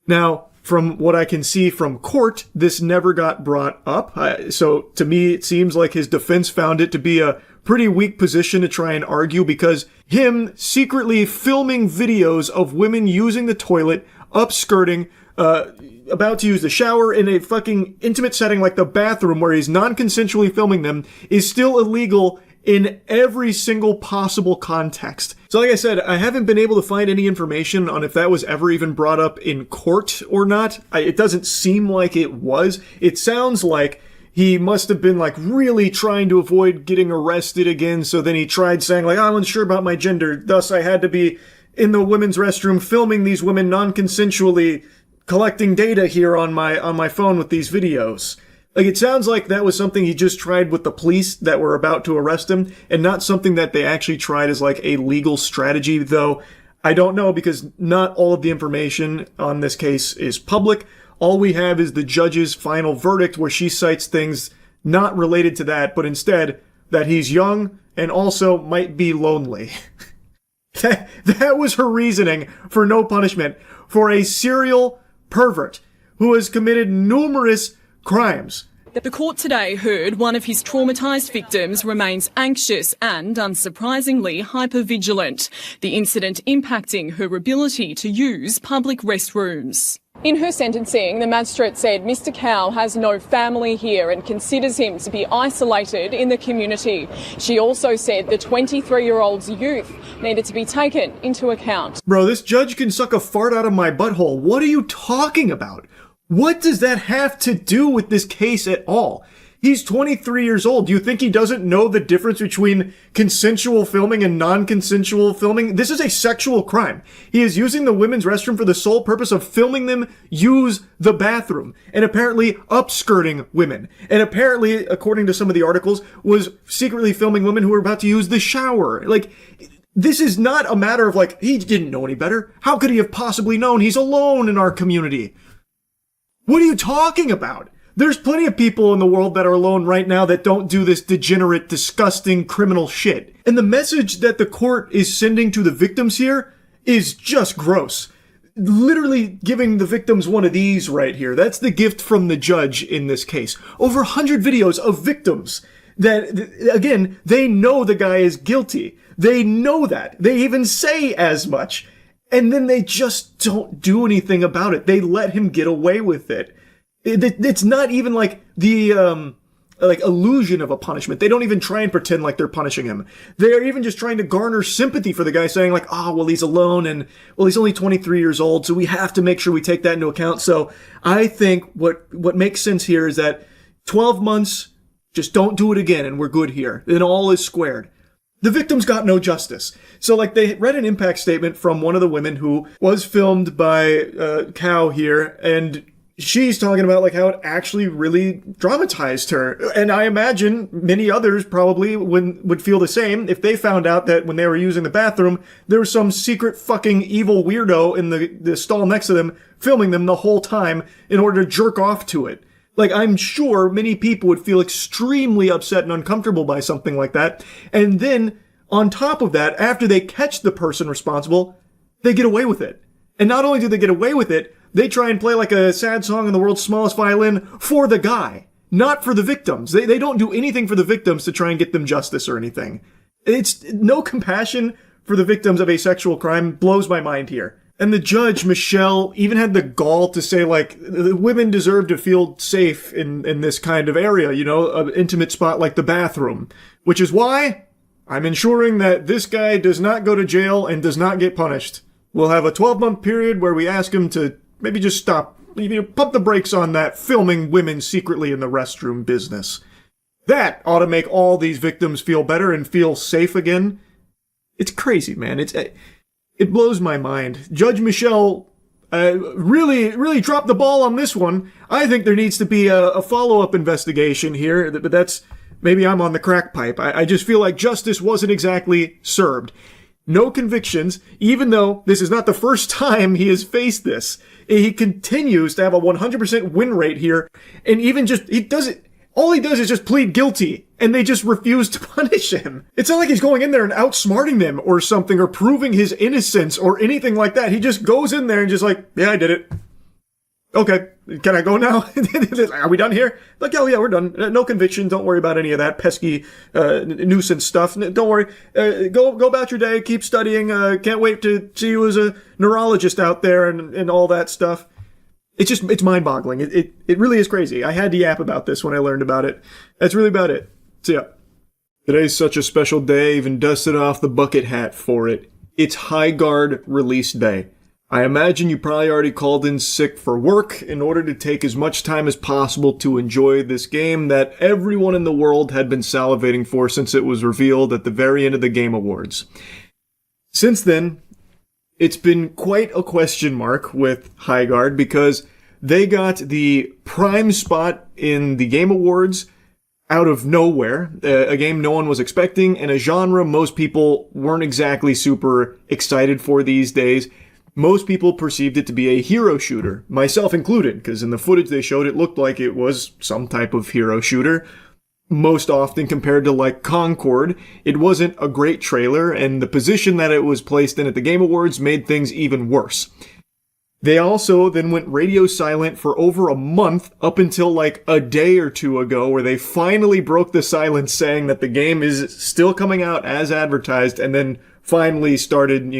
Now, from what I can see from court, this never got brought up. So to me, it seems like his defense found it to be a pretty weak position to try and argue, because him secretly filming videos of women using the toilet, upskirting, about to use the shower in a fucking intimate setting like the bathroom where he's non-consensually filming them is still illegal in every single possible context. So like I said, I haven't been able to find any information on if that was ever even brought up in court or not. It doesn't seem like it was. It sounds like he must have been like really trying to avoid getting arrested again, so then he tried saying like, I'm unsure about my gender, thus I had to be in the women's restroom filming these women non-consensually, collecting data here on my phone with these videos. Like, it sounds like that was something he just tried with the police that were about to arrest him, and not something that they actually tried as like a legal strategy, though I don't know, because not all of the information on this case is public. All we have is the judge's final verdict, where she cites things not related to that, but instead that he's young and also might be lonely. That was her reasoning for no punishment for a serial pervert who has committed numerous crimes. The court today heard one of his traumatised victims remains anxious and, unsurprisingly, hypervigilant, the incident impacting her ability to use public restrooms. In her sentencing, the magistrate said Mr Cow has no family here and considers him to be isolated in the community. She also said the 23-year-old's youth needed to be taken into account. Bro, this judge can suck a fart out of my butthole. What are you talking about? What does that have to do with this case at all? He's 23 years old. Do you think he doesn't know the difference between consensual filming and non-consensual filming? This is a sexual crime. He is using the women's restroom for the sole purpose of filming them use the bathroom, and apparently upskirting women. And apparently, according to some of the articles, was secretly filming women who were about to use the shower. Like, this is not a matter of like, he didn't know any better. How could he have possibly known? He's alone in our community. What are you talking about? There's plenty of people in the world that are alone right now that don't do this degenerate, disgusting, criminal shit. And the message that the court is sending to the victims here is just gross. Literally giving the victims one of these right here. That's the gift from the judge in this case. Over 100 videos of victims that, again, they know the guy is guilty. They know that. They even say as much. And then they just don't do anything about it. They let him get away with it. It's not even like the, like illusion of a punishment. They don't even try and pretend like they're punishing him. They're even just trying to garner sympathy for the guy, saying like, oh, well, he's alone and, well, he's only 23 years old, so we have to make sure we take that into account. So I think what makes sense here is that 12 months, just don't do it again and we're good here. Then all is squared. The victims got no justice. So, like, they read an impact statement from one of the women who was filmed by Cow here, and she's talking about, like, how it actually really dramatized her. And I imagine many others probably would feel the same if they found out that when they were using the bathroom, there was some secret fucking evil weirdo in the stall next to them filming them the whole time in order to jerk off to it. Like, I'm sure many people would feel extremely upset and uncomfortable by something like that. And then, on top of that, after they catch the person responsible, they get away with it. And not only do they get away with it, they try and play like a sad song on the world's smallest violin for the guy, not for the victims. They don't do anything for the victims to try and get them justice or anything. It's no compassion for the victims of a sexual crime blows my mind here. And the judge, Michelle, even had the gall to say, like, the women deserve to feel safe in this kind of area, you know, an intimate spot like the bathroom. Which is why I'm ensuring that this guy does not go to jail and does not get punished. We'll have a 12-month period where we ask him to maybe just stop pump the brakes on that filming women secretly in the restroom business. That ought to make all these victims feel better and feel safe again. It's crazy, man. It blows my mind. Judge Michelle really dropped the ball on this one. I think there needs to be a follow-up investigation here, but that's... Maybe I'm on the crack pipe. I just feel like justice wasn't exactly served. No convictions, even though this is not the first time he has faced this. He continues to have a 100% win rate here, and even just, all he does is just plead guilty, and they just refuse to punish him. It's not like he's going in there and outsmarting them or something, or proving his innocence or anything like that. He just goes in there and just like, yeah, I did it. Okay, can I go now? Are we done here? Like, oh yeah, we're done. No conviction. Don't worry about any of that pesky nuisance stuff. Don't worry. Go about your day. Keep studying. Can't wait to see you as a neurologist out there and all that stuff. It's mind-boggling. It really is crazy. I had to yap about this when I learned about it. That's really about it. So yeah. Today's such a special day. I even dusted off the bucket hat for it. It's High Guard release day. I imagine you probably already called in sick for work in order to take as much time as possible to enjoy this game that everyone in the world had been salivating for since it was revealed at the very end of the Game Awards. Since then, it's been quite a question mark with High Guard because they got the prime spot in the Game Awards out of nowhere, a game no one was expecting, and a genre most people weren't exactly super excited for these days. Most people perceived it to be a hero shooter, myself included, because in the footage they showed it looked like it was some type of hero shooter. Most often compared to like Concord, it wasn't a great trailer, and the position that it was placed in at the Game Awards made things even worse. They also then went radio silent for over a month up until like a day or two ago, where they finally broke the silence saying that the game is still coming out as advertised, and then finally started,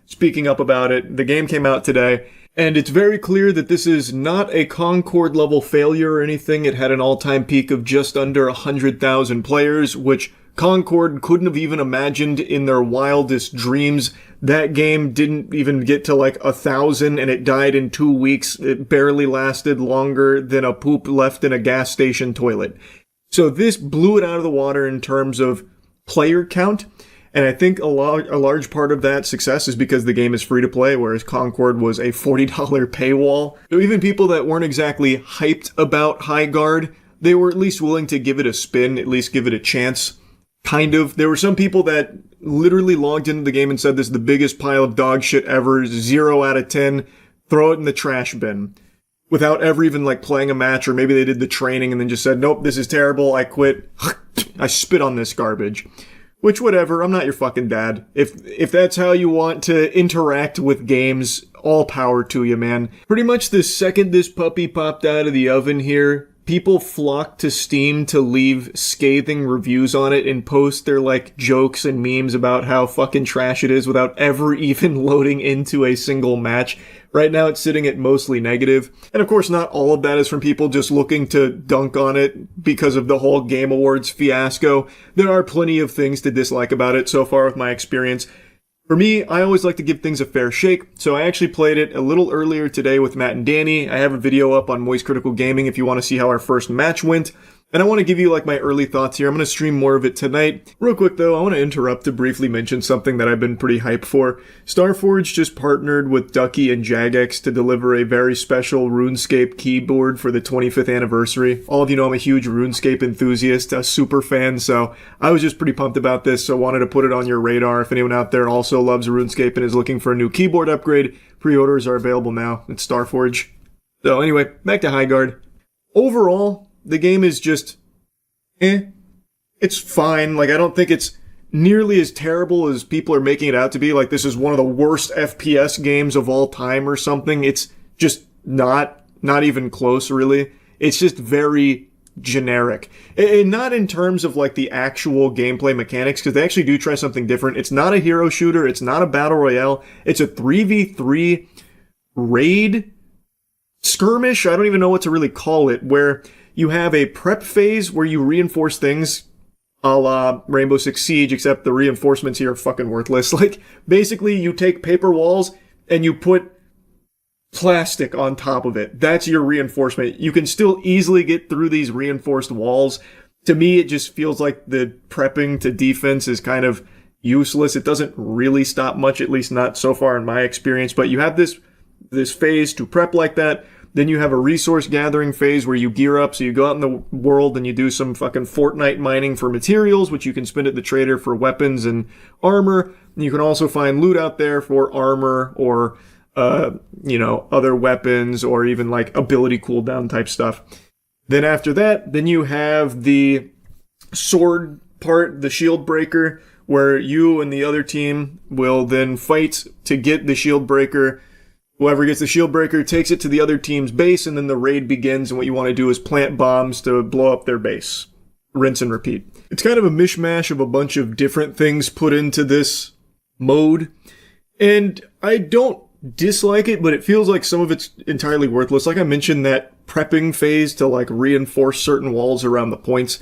speaking up about it. The game came out today, and it's very clear that this is not a Concord level failure or anything. It had an all-time peak of just under 100,000 players, which Concord couldn't have even imagined in their wildest dreams. That game didn't even get to like 1,000, and it died in 2 weeks. It barely lasted longer than a poop left in a gas station toilet. So this blew it out of the water in terms of player count. And I think a large part of that success is because the game is free to play, whereas Concord was a $40 paywall. So even people that weren't exactly hyped about High Guard, they were at least willing to give it a spin, at least give it a chance. Kind of. There were some people that literally logged into the game and said this is the biggest pile of dog shit ever, 0 out of 10, throw it in the trash bin. Without ever even like playing a match, or maybe they did the training and then just said, nope, this is terrible, I quit. I spit on this garbage. Which, whatever, I'm not your fucking dad. If that's how you want to interact with games, all power to you, man. Pretty much the second this puppy popped out of the oven here, people flocked to Steam to leave scathing reviews on it and post their, like, jokes and memes about how fucking trash it is without ever even loading into a single match. Right now it's sitting at mostly negative. And of course not all of that is from people just looking to dunk on it because of the whole Game Awards fiasco. There are plenty of things to dislike about it so far with my experience. For me, I always like to give things a fair shake, so I actually played it a little earlier today with Matt and Danny. I have a video up on Moist Critical Gaming if you want to see how our first match went. And I want to give you like my early thoughts here. I'm going to stream more of it tonight. Real quick though, I want to interrupt to briefly mention something that I've been pretty hyped for. Starforge just partnered with Ducky and Jagex to deliver a very special RuneScape keyboard for the 25th anniversary. All of you know I'm a huge RuneScape enthusiast, a super fan, so I was just pretty pumped about this, so wanted to put it on your radar. If anyone out there also loves RuneScape and is looking for a new keyboard upgrade, pre-orders are available now. It's Starforge. So anyway, back to High Guard. Overall, the game is just, it's fine. Like, I don't think it's nearly as terrible as people are making it out to be. Like, this is one of the worst FPS games of all time or something. It's just not even close, really. It's just very generic. And not in terms of, like, the actual gameplay mechanics, because they actually do try something different. It's not a hero shooter. It's not a battle royale. It's a 3v3 raid skirmish. I don't even know what to really call it, where you have a prep phase where you reinforce things a la Rainbow Six Siege, except the reinforcements here are fucking worthless. Like, basically, you take paper walls and you put plastic on top of it. That's your reinforcement. You can still easily get through these reinforced walls. To me, it just feels like the prepping to defense is kind of useless. It doesn't really stop much, at least not so far in my experience. But you have this phase to prep like that. Then you have a resource gathering phase where you gear up. So you go out in the world and you do some fucking Fortnite mining for materials, which you can spend at the trader for weapons and armor. And you can also find loot out there for armor or, other weapons or even like ability cooldown type stuff. Then after that, then you have the sword part, the shield breaker, where you and the other team will then fight to get the shield breaker. Whoever gets the shield breaker takes it to the other team's base, and then the raid begins, and what you want to do is plant bombs to blow up their base. Rinse and repeat. It's kind of a mishmash of a bunch of different things put into this mode, and I don't dislike it, but it feels like some of it's entirely worthless. Like I mentioned, that prepping phase to like reinforce certain walls around the points.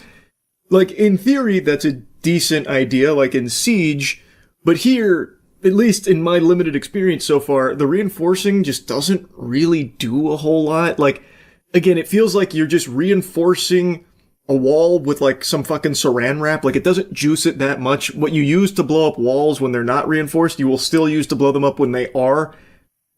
Like in theory, that's a decent idea, like in Siege, but here, at least in my limited experience so far, the reinforcing just doesn't really do a whole lot. Like, again, it feels like you're just reinforcing a wall with like some fucking saran wrap. Like, it doesn't juice it that much. What you use to blow up walls when they're not reinforced, you will still use to blow them up when they are,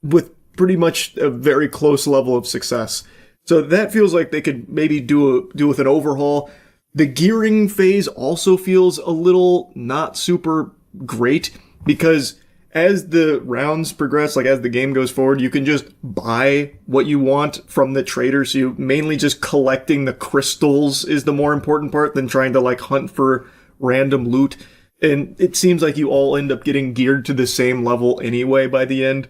with pretty much a very close level of success. So that feels like they could maybe do with an overhaul. The gearing phase also feels a little not super great, because as the rounds progress, like as the game goes forward, you can just buy what you want from the trader. So you mainly just collecting the crystals is the more important part than trying to like hunt for random loot. And it seems like you all end up getting geared to the same level anyway by the end.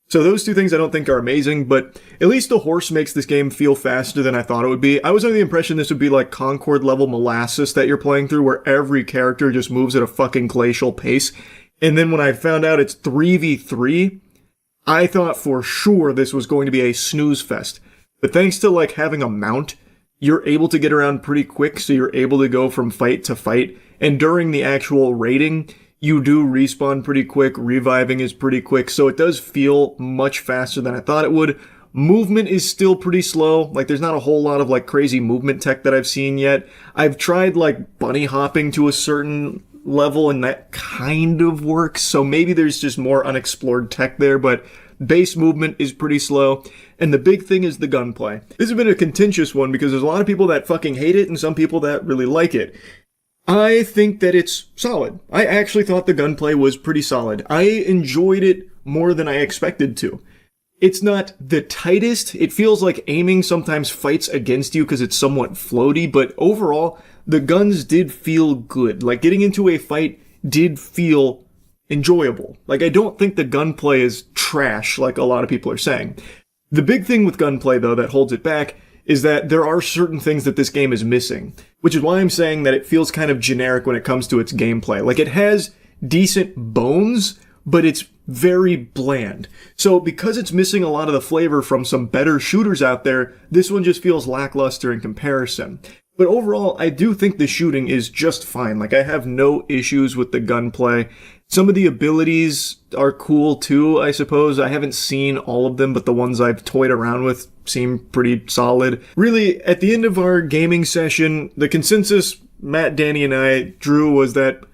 So those two things I don't think are amazing, but at least the horse makes this game feel faster than I thought it would be. I was under the impression this would be like Concord level molasses that you're playing through, where every character just moves at a fucking glacial pace. And then when I found out it's 3v3, I thought for sure this was going to be a snooze fest. But thanks to like having a mount, you're able to get around pretty quick, so you're able to go from fight to fight. And during the actual raiding, you do respawn pretty quick, reviving is pretty quick, so it does feel much faster than I thought it would. Movement is still pretty slow. Like, there's not a whole lot of like crazy movement tech that I've seen yet. I've tried like bunny hopping to a certain level, and that kind of works, so maybe there's just more unexplored tech there, but base movement is pretty slow. And the big thing is the gunplay. This has been a contentious one because there's a lot of people that fucking hate it and some people that really like it. I think that it's solid. I actually thought the gunplay was pretty solid. I enjoyed it more than I expected to. It's not the tightest. It feels like aiming sometimes fights against you because it's somewhat floaty, but overall, the guns did feel good. Like, getting into a fight did feel enjoyable. Like, I don't think the gunplay is trash like a lot of people are saying. The big thing with gunplay, though, that holds it back is that there are certain things that this game is missing, which is why I'm saying that it feels kind of generic when it comes to its gameplay. Like, it has decent bones, but it's very bland. So because it's missing a lot of the flavor from some better shooters out there, this one just feels lackluster in comparison. But overall, I do think the shooting is just fine. Like, I have no issues with the gunplay. Some of the abilities are cool too, I suppose. I haven't seen all of them, but the ones I've toyed around with seem pretty solid. Really, at the end of our gaming session, the consensus Matt, Danny, and I drew was that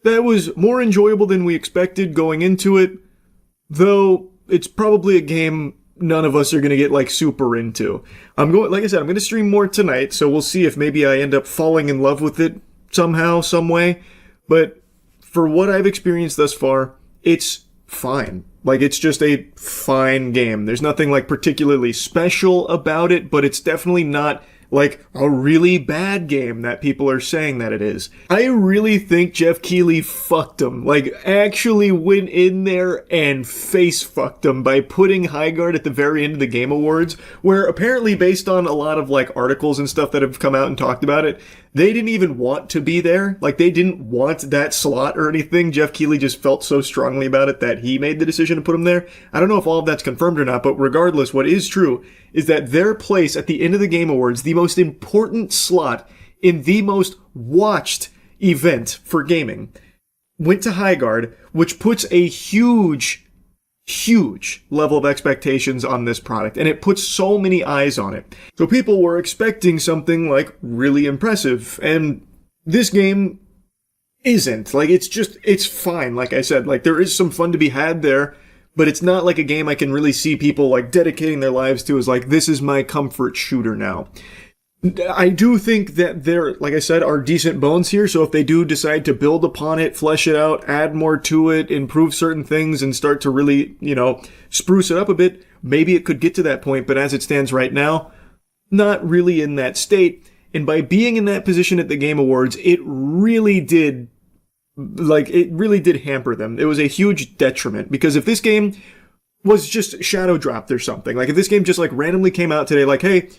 was more enjoyable than we expected going into it, though it's probably a game none of us are going to get like super into. Like I said, I'm going to stream more tonight, so we'll see if maybe I end up falling in love with it somehow, some way. But for what I've experienced thus far, it's fine. Like, it's just a fine game. There's nothing like particularly special about it, but it's definitely not like a really bad game that people are saying that it is. I really think Jeff Keighley fucked him. Like, actually went in there and face fucked him by putting Highguard at the very end of the Game Awards, where apparently, based on a lot of like articles and stuff that have come out and talked about it, they didn't even want to be there. Like, they didn't want that slot or anything. Jeff Keighley just felt so strongly about it that he made the decision to put him there. I don't know if all of that's confirmed or not, but regardless, what is true is that their place at the end of the Game Awards, the most important slot in the most watched event for gaming, went to Highguard, which puts a huge huge level of expectations on this product, and it puts so many eyes on it. So people were expecting something like really impressive, and this game isn't. Like, it's fine. Like I said, like, there is some fun to be had there, but it's not like a game I can really see people like dedicating their lives to as like, this is my comfort shooter now. I do think that there, like I said, are decent bones here, so if they do decide to build upon it, flesh it out, add more to it, improve certain things, and start to really, spruce it up a bit, maybe it could get to that point, but as it stands right now, not really in that state. And by being in that position at the Game Awards, it really did hamper them. It was a huge detriment, because if this game was just shadow dropped or something, like if this game just like randomly came out today, like, hey,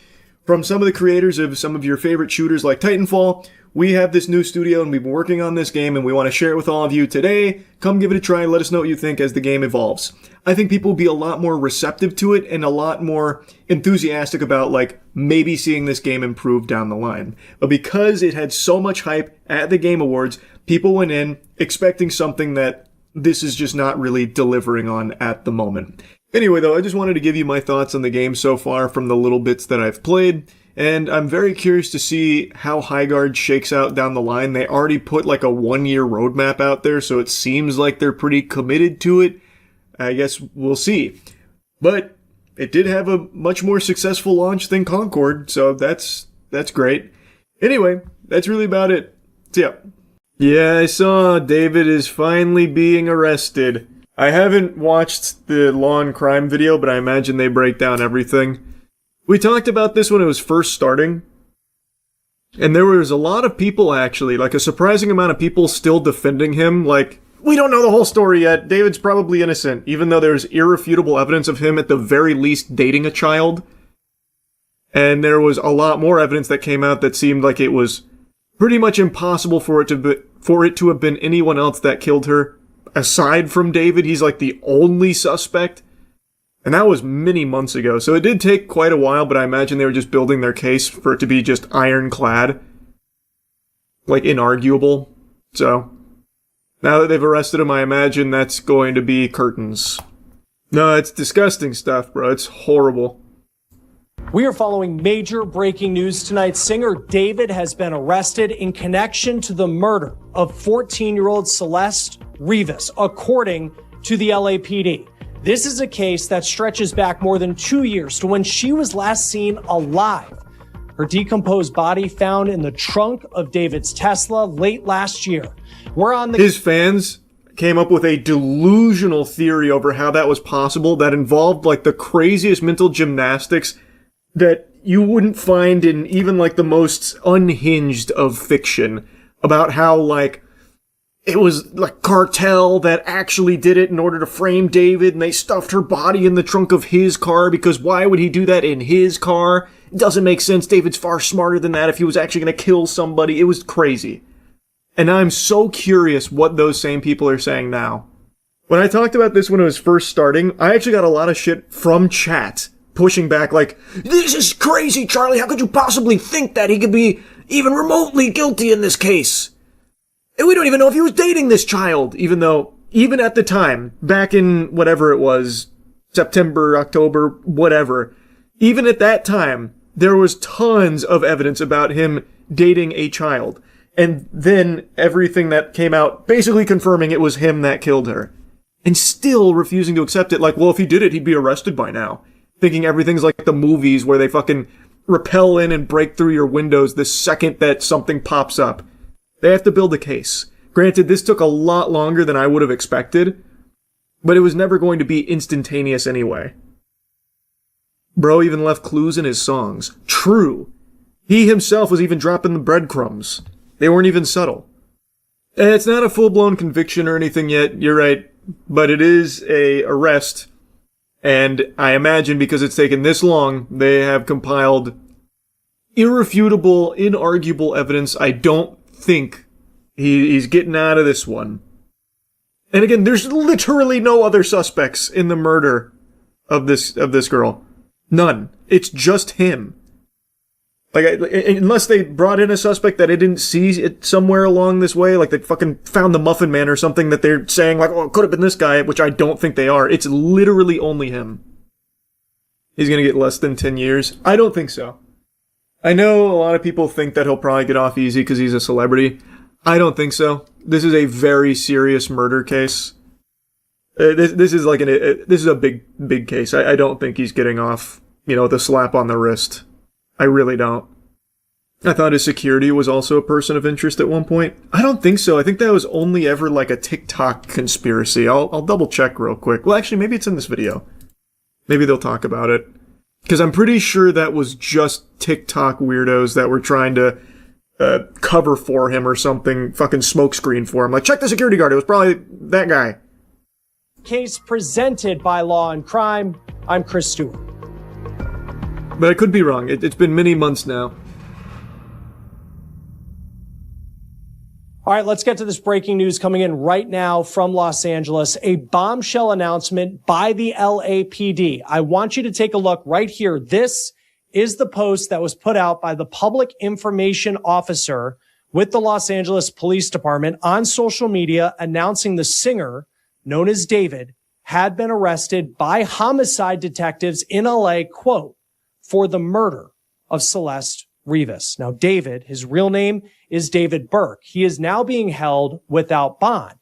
from some of the creators of some of your favorite shooters like Titanfall, we have this new studio and we've been working on this game and we want to share it with all of you today. Come give it a try. Let us know what you think as the game evolves. I think people will be a lot more receptive to it and a lot more enthusiastic about like maybe seeing this game improve down the line. But because it had so much hype at the Game Awards, people went in expecting something that this is just not really delivering on at the moment. Anyway, though, I just wanted to give you my thoughts on the game so far from the little bits that I've played, and I'm very curious to see how Highguard shakes out down the line. They already put like a 1-year roadmap out there, so it seems like they're pretty committed to it. I guess we'll see. But it did have a much more successful launch than Concord, so that's great. Anyway, that's really about it. See ya. Yeah, I saw David is finally being arrested. I haven't watched the Law and Crime video, but I imagine they break down everything. We talked about this when it was first starting, and there was a lot of people actually, like a surprising amount of people still defending him, like, we don't know the whole story yet, David's probably innocent, even though there's irrefutable evidence of him at the very least dating a child. And there was a lot more evidence that came out that seemed like it was pretty much impossible for it to have been anyone else that killed her. Aside from David, he's like the only suspect. And that was many months ago. So it did take quite a while, but I imagine they were just building their case for it to be just ironclad. Like, inarguable. So, now that they've arrested him, I imagine that's going to be curtains. No, it's disgusting stuff, bro. It's horrible. We are following major breaking news tonight. Singer David has been arrested in connection to the murder of 14-year-old Celeste Rivas, according to the LAPD. This is a case that stretches back more than 2 years to when she was last seen alive. Her decomposed body found in the trunk of David's Tesla late last year. His fans came up with a delusional theory over how that was possible that involved like the craziest mental gymnastics that you wouldn't find in even like the most unhinged of fiction, about how like it was like cartel that actually did it in order to frame David, and they stuffed her body in the trunk of his car because why would he do that in his car? It doesn't make sense. David's far smarter than that if he was actually going to kill somebody. It was crazy. And I'm so curious what those same people are saying now. When I talked about this when it was first starting, I actually got a lot of shit from chat pushing back like, this is crazy, Charlie. How could you possibly think that he could be even remotely guilty in this case? And we don't even know if he was dating this child, even though, even at the time, back in whatever it was, September, October, whatever, even at that time, there was tons of evidence about him dating a child. And then everything that came out basically confirming it was him that killed her. And still refusing to accept it, like, well, if he did it, he'd be arrested by now. Thinking everything's like the movies where they fucking rappel in and break through your windows the second that something pops up. They have to build a case. Granted, this took a lot longer than I would have expected, but it was never going to be instantaneous anyway. Bro even left clues in his songs. True. He himself was even dropping the breadcrumbs. They weren't even subtle. And it's not a full-blown conviction or anything yet, you're right, but it is a arrest, and I imagine because it's taken this long, they have compiled irrefutable, inarguable evidence. I don't think he's getting out of this one. And again, there's literally no other suspects in the murder of this girl. None. It's just him. Like, unless they brought in a suspect that I didn't see it somewhere along this way, like they fucking found the Muffin Man or something that they're saying, like, oh, it could have been this guy, which I don't think they are. It's literally only him. He's gonna get less than 10 years. I don't think so. I know a lot of people think that he'll probably get off easy because he's a celebrity. I don't think so. This is a very serious murder case. This is like this is a big case. I don't think he's getting off, with a slap on the wrist. I really don't. I thought his security was also a person of interest at one point. I don't think so. I think that was only ever like a TikTok conspiracy. I'll double check real quick. Well, actually, maybe it's in this video. Maybe they'll talk about it. Because I'm pretty sure that was just TikTok weirdos that were trying to cover for him or something, fucking smokescreen for him. Like, check the security guard. It was probably that guy. Case presented by Law and Crime. I'm Chris Stewart. But I could be wrong. It's been many months now. All right, let's get to this breaking news coming in right now from Los Angeles. A bombshell announcement by the LAPD. I want you to take a look right here. This is the post that was put out by the public information officer with the Los Angeles Police Department on social media announcing the singer, known as David, had been arrested by homicide detectives in LA, quote, for the murder of Celeste Rivas. Now, David, his real name is David Burke. He is now being held without bond,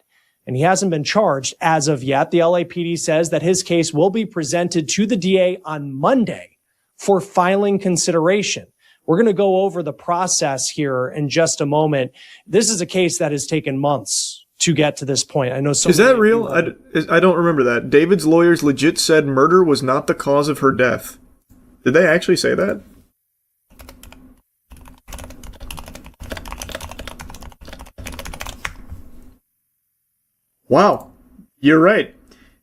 and he hasn't been charged as of yet. The LAPD says that his case will be presented to the DA on Monday for filing consideration. We're going to go over the process here in just a moment. This is a case that has taken months to get to this point. I know. Is that real? I don't remember that. David's lawyers legit said murder was not the cause of her death. Did they actually say that? Wow. You're right.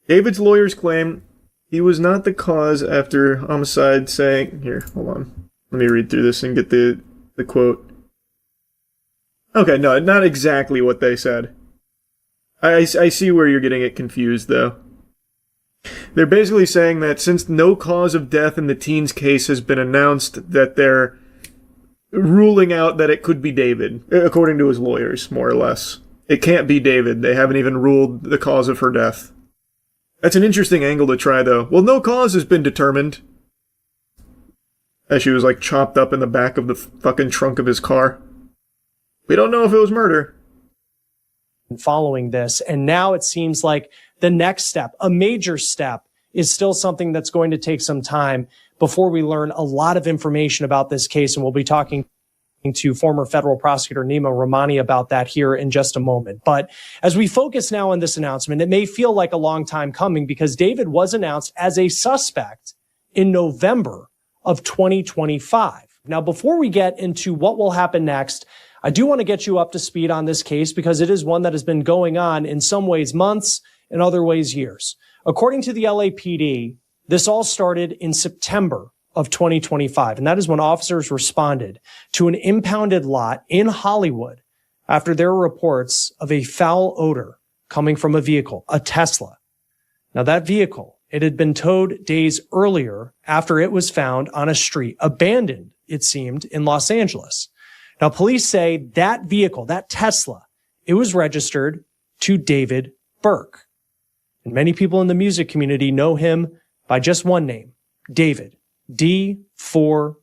David's lawyers claim he was not the cause after homicide saying... Here, hold on. Let me read through this and get the quote. Okay, no, not exactly what they said. I see where you're getting it confused, though. They're basically saying that since no cause of death in the teen's case has been announced, that they're ruling out that it could be David, according to his lawyers, more or less. It can't be David. They haven't even ruled the cause of her death. That's an interesting angle to try, though. Well, no cause has been determined. As she was, like, chopped up in the back of the fucking trunk of his car. We don't know if it was murder. Following this, and now it seems like the next step, a major step, is still something that's going to take some time before we learn a lot of information about this case, and we'll be talking to former federal prosecutor Nima Rahmani about that here in just a moment. But as we focus now on this announcement, it may feel like a long time coming because David was announced as a suspect in November of 2025. Now, before we get into what will happen next, I do want to get you up to speed on this case because it is one that has been going on in some ways months, in other ways years. According to the LAPD, this all started in September of 2025, and that is when officers responded to an impounded lot in Hollywood after there were reports of a foul odor coming from a vehicle, a Tesla. Now, that vehicle, it had been towed days earlier after it was found on a street, abandoned, it seemed, in Los Angeles. Now, police say that vehicle, that Tesla, it was registered to David Burke. And many people in the music community know him by just one name, David, D4VD.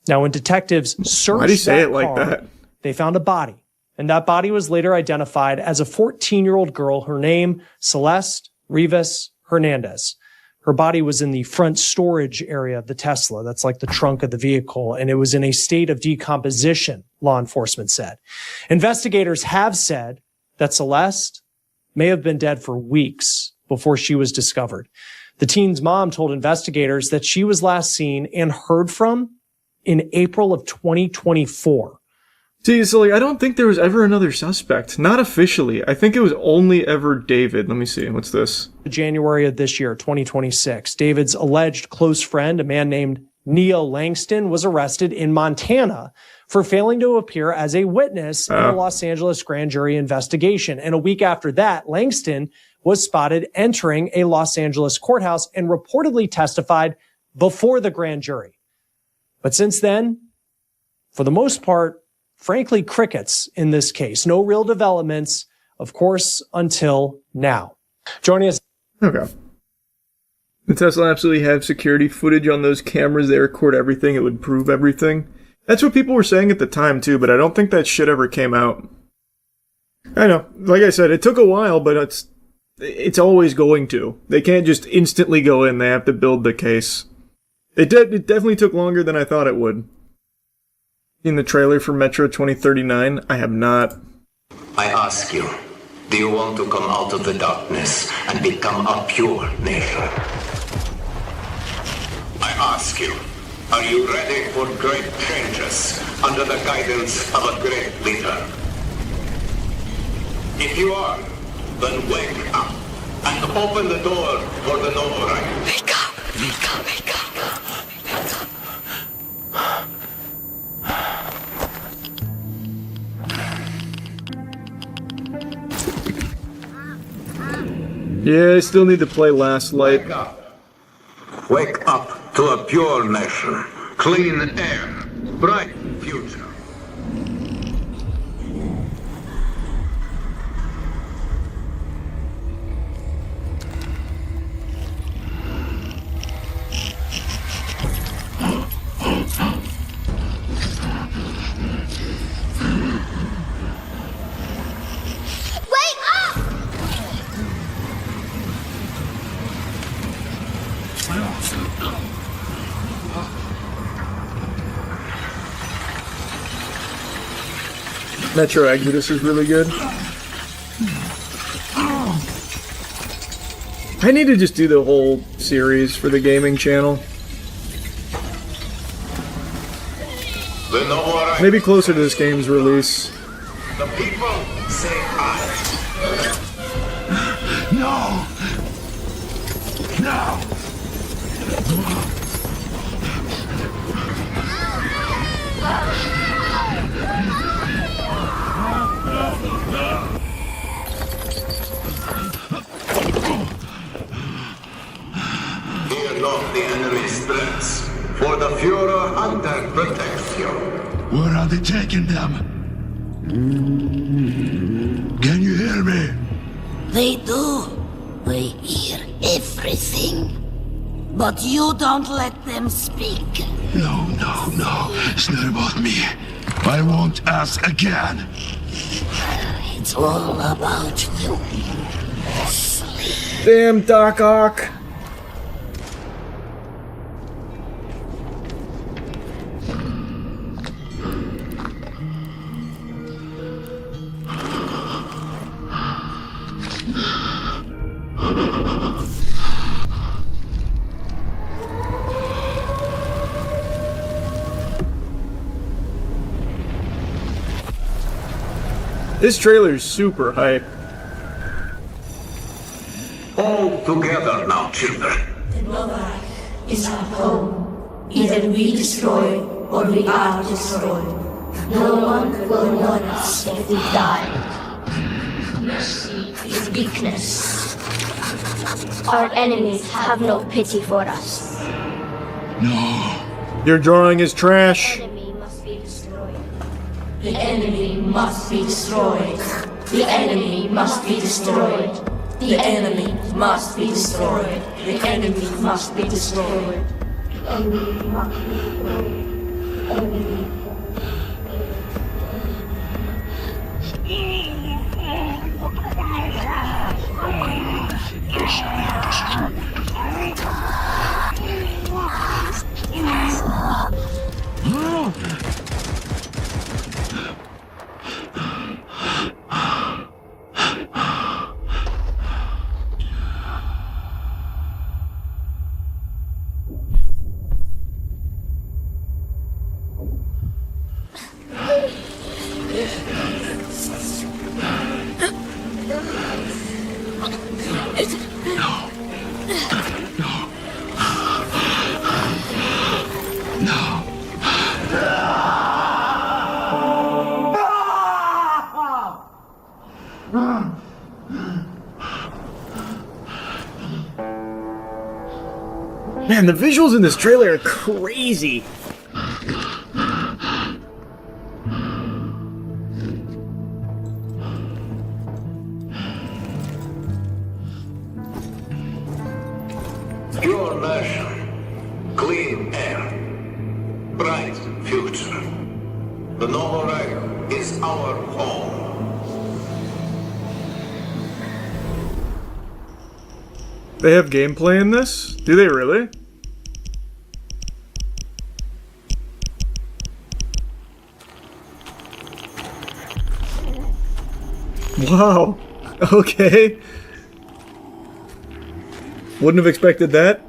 Now, when detectives searched Why do you say it car, like that? They found a body, and that body was later identified as a 14-year-old girl, her name, Celeste Rivas Hernandez. Her body was in the front storage area of the Tesla. That's like the trunk of the vehicle. And it was in a state of decomposition, law enforcement said. Investigators have said that Celeste may have been dead for weeks before she was discovered. The teen's mom told investigators that she was last seen and heard from in April of 2024. See, so like, I don't think there was ever another suspect. Not officially. I think it was only ever David. Let me see. What's this? January of this year, 2026. David's alleged close friend, a man named Neil Langston, was arrested in Montana for failing to appear as a witness in a Los Angeles grand jury investigation. And a week after that, Langston was spotted entering a Los Angeles courthouse and reportedly testified before the grand jury. But since then, for the most part, frankly, crickets in this case. No real developments, of course, until now. Joining us. Okay. The Tesla absolutely have security footage on those cameras. They record everything. It would prove everything. That's what people were saying at the time, too, but I don't think that shit ever came out. I know. Like I said, it took a while, but it's always going to. They can't just instantly go in. They have to build the case. It definitely took longer than I thought it would. In the trailer for Metro 2039, I have not. I ask you, do you want to come out of the darkness and become a pure nation? I ask you, are you ready for great changes under the guidance of a great leader? If you are, then wake up and open the door for the noble right. Wake up, wake up, wake up. Yeah, I still need to play Last Light. Wake up. Wake up to a pure nation. Clean air. Bright future. Metro Exodus is really good. I need to just do the whole series for the gaming channel. Maybe closer to this game's release. The people say I. No! No! Fear not the enemy's threats, for the Führer hunter protects you. Where are they taking them? Can you hear me? They do. We hear everything. But you don't let them speak. No, no, no. It's not about me. I won't ask again. It's all about you. Damn, Doc Ock. This trailer is super hype. All together now, children. The Nova is our home. Either we destroy or we are destroyed. No one will mourn us if we die. Mercy is weakness. Our enemies have no pity for us. No. Your drawing is trash. The enemy must be destroyed. The enemy must be destroyed. The enemy must be destroyed. The enemy must be destroyed. The enemy must be destroyed. Man, the visuals in this trailer are crazy. The Novo Reich is our home. They have gameplay in this? Do they really? Wow. Okay. Wouldn't have expected that.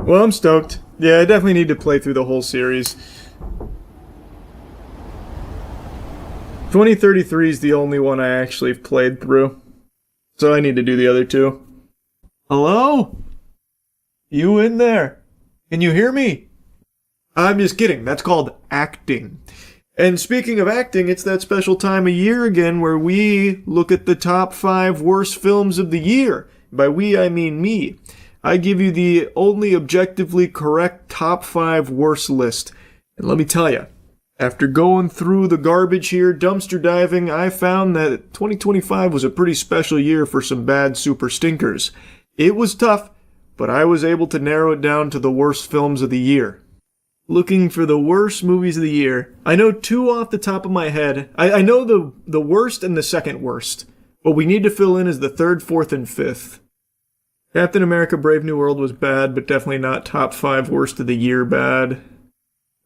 Well, I'm stoked. Yeah, I definitely need to play through the whole series. 2033 is the only one I actually have played through. So I need to do the other two. Hello? You in there? Can you hear me? I'm just kidding. That's called acting. And speaking of acting, it's that special time of year again where we look at the top 5 worst films of the year. By we, I mean me. I give you the only objectively correct top 5 worst list. And let me tell you, after going through the garbage here, dumpster diving, I found that 2025 was a pretty special year for some bad super stinkers. It was tough, but I was able to narrow it down to the worst films of the year. Looking for the worst movies of the year, I know 2 off the top of my head. I know the worst and the second worst. What we need to fill in is the 3rd, 4th, and 5th. Captain America Brave New World was bad, but definitely not top 5 worst of the year bad.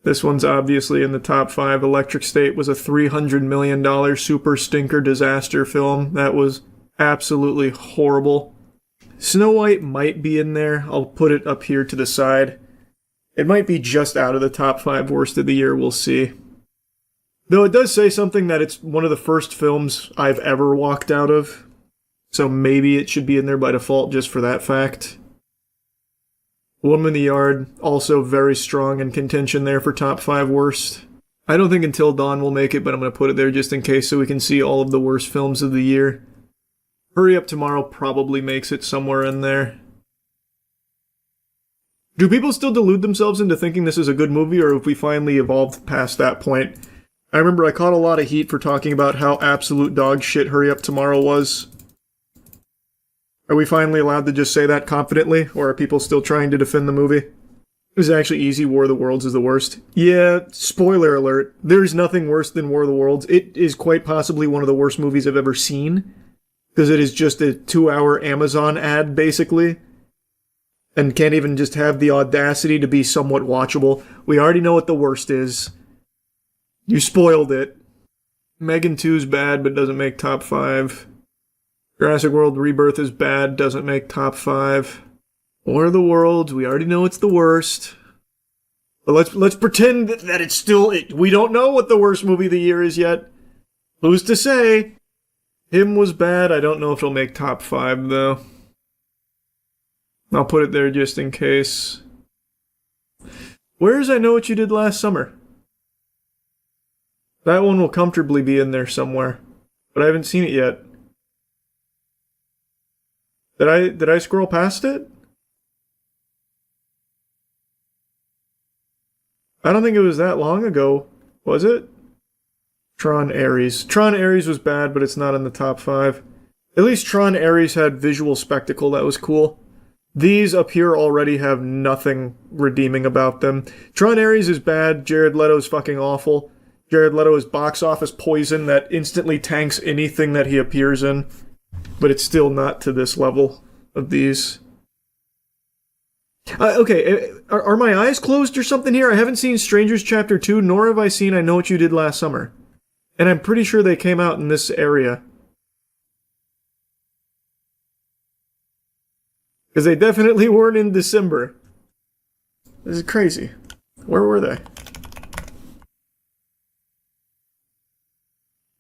This one's obviously in the top 5. Electric State was a $300 million super stinker disaster film. That was absolutely horrible. Snow White might be in there. I'll put it up here to the side. It might be just out of the top 5 worst of the year, we'll see. Though it does say something that it's one of the first films I've ever walked out of. So maybe it should be in there by default just for that fact. Woman in the Yard, also very strong in contention there for top 5 worst. I don't think Until Dawn will make it, but I'm going to put it there just in case so we can see all of the worst films of the year. Hurry Up Tomorrow probably makes it somewhere in there. Do people still delude themselves into thinking this is a good movie, or have we finally evolved past that point? I remember I caught a lot of heat for talking about how absolute dog shit Hurry Up Tomorrow was. Are we finally allowed to just say that confidently, or are people still trying to defend the movie? It was actually easy. War of the Worlds is the worst. Yeah, spoiler alert. There's nothing worse than War of the Worlds. It is quite possibly one of the worst movies I've ever seen. Because it is just a 2-hour Amazon ad, basically. And can't even just have the audacity to be somewhat watchable. We already know what the worst is. You spoiled it. Megan 2's bad, but doesn't make top 5. Jurassic World Rebirth is bad, doesn't make top 5. War of the Worlds, we already know it's the worst. But let's pretend that it's still... we don't know what the worst movie of the year is yet. Who's to say? Him was bad, I don't know if it'll make top 5, though. I'll put it there just in case. Where's I Know What You Did Last Summer? That one will comfortably be in there somewhere. But I haven't seen it yet. Did I scroll past it? I don't think it was that long ago, was it? Tron Ares. Tron Ares was bad, but it's not in the top 5. At least Tron Ares had visual spectacle that was cool. These up here already have nothing redeeming about them. Tron Ares is bad, Jared Leto's fucking awful. Jared Leto is box office poison that instantly tanks anything that he appears in. But it's still not to this level of these. Okay, are my eyes closed or something here? I haven't seen Strangers Chapter 2, nor have I seen I Know What You Did Last Summer. And I'm pretty sure they came out in this area. Because they definitely weren't in December. This is crazy. Where were they?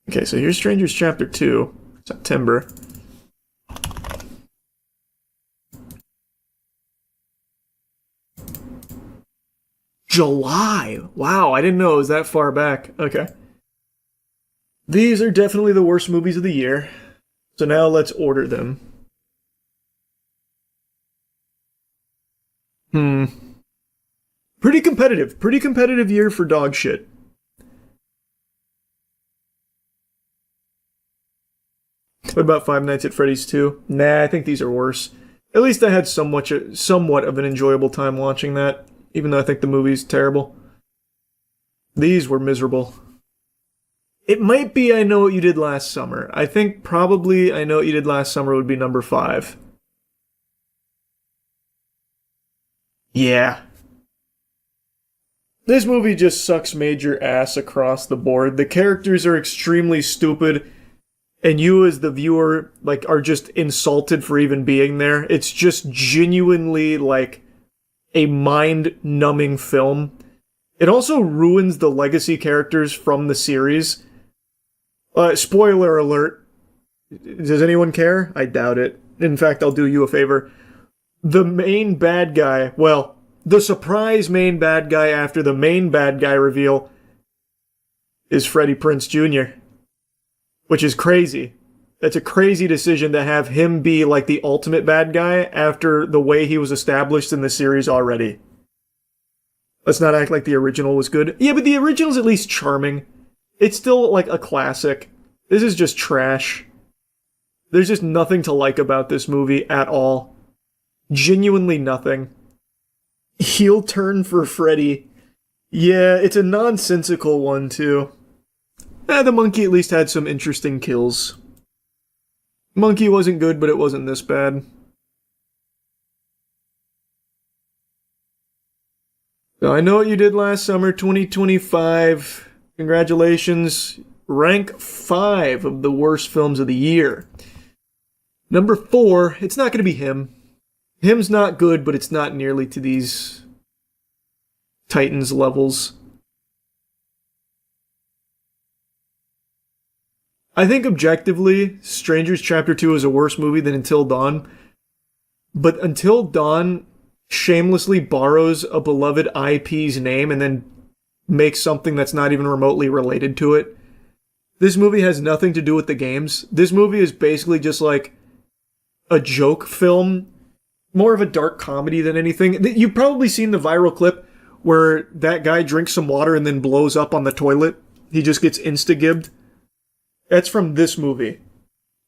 Okay, so here's Strangers Chapter 2, September. July! Wow, I didn't know it was that far back. Okay. These are definitely the worst movies of the year. So now let's order them. Pretty competitive. Pretty competitive year for dog shit. What about Five Nights at Freddy's 2? Nah, I think these are worse. At least I had somewhat of an enjoyable time watching that, even though I think the movie's terrible. These were miserable. It might be I Know What You Did Last Summer. I think probably I Know What You Did Last Summer would be number 5. Yeah. This movie just sucks major ass across the board. The characters are extremely stupid, and you as the viewer, like, are just insulted for even being there. It's just genuinely, like, a mind-numbing film. It also ruins the legacy characters from the series. Spoiler alert. Does anyone care? I doubt it. In fact, I'll do you a favor. The main bad guy, well, the surprise main bad guy after the main bad guy reveal is Freddie Prinze Jr., which is crazy. That's a crazy decision to have him be like the ultimate bad guy after the way he was established in the series already. Let's not act like the original was good. Yeah, but the original's at least charming. It's still like a classic. This is just trash. There's just nothing to like about this movie at all. Genuinely nothing. Heel turn for Freddy. Yeah, it's a nonsensical one too. The monkey at least had some interesting kills. Monkey wasn't good, but it wasn't this bad. So I Know What You Did Last Summer, 2025. Congratulations. Rank 5 of the worst films of the year. Number 4, it's not going to be Him. Him's not good, but it's not nearly to these Titans levels. I think objectively, Strangers Chapter 2 is a worse movie than Until Dawn. But Until Dawn shamelessly borrows a beloved IP's name and then makes something that's not even remotely related to it. This movie has nothing to do with the games. This movie is basically just like a joke film. More of a dark comedy than anything. You've probably seen the viral clip where that guy drinks some water and then blows up on the toilet. He just gets insta-gibbed. That's from this movie.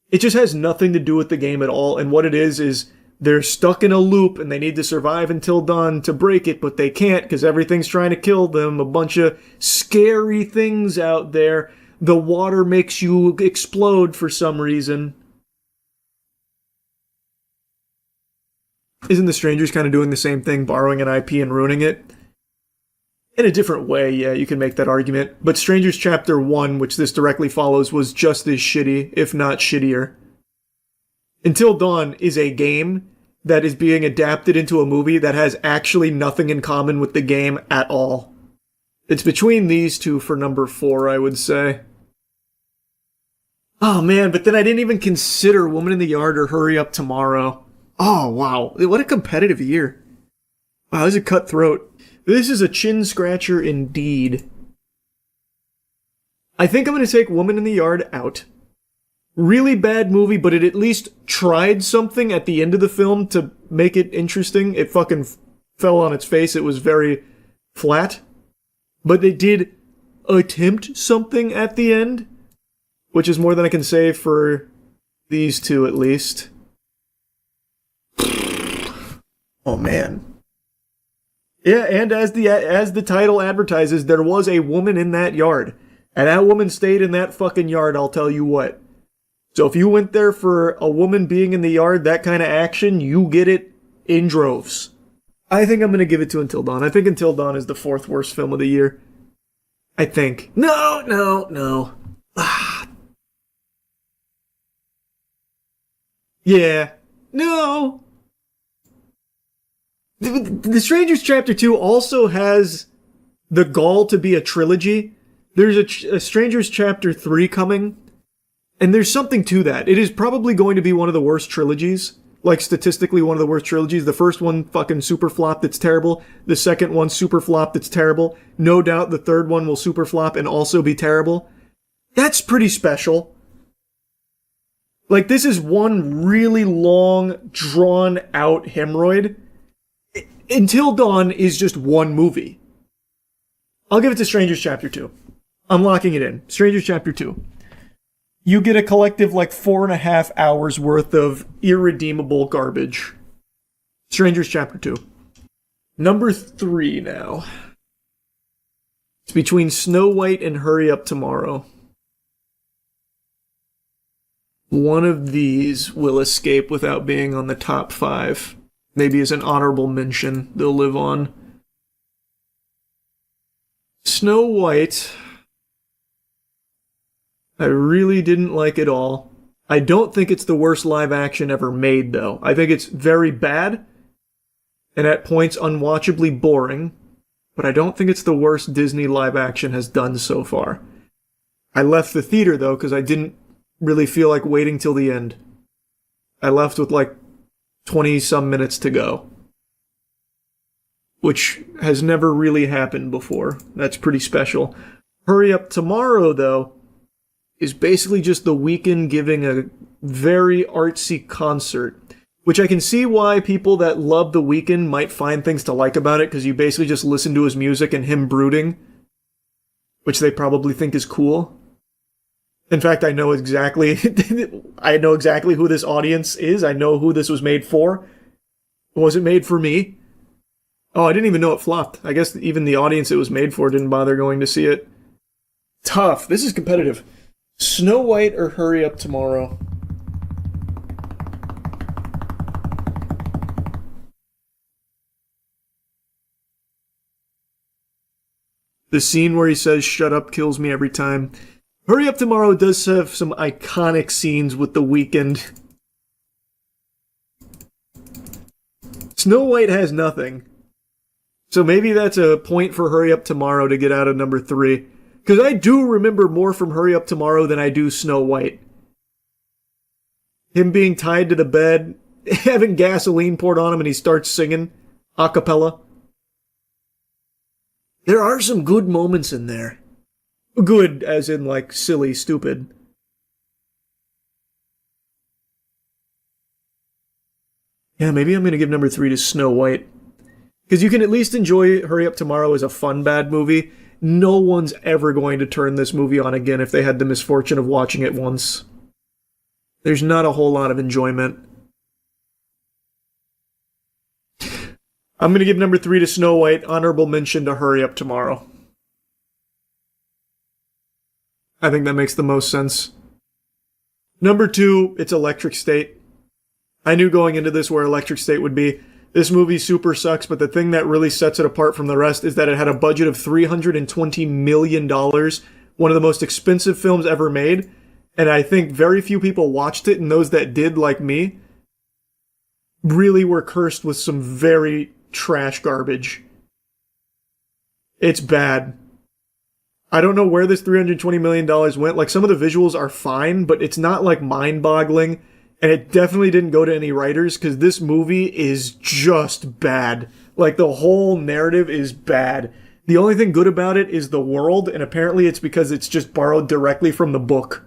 It just has nothing to do with the game at all, and what it is they're stuck in a loop and they need to survive until dawn to break it, but they can't because everything's trying to kill them. A bunch of scary things out there. The water makes you explode for some reason. Isn't The Strangers kind of doing the same thing, borrowing an IP and ruining it? In a different way, yeah, you can make that argument. But Strangers Chapter 1, which this directly follows, was just as shitty, if not shittier. Until Dawn is a game that is being adapted into a movie that has actually nothing in common with the game at all. It's between these two for number 4, I would say. Oh man, but then I didn't even consider Woman in the Yard or Hurry Up Tomorrow. Oh, wow. What a competitive year. Wow, this is a cutthroat. This is a chin scratcher indeed. I think I'm going to take Woman in the Yard out. Really bad movie, but it at least tried something at the end of the film to make it interesting. It fucking fell on its face. It was very flat. But they did attempt something at the end, which is more than I can say for these two at least. Oh man. Yeah, and as the title advertises, there was a woman in that yard. And that woman stayed in that fucking yard, I'll tell you what. So if you went there for a woman being in the yard, that kind of action, you get it in droves. I think I'm going to give it to Until Dawn. I think Until Dawn is the 4th worst film of the year. I think. No. Yeah. No. The Strangers Chapter 2 also has the gall to be a trilogy. There's a Strangers Chapter 3 coming, and there's something to that. It is probably going to be one of the worst trilogies. Like, statistically, one of the worst trilogies. The first one fucking super flop, that's terrible. The second one super flop, that's terrible. No doubt the third one will super flop and also be terrible. That's pretty special. Like, this is one really long, drawn-out hemorrhoid. Until Dawn is just one movie. I'll give it to Strangers Chapter 2. I'm locking it in. Strangers Chapter 2. You get a collective, 4.5 hours worth of irredeemable garbage. Strangers Chapter 2. Number 3 now. It's between Snow White and Hurry Up Tomorrow. One of these will escape without being on the top 5. Maybe as an honorable mention, they'll live on. Snow White, I really didn't like it all. I don't think it's the worst live action ever made, though. I think it's very bad, and at points unwatchably boring, but I don't think it's the worst Disney live action has done so far. I left the theater, though, because I didn't really feel like waiting till the end. I left with 20-some minutes to go. Which has never really happened before. That's pretty special. Hurry Up Tomorrow, though, is basically just The Weeknd giving a very artsy concert. Which I can see why people that love The Weeknd might find things to like about it, because you basically just listen to his music and him brooding. Which they probably think is cool. In fact, I know exactly who this audience is. I know who this was made for. Was it made for me? Oh, I didn't even know it flopped. I guess even the audience it was made for didn't bother going to see it. Tough. This is competitive. Snow White or Hurry Up Tomorrow? The scene where he says, "Shut up," kills me every time. Hurry Up Tomorrow does have some iconic scenes with The Weeknd. Snow White has nothing. So maybe that's a point for Hurry Up Tomorrow to get out of number 3. Because I do remember more from Hurry Up Tomorrow than I do Snow White. Him being tied to the bed, having gasoline poured on him, and he starts singing a cappella. There are some good moments in there. Good, as in, silly, stupid. Yeah, maybe I'm going to give number 3 to Snow White. Because you can at least enjoy Hurry Up Tomorrow as a fun, bad movie. No one's ever going to turn this movie on again if they had the misfortune of watching it once. There's not a whole lot of enjoyment. I'm going to give number 3 to Snow White, honorable mention to Hurry Up Tomorrow. I think that makes the most sense. Number 2, it's Electric State. I knew going into this where Electric State would be. This movie super sucks, but the thing that really sets it apart from the rest is that it had a budget of $320 million, one of the most expensive films ever made, and I think very few people watched it, and those that did, like me, really were cursed with some very trash garbage. It's bad. I don't know where this $320 million went. Some of the visuals are fine, but it's not, mind-boggling. And it definitely didn't go to any writers, because this movie is just bad. The whole narrative is bad. The only thing good about it is the world, and apparently it's because it's just borrowed directly from the book.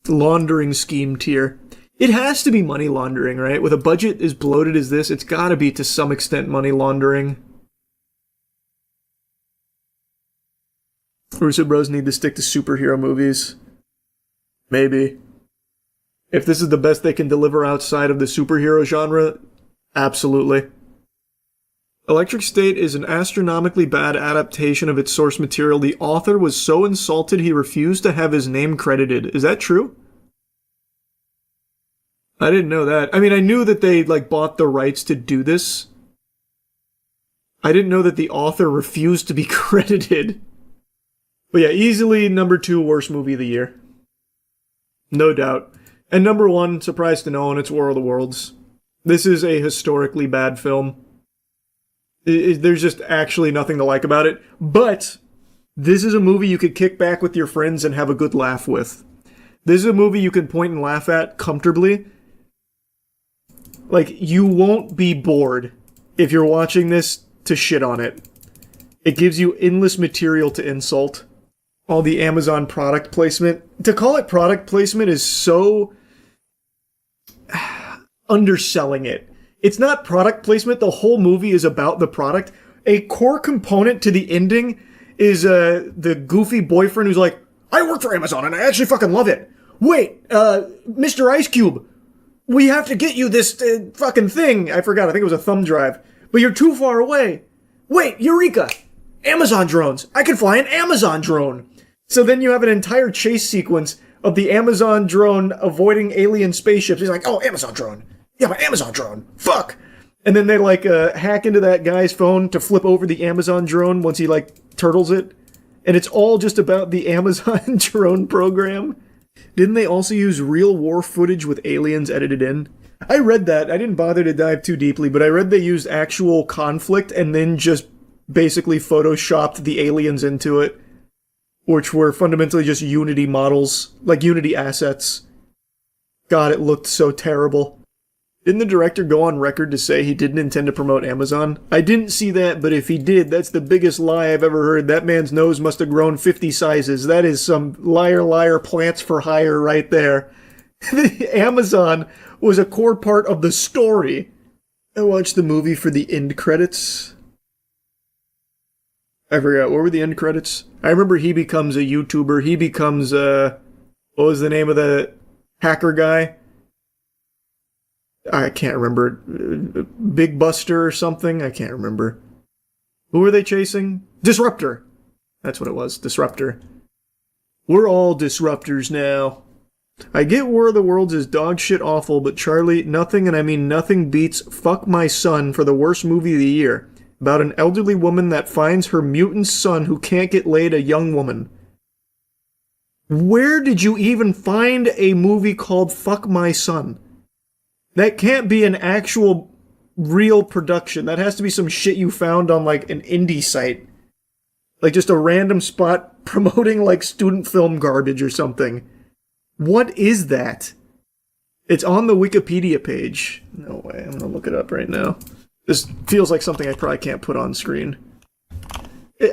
Laundering scheme tier. It has to be money laundering, right? With a budget as bloated as this, it's gotta be to some extent money laundering. Russo Bros need to stick to superhero movies. Maybe. If this is the best they can deliver outside of the superhero genre, absolutely. Electric State is an astronomically bad adaptation of its source material. The author was so insulted he refused to have his name credited. Is that true? I didn't know that. I mean, I knew that they, bought the rights to do this. I didn't know that the author refused to be credited. But yeah, easily number 2 worst movie of the year. No doubt. And number 1, surprise to no one, it's War of the Worlds. This is a historically bad film. There's just actually nothing to like about it. But this is a movie you could kick back with your friends and have a good laugh with. This is a movie you can point and laugh at comfortably. Like, you won't be bored if you're watching this to shit on it. It gives you endless material to insult. All the Amazon product placement. To call it product placement is so underselling it. It's not product placement. The whole movie is about the product. A core component to the ending is the goofy boyfriend who's like, I work for Amazon and I actually fucking love it. Wait, Mr. Ice Cube, we have to get you this fucking thing. I forgot. I think it was a thumb drive. But you're too far away. Wait, Eureka! Amazon drones. I can fly an Amazon drone. So then you have an entire chase sequence of the Amazon drone avoiding alien spaceships. He's like, oh, Amazon drone. Yeah, my Amazon drone. Fuck. And then they like hack into that guy's phone to flip over the Amazon drone once he like turtles it. And it's all just about the Amazon drone program. Didn't they also use real war footage with aliens edited in? I read that. I didn't bother to dive too deeply, but I read they used actual conflict and then just basically photoshopped the aliens into it, which were fundamentally just Unity models, like Unity assets. God, it looked so terrible. Didn't the director go on record to say he didn't intend to promote Amazon? I didn't see that, but if he did, that's the biggest lie I've ever heard. That man's nose must have grown 50 sizes. That is some liar plants for hire right there. Amazon was a core part of the story. I watched the movie for the end credits. I forgot, what were the end credits? I remember he becomes a YouTuber. He becomes, what was the name of the hacker guy? I can't remember. Big Buster or something? I can't remember. Who were they chasing? Disruptor. That's what it was. Disruptor. We're all disruptors now. I get War of the Worlds is dog shit awful, but Charlie, nothing, and I mean nothing beats Fuck My Son for the worst movie of the year. About an elderly woman that finds her mutant son who can't get laid, a young woman. Where did you even find a movie called Fuck My Son? That can't be an actual real production. That has to be some shit you found on like an indie site. Like just a random spot promoting like student film garbage or something. What is that? It's on the Wikipedia page. No way, I'm gonna look it up right now. This feels like something I probably can't put on screen.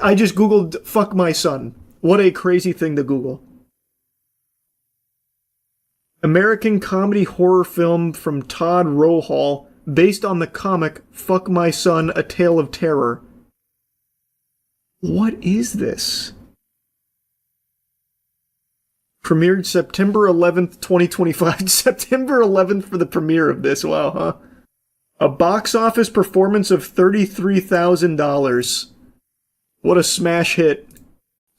I just googled Fuck My Son. What a crazy thing to Google. American comedy horror film from Todd Rohal, based on the comic Fuck My Son, A Tale of Terror. What is this? Premiered September 11th, 2025. September 11th for the premiere of this. Wow, huh? A box office performance of $33,000. What a smash hit.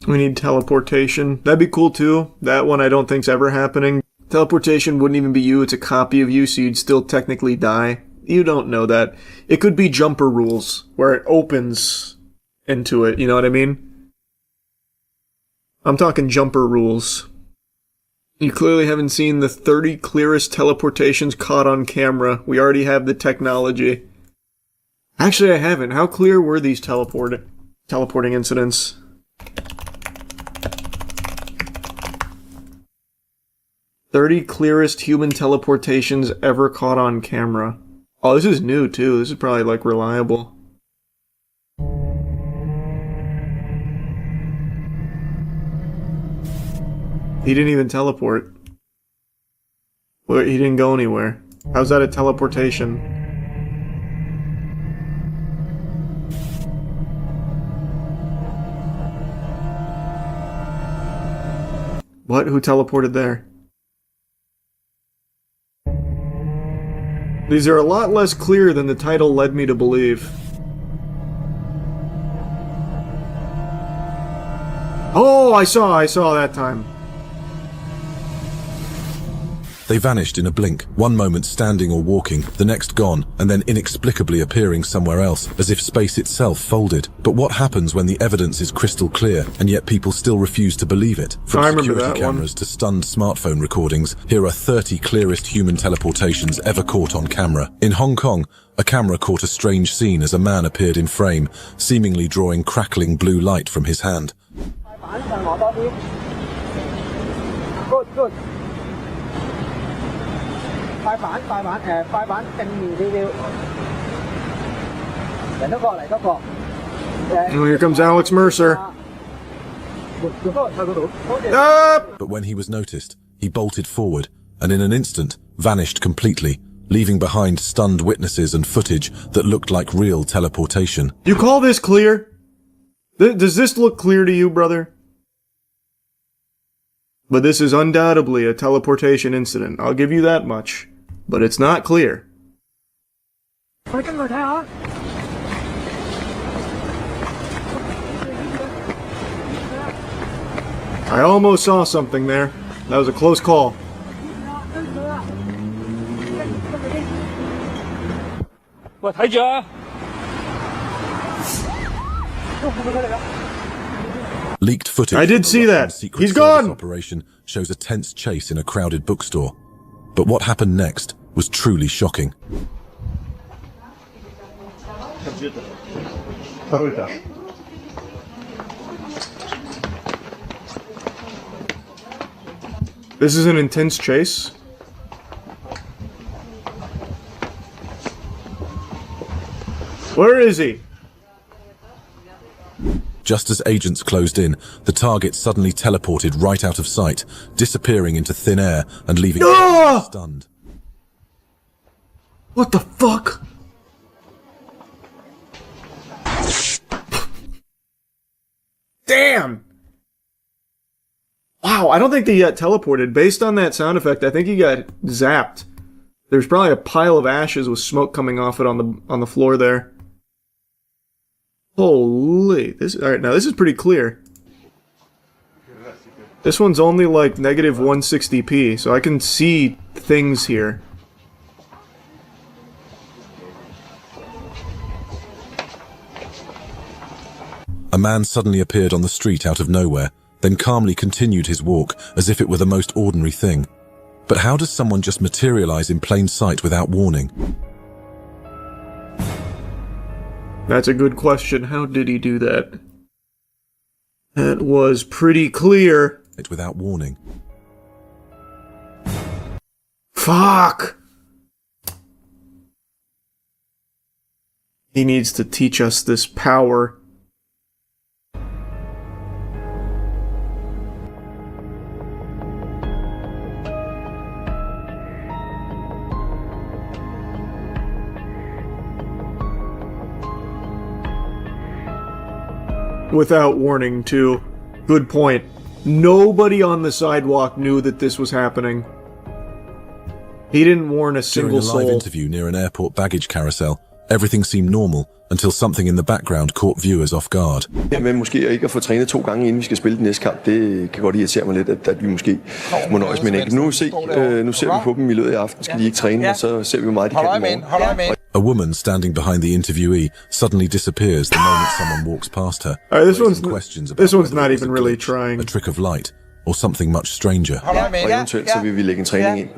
We need teleportation. That'd be cool too. That one I don't think's ever happening. Teleportation wouldn't even be you, it's a copy of you, so you'd still technically die. You don't know that. It could be jumper rules, where it opens into it, you know what I mean? I'm talking jumper rules. You clearly haven't seen the 30 clearest teleportations caught on camera. We already have the technology. Actually, I haven't. How clear were these teleporting incidents? "30 clearest human teleportations ever caught on camera." Oh, this is new too. This is probably like reliable. He didn't even teleport. Well, he didn't go anywhere. How's that a teleportation? What? Who teleported there? These are a lot less clear than the title led me to believe. Oh, I saw that time. They vanished in a blink, one moment standing or walking, the next gone, and then inexplicably appearing somewhere else, as if space itself folded. But what happens when the evidence is crystal clear, and yet people still refuse to believe it? From security cameras to stunned smartphone recordings, here are 30 clearest human teleportations ever caught on camera. In Hong Kong, a camera caught a strange scene as a man appeared in frame, seemingly drawing crackling blue light from his hand. Good. Oh, here comes Alex Mercer. But when he was noticed, he bolted forward, and in an instant, vanished completely, leaving behind stunned witnesses and footage that looked like real teleportation. You call this clear? Does this look clear to you, brother? But this is undoubtedly a teleportation incident, I'll give you that much. But it's not clear. I almost saw something there. That was a close call. Leaked footage. I did see that. He's gone. Operation shows a tense chase in a crowded bookstore. But what happened next was truly shocking. This is an intense chase. Where is he? Just as agents closed in, the target suddenly teleported right out of sight, disappearing into thin air and leaving everyone stunned. What the fuck? Damn! Wow, I don't think they got teleported. Based on that sound effect, I think he got zapped. There's probably a pile of ashes with smoke coming off it on the floor there. Holy, alright, now this is pretty clear. This one's only like negative 160p, so I can see things here. A man suddenly appeared on the street out of nowhere, then calmly continued his walk as if it were the most ordinary thing. But how does someone just materialize in plain sight without warning? That's a good question. How did he do that? That was pretty clear. Without warning. Fuck! He needs to teach us this power. Without warning, too. Good point. Nobody on the sidewalk knew that this was happening. He didn't warn a single soul. During a live interview near an airport baggage carousel, everything seemed normal until something in the background caught viewers off guard. Men måske ikke at få trænet 2 gange inden vi skal spille den næste kamp, det kan godt irritere mig lidt, at vi måske må nøjes med en enkelt. Nu ser vi på dem i løbet af aften, skal de ikke træne, og så ser vi hvor meget de kan i morgen. A woman standing behind the interviewee suddenly disappears the moment someone walks past her. This one's not even really trying. A trick of light, or something much stranger. Og eventuelt så vil vi lægge en træning ind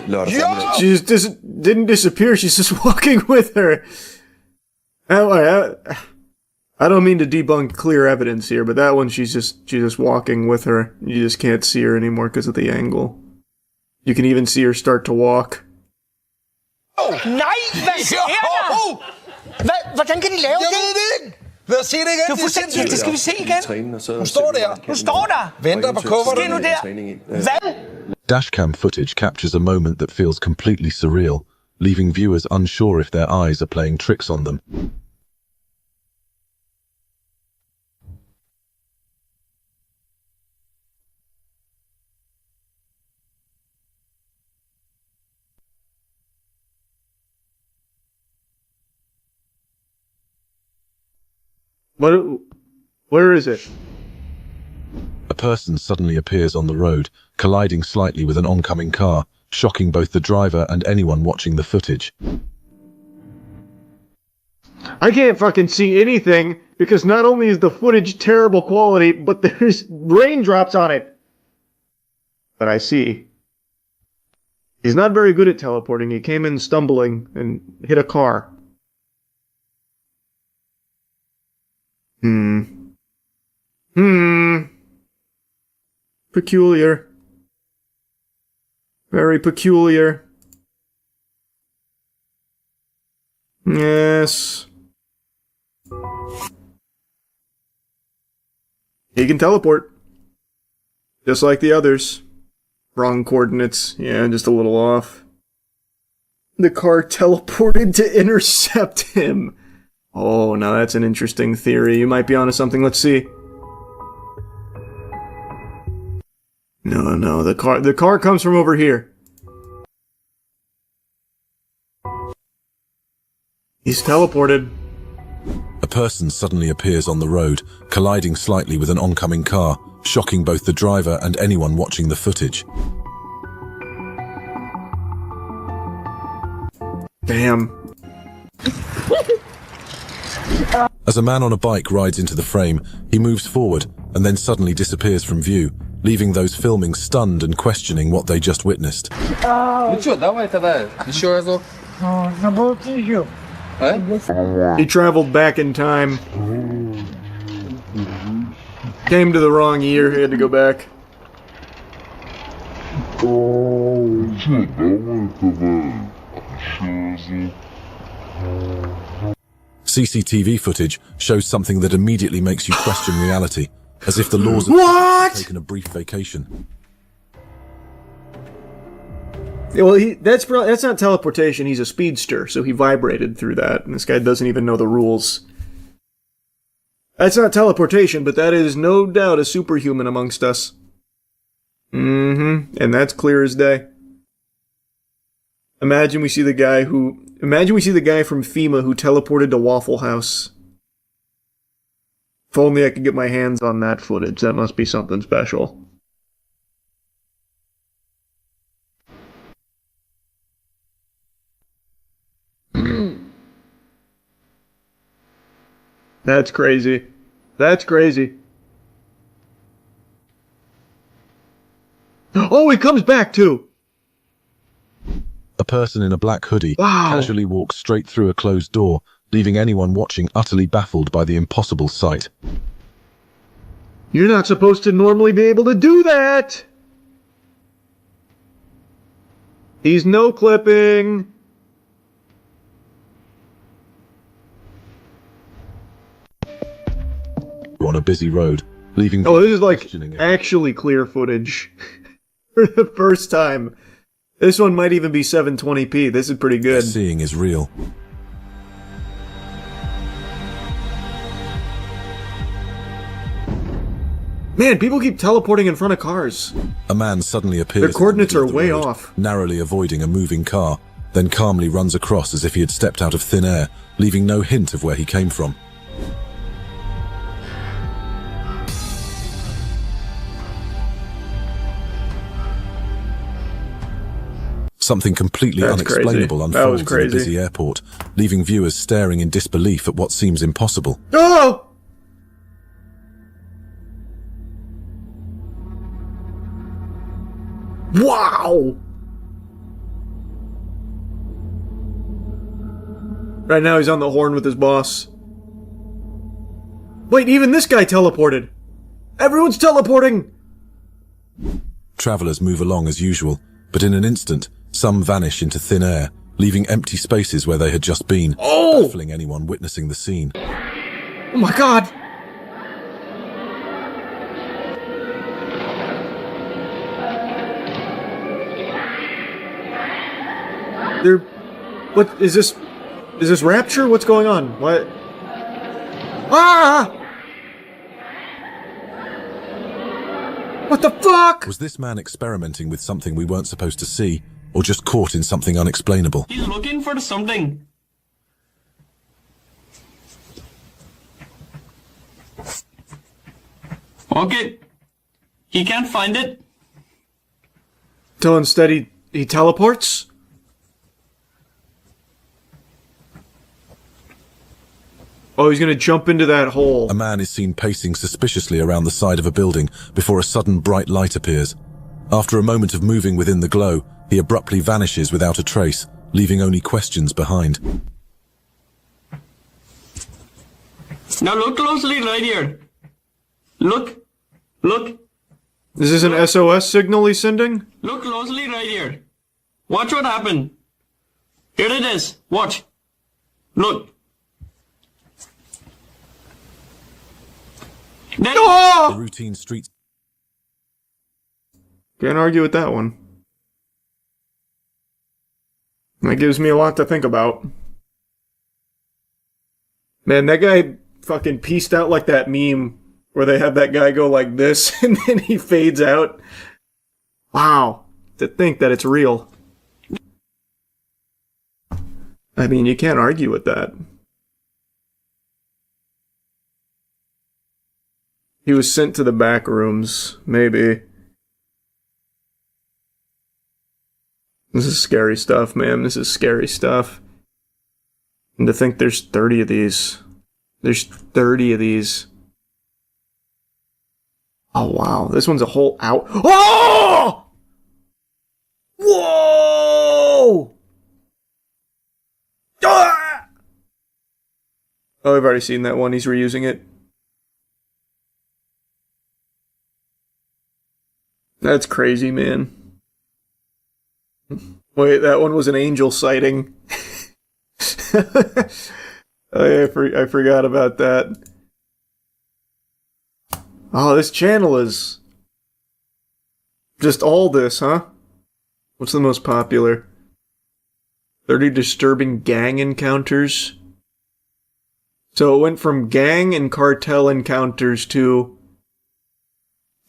lørdag formiddag. She just didn't disappear, she's just walking with her. I don't mean to debunk clear evidence here, but that one she's just walking with her. You just can't see her anymore because of the angle. You can even see her start to walk. Nej, hvad sker der? Hvordan kan de lave det? Jeg ved det ikke. Lad os se det igen. Det er fuldstændig. Det skal vi se igen. Hun står der. Hun står der. Venter på kufferten. Det er nu der. Hvad? Dashcam footage captures a moment that feels completely surreal, leaving viewers unsure if their eyes are playing tricks on them. Where is it? A person suddenly appears on the road, colliding slightly with an oncoming car, shocking both the driver and anyone watching the footage. I can't fucking see anything because not only is the footage terrible quality, but there's raindrops on it. But I see. He's not very good at teleporting. He came in stumbling and hit a car. Peculiar. Very peculiar. Yes. He can teleport. Just like the others. Wrong coordinates. Yeah, just a little off. The car teleported to intercept him. Oh, now that's an interesting theory. You might be onto something. Let's see. No, the car comes from over here. He's teleported. A person suddenly appears on the road, colliding slightly with an oncoming car, shocking both the driver and anyone watching the footage. Damn. As a man on a bike rides into the frame, he moves forward and then suddenly disappears from view, leaving those filming stunned and questioning what they just witnessed. He traveled back in time. Came to the wrong year, he had to go back. CCTV footage shows something that immediately makes you question reality, as if the laws What? have taken a brief vacation. Yeah, well, that's not teleportation, he's a speedster, so he vibrated through that, and this guy doesn't even know the rules. That's not teleportation, but that is no doubt a superhuman amongst us. And that's clear as day. Imagine we see the guy from FEMA who teleported to Waffle House. If only I could get my hands on that footage, that must be something special. That's crazy. That's crazy. Oh, he comes back too! A person in a black hoodie casually walks straight through a closed door, leaving anyone watching utterly baffled by the impossible sight. You're not supposed to normally be able to do that! He's no-clipping! On a busy road, leaving... Oh, this is like actually clear footage. For the first time. This one might even be 720p. This is pretty good. Seeing is real. Man, people keep teleporting in front of cars. A man suddenly appears. Their coordinates are in the way road, off. narrowly avoiding a moving car, then calmly runs across as if he had stepped out of thin air, leaving no hint of where he came from. Something completely unexplainable unfolds in a busy airport, leaving viewers staring in disbelief at what seems impossible. Oh! Wow! Right now he's on the horn with his boss. Wait, even this guy teleported! Everyone's teleporting! Travelers move along as usual, but in an instant, some vanish into thin air, leaving empty spaces where they had just been, baffling anyone witnessing the scene. Oh my god! What is this? Is this Rapture? What's going on? What? Ah! What the fuck? Was this man experimenting with something we weren't supposed to see, or just caught in something unexplainable? He's looking for something. Okay. He can't find it. So instead He teleports? Oh, he's gonna jump into that hole. A man is seen pacing suspiciously around the side of a building before a sudden bright light appears. After a moment of moving within the glow, he abruptly vanishes without a trace, leaving only questions behind. Now look closely right here. Look. Is this an SOS signal he's sending? Look closely right here. Watch what happened. Here it is. Watch. Look. Oh! The routine street. Can't argue with that one. That gives me a lot to think about. Man, that guy fucking pieced out like that meme where they have that guy go like this and then he fades out. Wow. To think that it's real. I mean, you can't argue with that. He was sent to the back rooms, maybe. This is scary stuff, man. This is scary stuff. And to think there's 30 of these. There's 30 of these. Oh, wow. This one's a whole out. Oh! Whoa! Ah! Oh, I've already seen that one. He's reusing it. That's crazy, man. Wait, that one was an angel sighting. I forgot about that. Oh, this channel is just all this, huh? What's the most popular? 30 disturbing gang encounters. So it went from gang and cartel encounters to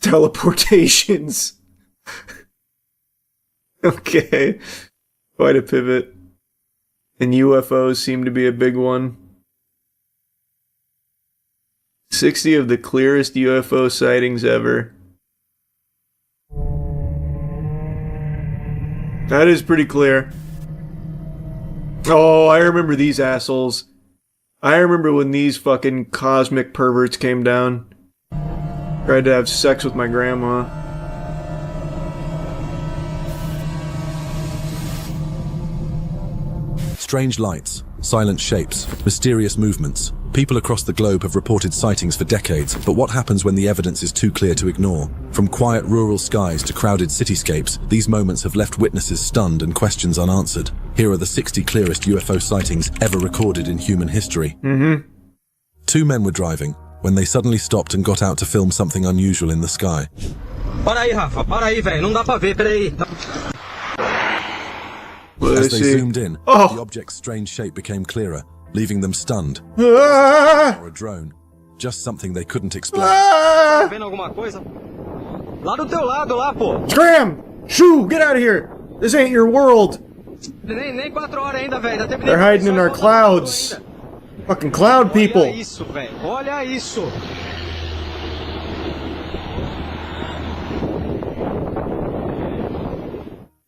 teleportations. Okay. Quite a pivot. And UFOs seem to be a big one. 60 of the clearest UFO sightings ever. That is pretty clear. Oh, I remember these assholes. I remember when these fucking cosmic perverts came down. Tried to have sex with my grandma. Strange lights, silent shapes, mysterious movements. People across the globe have reported sightings for decades, but what happens when the evidence is too clear to ignore? From quiet rural skies to crowded cityscapes, these moments have left witnesses stunned and questions unanswered. Here are the 60 clearest UFO sightings ever recorded in human history. Two men were driving when they suddenly stopped and got out to film something unusual in the sky. Para aí, Rafa. Para aí, velho. Não dá pra ver. Peraí. As they zoomed in, the object's strange shape became clearer, leaving them stunned. Or a drone. Just something they couldn't explain. Vendo alguma coisa? Lá do teu lado, lá, pô. Scram! Shoo! Get out of here! This ain't your world! Nem 4 horas ainda, velho. They're hiding in our clouds. Fucking cloud people. Olha isso, velho. Olha isso.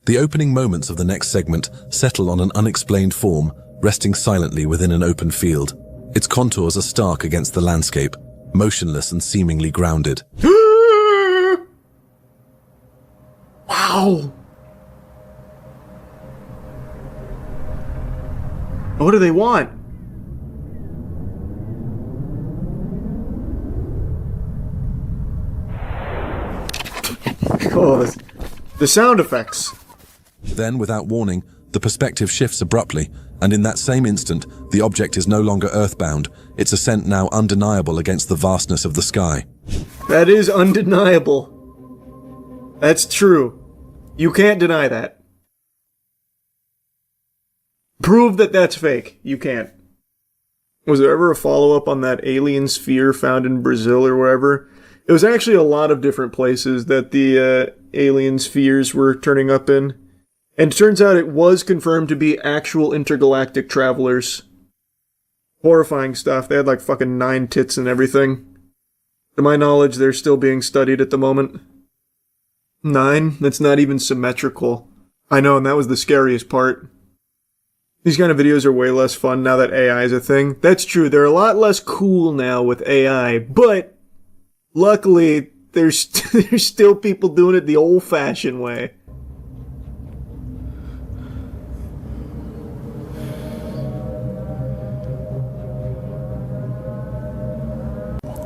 The opening moments of the next segment settle on an unexplained form, resting silently within an open field. Its contours are stark against the landscape, motionless and seemingly grounded. Wow! What do they want? Oh, the sound effects. Then, without warning, the perspective shifts abruptly, and in that same instant, the object is no longer earthbound, its ascent now undeniable against the vastness of the sky. That is undeniable. That's true. You can't deny that. Prove that that's fake. You can't. Was there ever a follow-up on that alien sphere found in Brazil or wherever? It was actually a lot of different places that the alien spheres were turning up in. And it turns out it was confirmed to be actual intergalactic travelers. Horrifying stuff. They had like fucking 9 tits and everything. To my knowledge, they're still being studied at the moment. 9? That's not even symmetrical. I know, and that was the scariest part. These kind of videos are way less fun now that AI is a thing. That's true, they're a lot less cool now with AI, but luckily, there's still people doing it the old-fashioned way.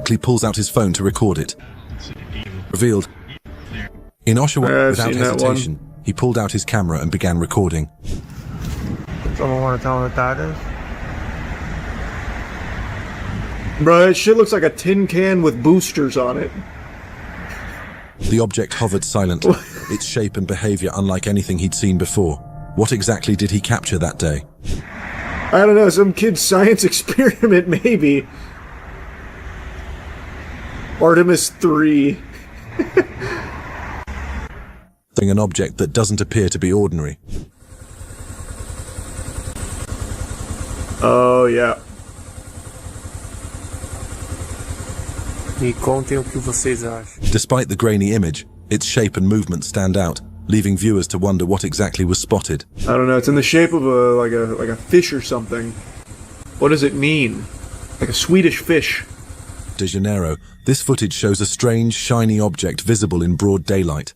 He pulls out his phone to record it. Revealed. In Oshawa, without hesitation, he pulled out his camera and began recording. Someone want to tell me what that is? Bro, that shit looks like a tin can with boosters on it. The object hovered silently, its shape and behavior unlike anything he'd seen before. What exactly did he capture that day? I don't know, some kid's science experiment, maybe. Artemis 3. An object that doesn't appear to be ordinary. Oh, yeah. Me contem o que vocês acham. Despite the grainy image, its shape and movement stand out, leaving viewers to wonder what exactly was spotted. I don't know, it's in the shape of like a fish or something. What does it mean? Like a Swedish fish. De Janeiro, this footage shows a strange, shiny object visible in broad daylight.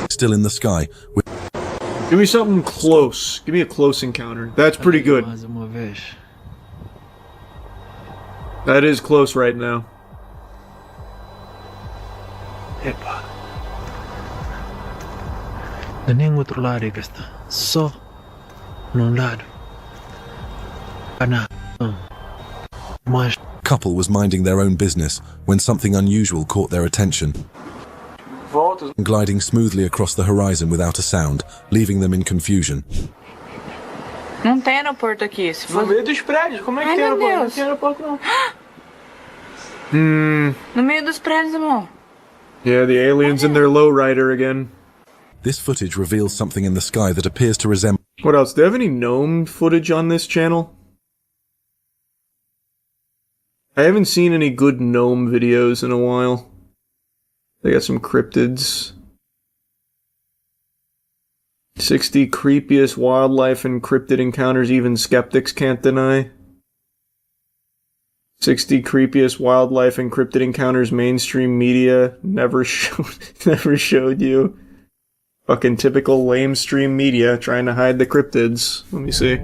Still in the sky. Give me something close. Give me a close encounter. That's pretty good. That is close right now. Epa. Da nenhum outro lado é que está. Só num lado. Mas Couple was minding their own business when something unusual caught their attention. Gliding smoothly across the horizon without a sound, leaving them in confusion. Não tem aeroporto aqui. No meio dos prédios, como é que tem aeroporto? Não tem aeroporto não. No meio dos prédios, amor. Yeah, the aliens in their lowrider again. This footage reveals something in the sky that appears to resemble... What else? Do they have any gnome footage on this channel? I haven't seen any good gnome videos in a while. They got some cryptids. 60 creepiest wildlife and cryptid encounters even skeptics can't deny. 60 creepiest wildlife and cryptid encounters mainstream media never showed you. Fucking typical lamestream media trying to hide the cryptids. Let me see.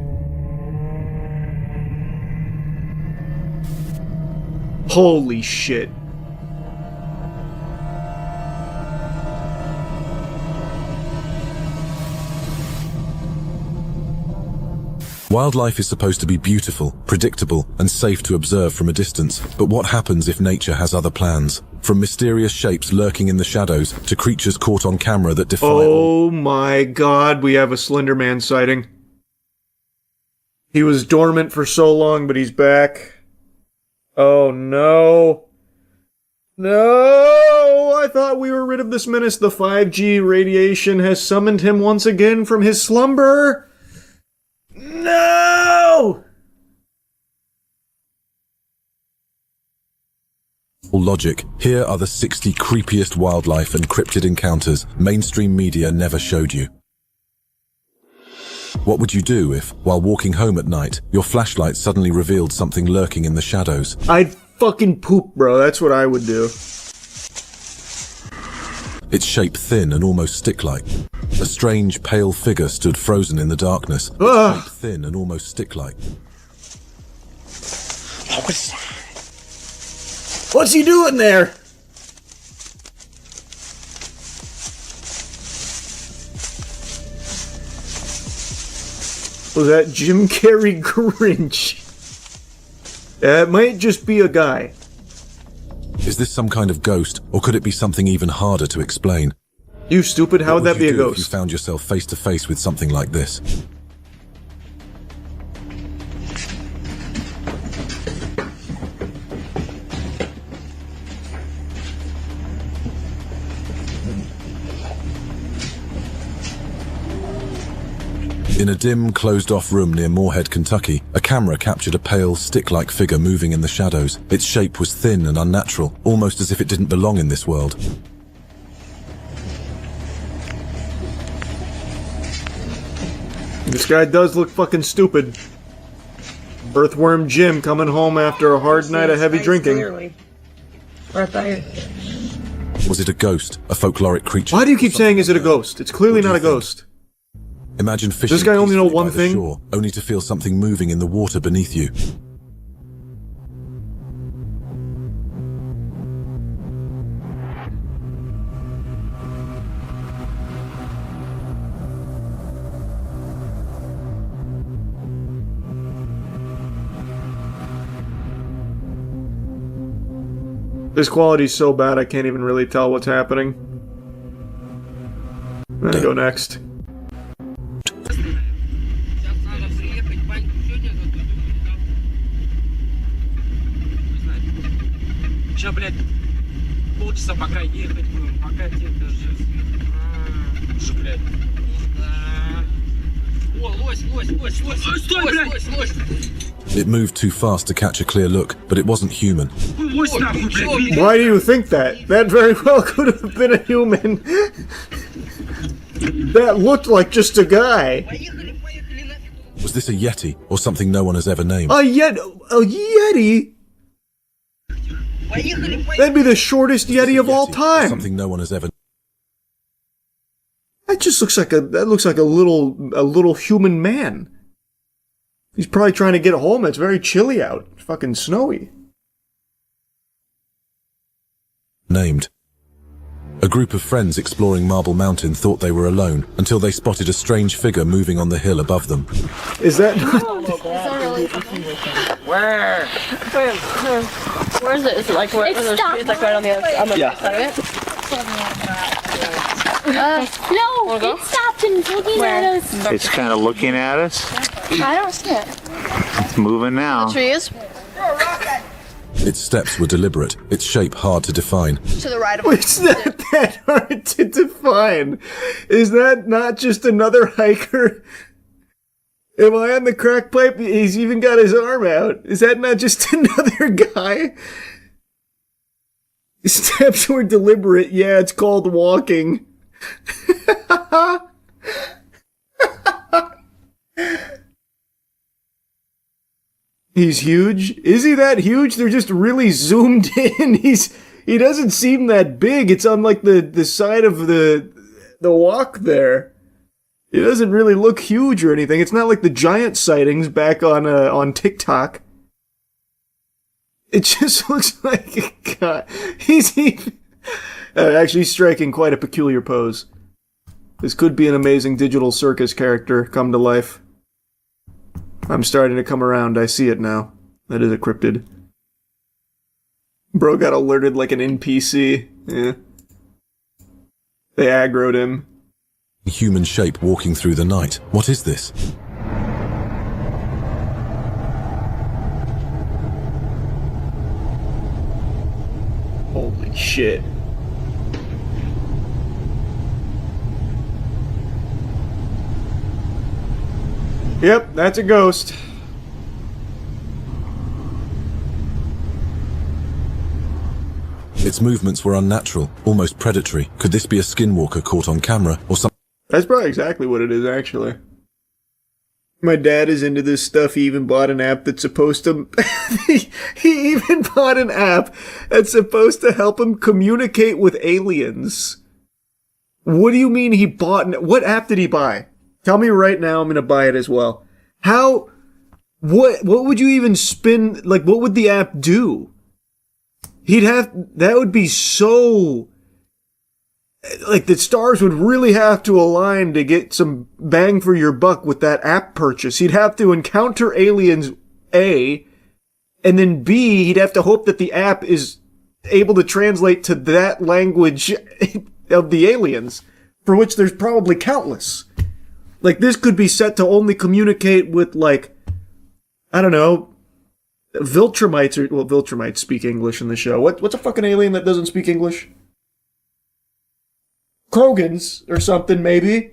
Holy shit. Wildlife is supposed to be beautiful, predictable, and safe to observe from a distance. But what happens if nature has other plans? From mysterious shapes lurking in the shadows to creatures caught on camera that defy... Oh my god, we have a Slender Man sighting. He was dormant for so long, but he's back. Oh no. No! I thought we were rid of this menace. The 5G radiation has summoned him once again from his slumber. No! Logic. Here are the 60 creepiest wildlife and cryptid encounters mainstream media never showed you. What would you do if, while walking home at night, your flashlight suddenly revealed something lurking in the shadows? I'd fucking poop, bro. That's what I would do. Its shape thin and almost stick-like. A strange, pale figure stood frozen in the darkness. Its shape thin and almost stick-like. What's he doing there? Was that Jim Carrey Grinch? It might just be a guy. Is this some kind of ghost, or could it be something even harder to explain? You stupid, how would that be a ghost? If you found yourself face to face with something like this? In a dim, closed-off room near Moorhead, Kentucky, a camera captured a pale, stick-like figure moving in the shadows. Its shape was thin and unnatural, almost as if it didn't belong in this world. This guy does look fucking stupid. Earthworm Jim coming home after a hard night of heavy drinking. Clearly. Right there. Was it a ghost, a folkloric creature? Why do you keep saying, is it a ghost? It's clearly not a ghost. Imagine fishing. Does this guy only know one by the thing? shore, only to feel something moving in the water beneath you. This quality's so bad I can't even really tell what's happening. I'm gonna go next. Сейчас, блядь, полчаса пока ехать будем, пока тебе даже... Уже, блядь. О, лось, стой, блядь! It moved too fast to catch a clear look, but it wasn't human. Why do you think that? That very well could have been a human. That looked like just a guy. Was this a Yeti, or something no one has ever named? A Yeti? That'd be the shortest Yeti of all time. Something no one has ever. That just looks like a little human man. He's probably trying to get home. It's very chilly out. It's fucking snowy. Named. A group of friends exploring Marble Mountain thought they were alone until they spotted a strange figure moving on the hill above them. Is that not... Where? Where is it? Is it like where? It's like right on the other side of it? No, it stopped and looking at us. It's kind of looking at us. I don't see it. It's moving now. The trees? Its steps were deliberate, its shape hard to define. To the right of It's not that hard to define. Is that not just another hiker? Am I on the crack pipe? He's even got his arm out. Is that not just another guy? His steps were deliberate. Yeah, it's called walking. He's huge. Is he that huge? They're just really zoomed in. He doesn't seem that big. It's on like the side of the walk there. It doesn't really look huge or anything. It's not like the giant sightings back on TikTok. It just looks like God. He's actually striking quite a peculiar pose. This could be an amazing digital circus character come to life. I'm starting to come around. I see it now. That is a cryptid. Bro got alerted like an NPC. Yeah. They aggroed him. Human shape walking through the night. What is this? Holy shit. Yep, that's a ghost. Its movements were unnatural, almost predatory. Could this be a skinwalker caught on camera, or something? That's probably exactly what it is, actually. My dad is into this stuff. He even bought an app that's supposed to... he even bought an app that's supposed to help him communicate with aliens. What do you mean he bought... What app did he buy? Tell me right now, I'm gonna buy it as well. How... What would you even spin... Like, what would the app do? He'd have... That would be so... Like, the stars would really have to align to get some bang for your buck with that app purchase. He'd have to encounter aliens, A, and then B, he'd have to hope that the app is able to translate to that language of the aliens, for which there's probably countless. Like, this could be set to only communicate with, like, I don't know, Viltrumites, or, well, Viltrumites speak English in the show. What's a fucking alien that doesn't speak English? Krogans, or something, maybe.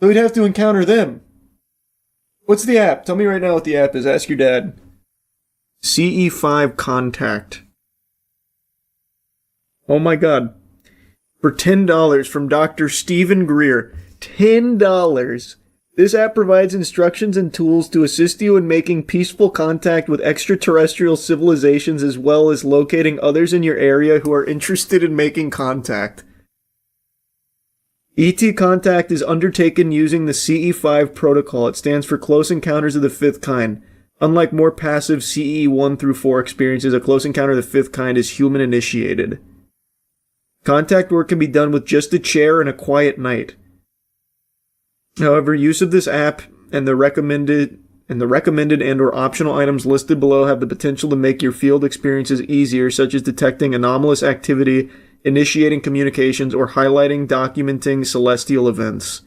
So we'd have to encounter them. What's the app? Tell me right now what the app is. Ask your dad. CE5 Contact. Oh my god. For $10 from Dr. Stephen Greer. $10. This app provides instructions and tools to assist you in making peaceful contact with extraterrestrial civilizations as well as locating others in your area who are interested in making contact. ET contact is undertaken using the CE5 protocol. It stands for Close Encounters of the Fifth Kind. Unlike more passive CE 1 through 4 experiences, a close encounter of the fifth kind is human-initiated. Contact work can be done with just a chair and a quiet night. However, use of this app and the recommended and or optional items listed below have the potential to make your field experiences easier, such as detecting anomalous activity, initiating communications, or documenting celestial events.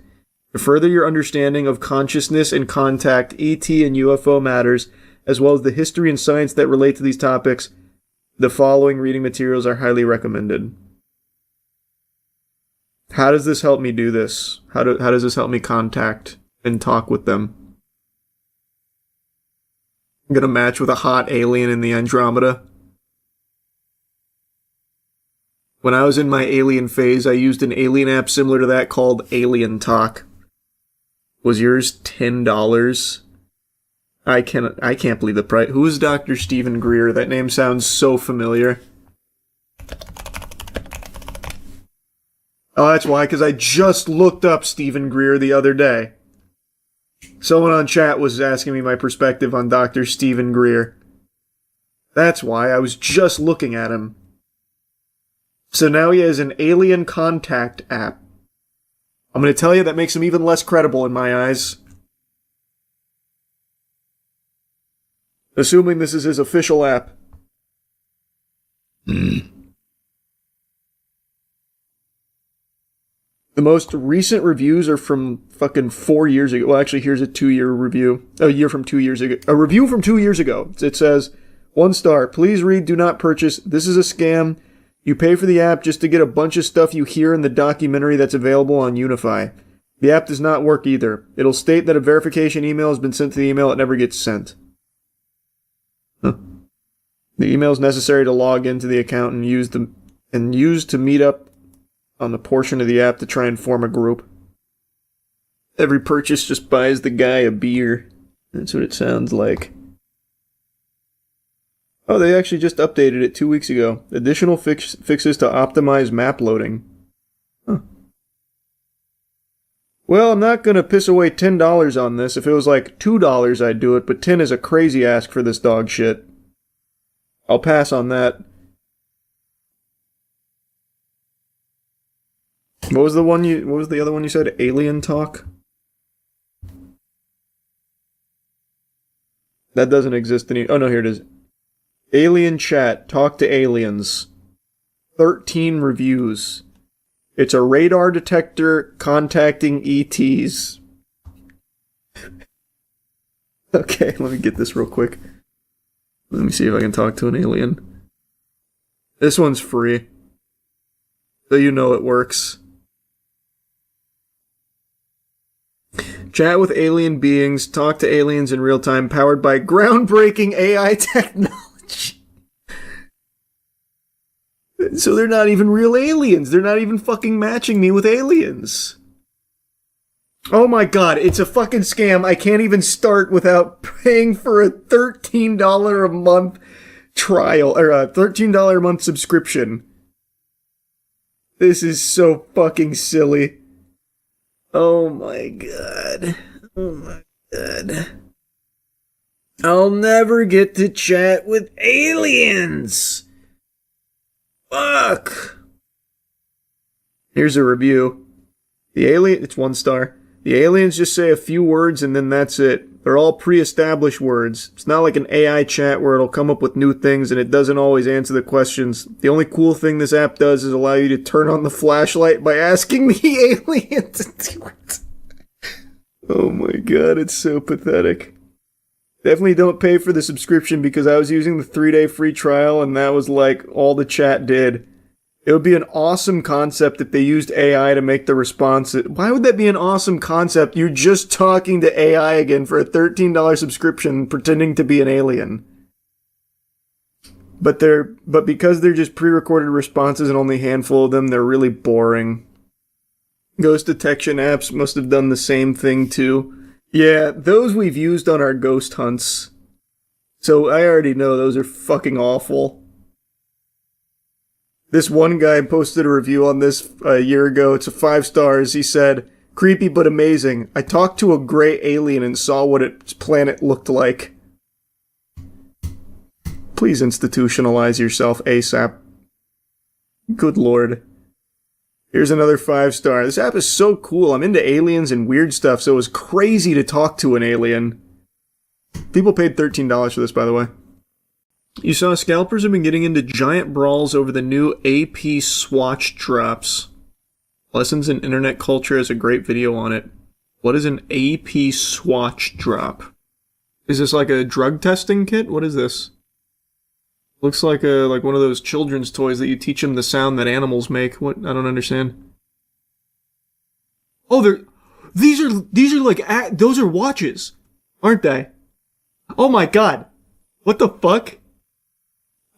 To further your understanding of consciousness and contact, ET and UFO matters, as well as the history and science that relate to these topics, the following reading materials are highly recommended. How does this help me do this? How does this help me contact and talk with them? I'm gonna match with a hot alien in the Andromeda. When I was in my alien phase, I used an alien app similar to that called Alien Talk. Was yours $10? I can't believe the price. Who is Dr. Stephen Greer? That name sounds so familiar. Oh, that's why, because I just looked up Stephen Greer the other day. Someone on chat was asking me my perspective on Dr. Stephen Greer. That's why, I was just looking at him. So now he has an alien contact app. I'm going to tell you that makes him even less credible in my eyes. Assuming this is his official app. The most recent reviews are from fucking 4 years ago. Well, actually, here's a 2-year review. A year from 2 years ago. A review from 2 years ago. It says, 1 star. Please read, do not purchase. This is a scam. You pay for the app just to get a bunch of stuff you hear in the documentary that's available on Unify. The app does not work either. It'll state that a verification email has been sent to the email. It never gets sent. Huh. The email is necessary to log into the account and use to meet up on the portion of the app to try and form a group. Every purchase just buys the guy a beer. That's what it sounds like. Oh, they actually just updated it 2 weeks ago. Additional fixes to optimize map loading. Huh. Well, I'm not gonna piss away $10 on this. If it was like $2, I'd do it, but 10 is a crazy ask for this dog shit. I'll pass on that. What was the other one you said? Alien Talk? That doesn't exist any. Oh no, here it is. Alien Chat, talk to aliens. 13 reviews. It's a radar detector contacting ETs. Okay, let me get this real quick. Let me see if I can talk to an alien. This one's free. So you know it works. Chat with alien beings, talk to aliens in real time, powered by groundbreaking AI technology. So they're not even real aliens. They're not even fucking matching me with aliens. Oh my god, it's a fucking scam. I can't even start without paying for a $13 a month trial, or a $13 a month subscription. This is so fucking silly. Oh my god. Oh my god. I'll never get to chat with aliens. Fuck. Here's a review. It's 1 star. The aliens just say a few words and then that's it. They're all pre-established words. It's not like an AI chat where it'll come up with new things and it doesn't always answer the questions. The only cool thing this app does is allow you to turn on the flashlight by asking the alien to do it. Oh my god, it's so pathetic. Definitely don't pay for the subscription because I was using the 3-day free trial and that was like all the chat did. It would be an awesome concept if they used AI to make the response. Why would that be an awesome concept? You're just talking to AI again for a $13 subscription pretending to be an alien. But because they're just pre-recorded responses and only a handful of them, they're really boring. Ghost detection apps must have done the same thing too. Yeah, those we've used on our ghost hunts. So I already know those are fucking awful. This one guy posted a review on this a year ago. It's a 5 stars. He said, "Creepy but amazing. I talked to a gray alien and saw what its planet looked like." Please institutionalize yourself ASAP. Good lord. Here's another 5 star. This app is so cool. I'm into aliens and weird stuff, so it was crazy to talk to an alien. People paid $13 for this, by the way. You saw scalpers have been getting into giant brawls over the new AP Swatch drops. Lessons in Internet Culture has a great video on it. What is an AP Swatch drop? Is this like a drug testing kit? What is this? Looks like one of those children's toys that you teach them the sound that animals make. What? I don't understand. Oh, these are like those are watches, aren't they? Oh my god. What the fuck?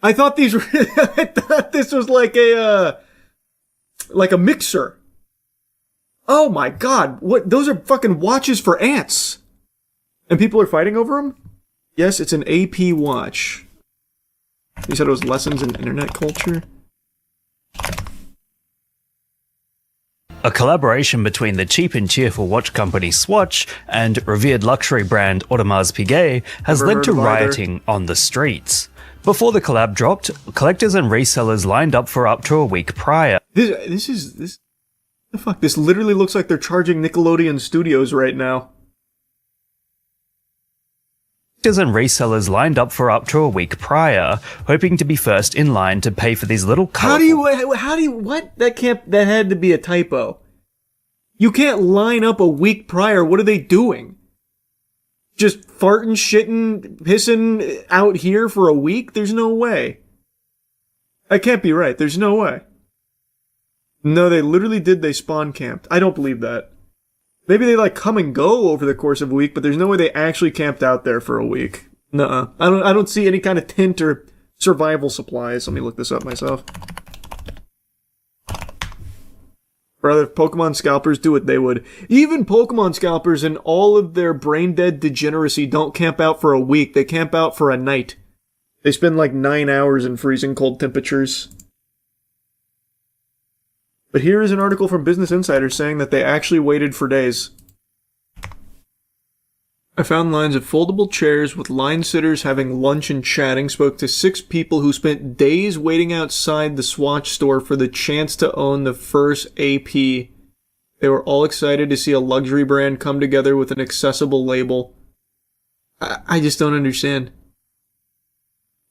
I thought these were I thought this was like a mixer. Oh my god. What? Those are fucking watches for ants. And people are fighting over them? Yes, it's an AP watch. You said it was lessons in internet culture? A collaboration between the cheap and cheerful watch company Swatch and revered luxury brand Audemars Piguet has led to rioting on the streets. Before the collab dropped, collectors and resellers lined up for up to a week prior. This the fuck? This literally looks like they're charging Nickelodeon Studios right now. And resellers lined up for up to a week prior, hoping to be first in line to pay for these little How do you, what? That had to be a typo. You can't line up a week prior. What are they doing? Just farting, shitting, pissing out here for a week? There's no way. I can't be right. There's no way. No, they literally did. They spawn camped. I don't believe that. Maybe they like come and go over the course of a week, but there's no way they actually camped out there for a week. Nuh-uh. I don't see any kind of tint or survival supplies. Let me look this up myself. Rather, if Pokemon scalpers do what they would. Even Pokemon scalpers in all of their brain-dead degeneracy don't camp out for a week. They camp out for a night. They spend like 9 hours in freezing cold temperatures. But here is an article from Business Insider saying that they actually waited for days. I found lines of foldable chairs with line sitters having lunch and chatting, spoke to 6 people who spent days waiting outside the Swatch store for the chance to own the first AP. They were all excited to see a luxury brand come together with an accessible label. I just don't understand.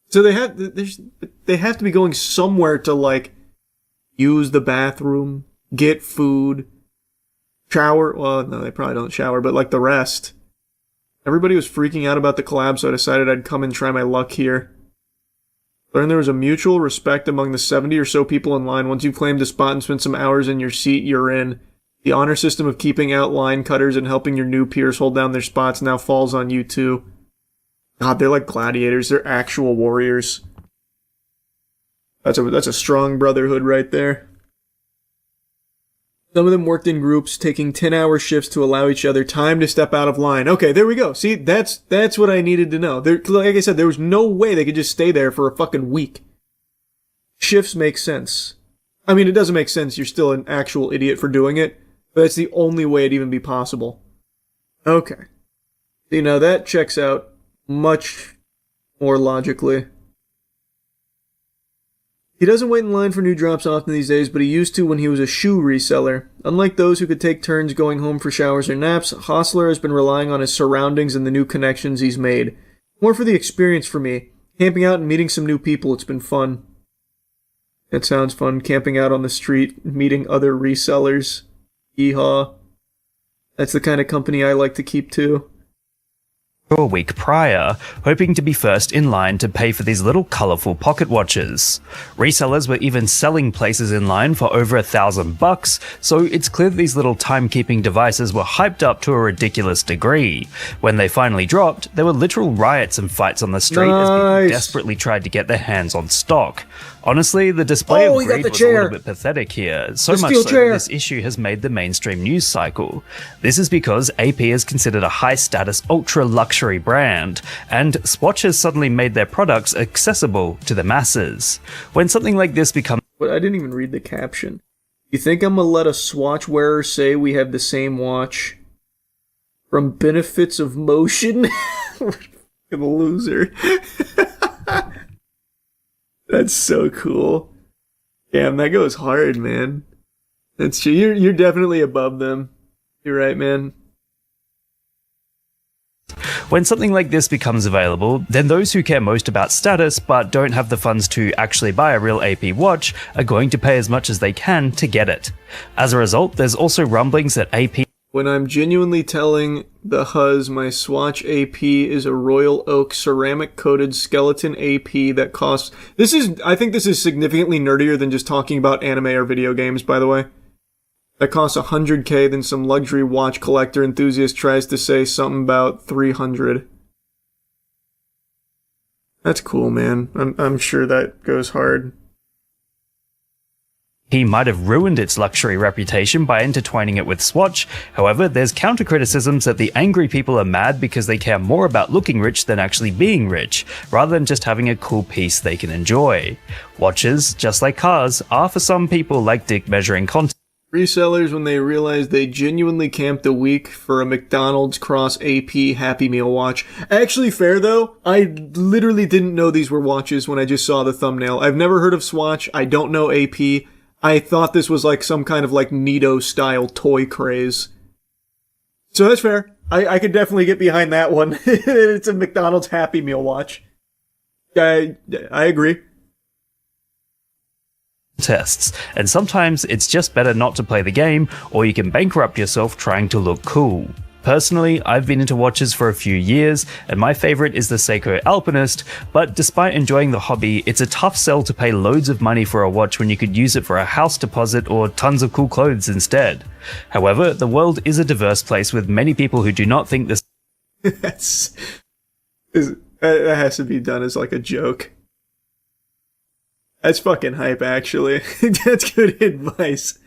So they have to be going somewhere to like use the bathroom, get food, shower. Well, no, they probably don't shower, but like the rest. Everybody was freaking out about the collab, so I decided I'd come and try my luck here. Learned there was a mutual respect among the 70 or so people in line. Once you've claimed a spot and spent some hours in your seat, you're in. The honor system of keeping out line cutters and helping your new peers hold down their spots now falls on you too. God, they're like gladiators. They're actual warriors. That's a strong brotherhood right there. Some of them worked in groups, taking 10-hour shifts to allow each other time to step out of line. Okay, there we go. See, that's what I needed to know. Like I said, there was no way they could just stay there for a fucking week. Shifts make sense. I mean, it doesn't make sense. You're still an actual idiot for doing it, but that's the only way it'd even be possible. Okay. You know, that checks out much more logically. He doesn't wait in line for new drops often these days, but he used to when he was a shoe reseller. Unlike those who could take turns going home for showers or naps, Hostler has been relying on his surroundings and the new connections he's made. More for the experience for me. Camping out and meeting some new people, it's been fun. That sounds fun, camping out on the street, meeting other resellers. Yeehaw. That's the kind of company I like to keep too. a week prior, hoping to be first in line to pay for these little colourful pocket watches. Resellers were even selling places in line for over $1,000, so it's clear that these little timekeeping devices were hyped up to a ridiculous degree. When they finally dropped, there were literal riots and fights on the street as people desperately tried to get their hands on stock. Honestly, the display of greed was a little bit pathetic here, so much so that this issue has made the mainstream news cycle. This is because AP is considered a high-status, ultra-luxury brand, and Swatch has suddenly made their products accessible to the masses. When something like this becomes... But I didn't even read the caption. You think I'm gonna let a Swatch wearer say we have the same watch? From benefits of motion? The loser. That's so cool. Damn, that goes hard, man. That's true. You're definitely above them. You're right, man. When something like this becomes available, then those who care most about status but don't have the funds to actually buy a real AP watch are going to pay as much as they can to get it. As a result, there's also rumblings that AP... When I'm genuinely telling the Huz my Swatch AP is a Royal Oak ceramic-coated skeleton AP that costs... I think this is significantly nerdier than just talking about anime or video games, by the way. That costs $100K, then some luxury watch collector enthusiast tries to say something about $300. That's cool, man. I'm sure that goes hard. He might have ruined its luxury reputation by intertwining it with Swatch. However, there's counter-criticisms that the angry people are mad because they care more about looking rich than actually being rich, rather than just having a cool piece they can enjoy. Watches, just like cars, are for some people like dick measuring contest. Resellers, when they realize they genuinely camped a week for a McDonald's Cross AP Happy Meal watch. Actually, fair though, I literally didn't know these were watches when I just saw the thumbnail. I've never heard of Swatch, I don't know AP. I thought this was like some kind of like Neato-style toy craze. So that's fair. I could definitely get behind that one. It's a McDonald's Happy Meal watch. I agree. Tests, and sometimes it's just better not to play the game, or you can bankrupt yourself trying to look cool. Personally, I've been into watches for a few years, and my favorite is the Seiko Alpinist, but despite enjoying the hobby, it's a tough sell to pay loads of money for a watch when you could use it for a house deposit or tons of cool clothes instead. However, the world is a diverse place with many people who do not think this... That has to be done as like a joke. That's fucking hype, actually. That's good advice.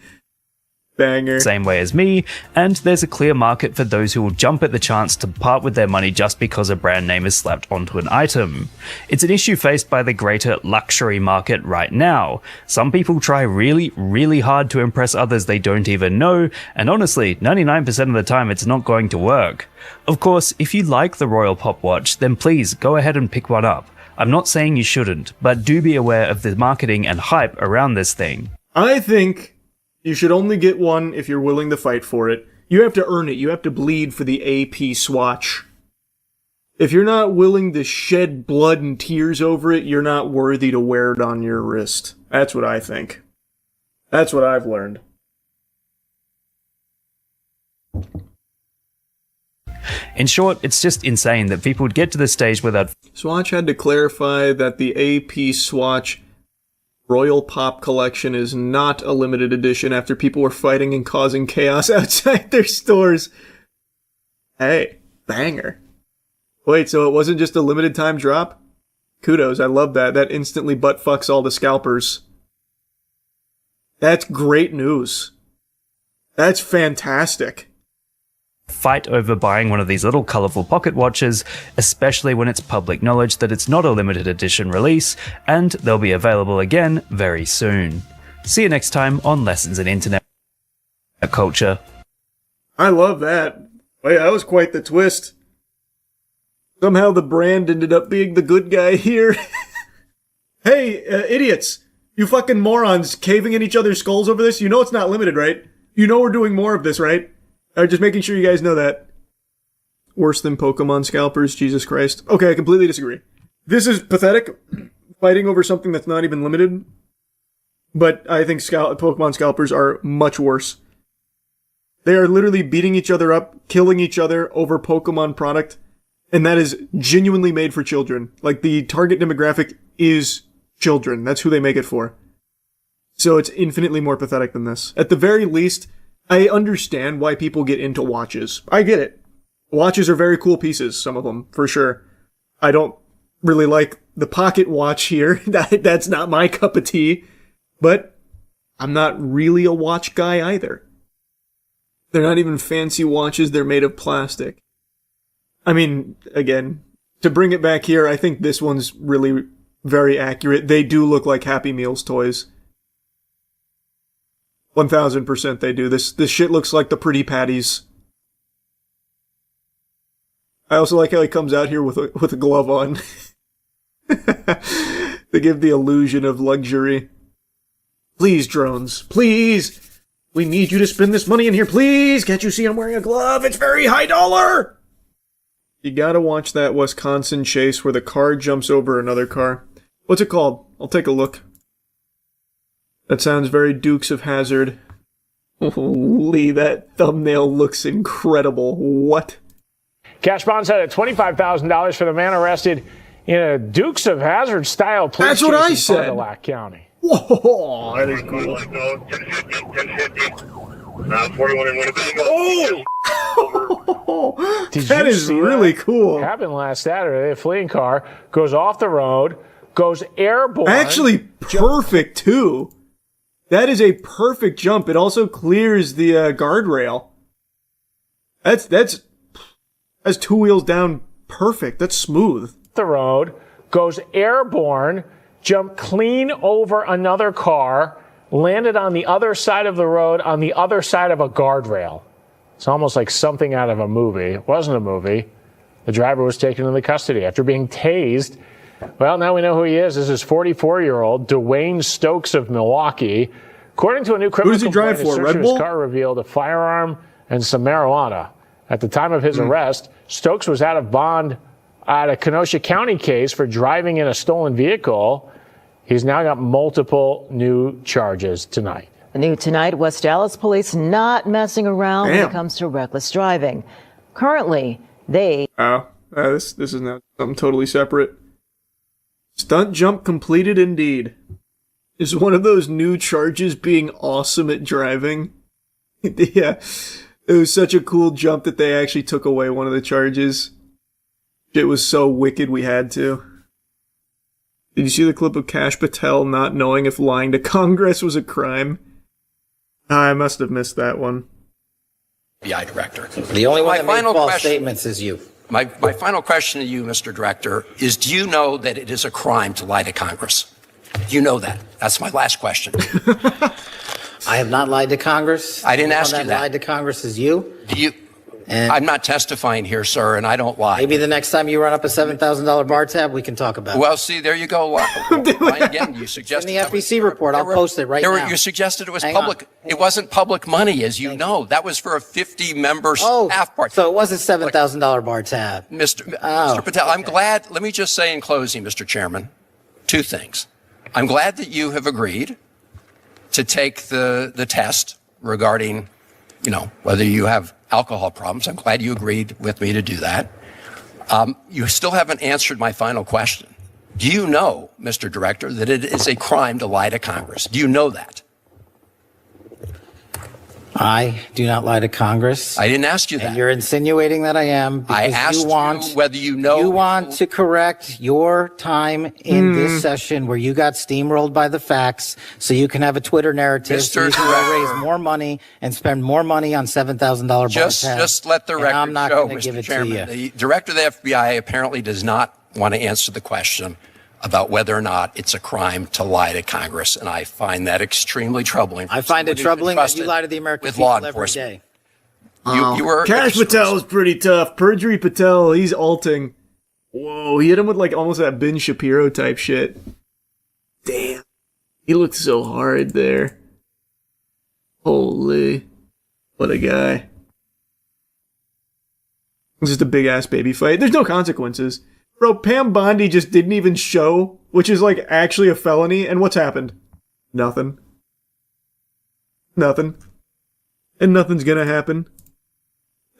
Banger. Same way as me, and there's a clear market for those who will jump at the chance to part with their money just because a brand name is slapped onto an item. It's an issue faced by the greater luxury market right now. Some people try really, really hard to impress others they don't even know, and honestly, 99% of the time it's not going to work. Of course, if you like the Royal Pop watch, then please go ahead and pick one up. I'm not saying you shouldn't, but do be aware of the marketing and hype around this thing. I think you should only get one if you're willing to fight for it. You have to earn it. You have to bleed for the AP Swatch. If you're not willing to shed blood and tears over it, you're not worthy to wear it on your wrist. That's what I think. That's what I've learned. In short, it's just insane that people would get to the stage where that... Swatch had to clarify that the AP Swatch Royal Pop Collection is not a limited edition after people were fighting and causing chaos outside their stores. Hey, banger. Wait, so it wasn't just a limited time drop? Kudos, I love that. That instantly butt fucks all the scalpers. That's great news. That's fantastic. Fight over buying one of these little colourful pocket watches, especially when it's public knowledge that it's not a limited edition release, and they'll be available again very soon. See you next time on Lessons in Internet Culture. I love that. Wait, that was quite the twist. Somehow the brand ended up being the good guy here. Hey, idiots! You fucking morons caving in each other's skulls over this? You know it's not limited, right? You know we're doing more of this, right? Just making sure you guys know that. Worse than Pokemon scalpers, Jesus Christ. Okay, I completely disagree. This is pathetic, fighting over something that's not even limited. But I think Pokemon scalpers are much worse. They are literally beating each other up, killing each other over Pokemon product. And that is genuinely made for children. Like, the target demographic is children. That's who they make it for. So it's infinitely more pathetic than this. At the very least, I understand why people get into watches. I get it. Watches are very cool pieces, some of them, for sure. I don't really like the pocket watch here. That's not my cup of tea. But I'm not really a watch guy either. They're not even fancy watches, they're made of plastic. I mean, again, to bring it back here, I think this one's really very accurate. They do look like Happy Meals toys. 1000% they do. This shit looks like the Pretty Patties. I also like how he comes out here with a glove on. They give the illusion of luxury. Please, drones. Please! We need you to spend this money in here, please! Can't you see I'm wearing a glove? It's very high dollar! You gotta watch that Wisconsin chase where the car jumps over another car. What's it called? I'll take a look. That sounds very Dukes of Hazzard. Holy, that thumbnail looks incredible. What? Cash bond set at $25,000 for the man arrested in a Dukes of Hazzard style police That's what I chase in said. Fond du Lac County. Whoa, that is cool. Oh! That is really cool. Happened last Saturday. A fleeing car goes off the road, goes airborne. Actually, perfect too. That is a perfect jump. It also clears the guardrail. That's 2 wheels down. Perfect. That's smooth. The road goes airborne, jumped clean over another car, landed on the other side of the road on the other side of a guardrail. It's almost like something out of a movie. It wasn't a movie. The driver was taken into custody after being tased. Well, now we know who he is. This is 44-year-old Dwayne Stokes of Milwaukee. According to a new criminal complaint, a search of his car revealed a firearm and some marijuana. At the time of his arrest, Stokes was out of bond at a Kenosha County case for driving in a stolen vehicle. He's now got multiple new charges tonight. New tonight, West Dallas police not messing around when it comes to reckless driving. Currently, they... this is now something totally separate. Stunt jump completed indeed. Is one of those new charges being awesome at driving? Yeah, it was such a cool jump that they actually took away one of the charges. It was so wicked we had to. Did you see the clip of Kash Patel not knowing if lying to Congress was a crime? I must have missed that one. FBI director. The only one that made false statements is you. My final question to you, Mr. Director, is do you know that it is a crime to lie to Congress? Do you know that? That's my last question. I have not lied to Congress. I didn't ask you that. Lied to Congress is you. Do you? I'm not testifying here, sir, and I don't lie. Maybe the next time you run up a $7,000 bar tab, we can talk about it. Well, see, there you go. Again, you suggested in the FBC report. I'll post it right now. You suggested it was public. It wasn't public money, as you know. That was for a 50-member staff party. So it was a $7,000 bar tab. Mr. Patel, I'm glad. Let me just say in closing, Mr. Chairman, two things. I'm glad that you have agreed to take the test regarding, whether you have alcohol problems. I'm glad you agreed with me to do that. You still haven't answered my final question. Do you know, Mr. Director, that it is a crime to lie to Congress? Do you know that? I do not lie to Congress. I didn't ask you that. And you're insinuating that I am because I asked you whether you know. You want to correct your time in this session where you got steamrolled by the facts so you can have a Twitter narrative so you can raise more money and spend more money on $7,000 bar tabs. Just let the record I'm not show, going to give Mr. it Chairman. to you. The director of the FBI apparently does not want to answer the question about whether or not it's a crime to lie to Congress, and I find that extremely troubling. I find it troubling that you lie to the American people every day. You were Kash Patel is pretty tough. Perjury Patel, he's alting. Whoa, he hit him with almost that Ben Shapiro type shit. Damn. He looked so hard there. Holy. What a guy. It's just a big ass baby fight. There's no consequences. Bro, Pam Bondi just didn't even show, which is actually a felony, and what's happened? Nothing. Nothing. And nothing's gonna happen.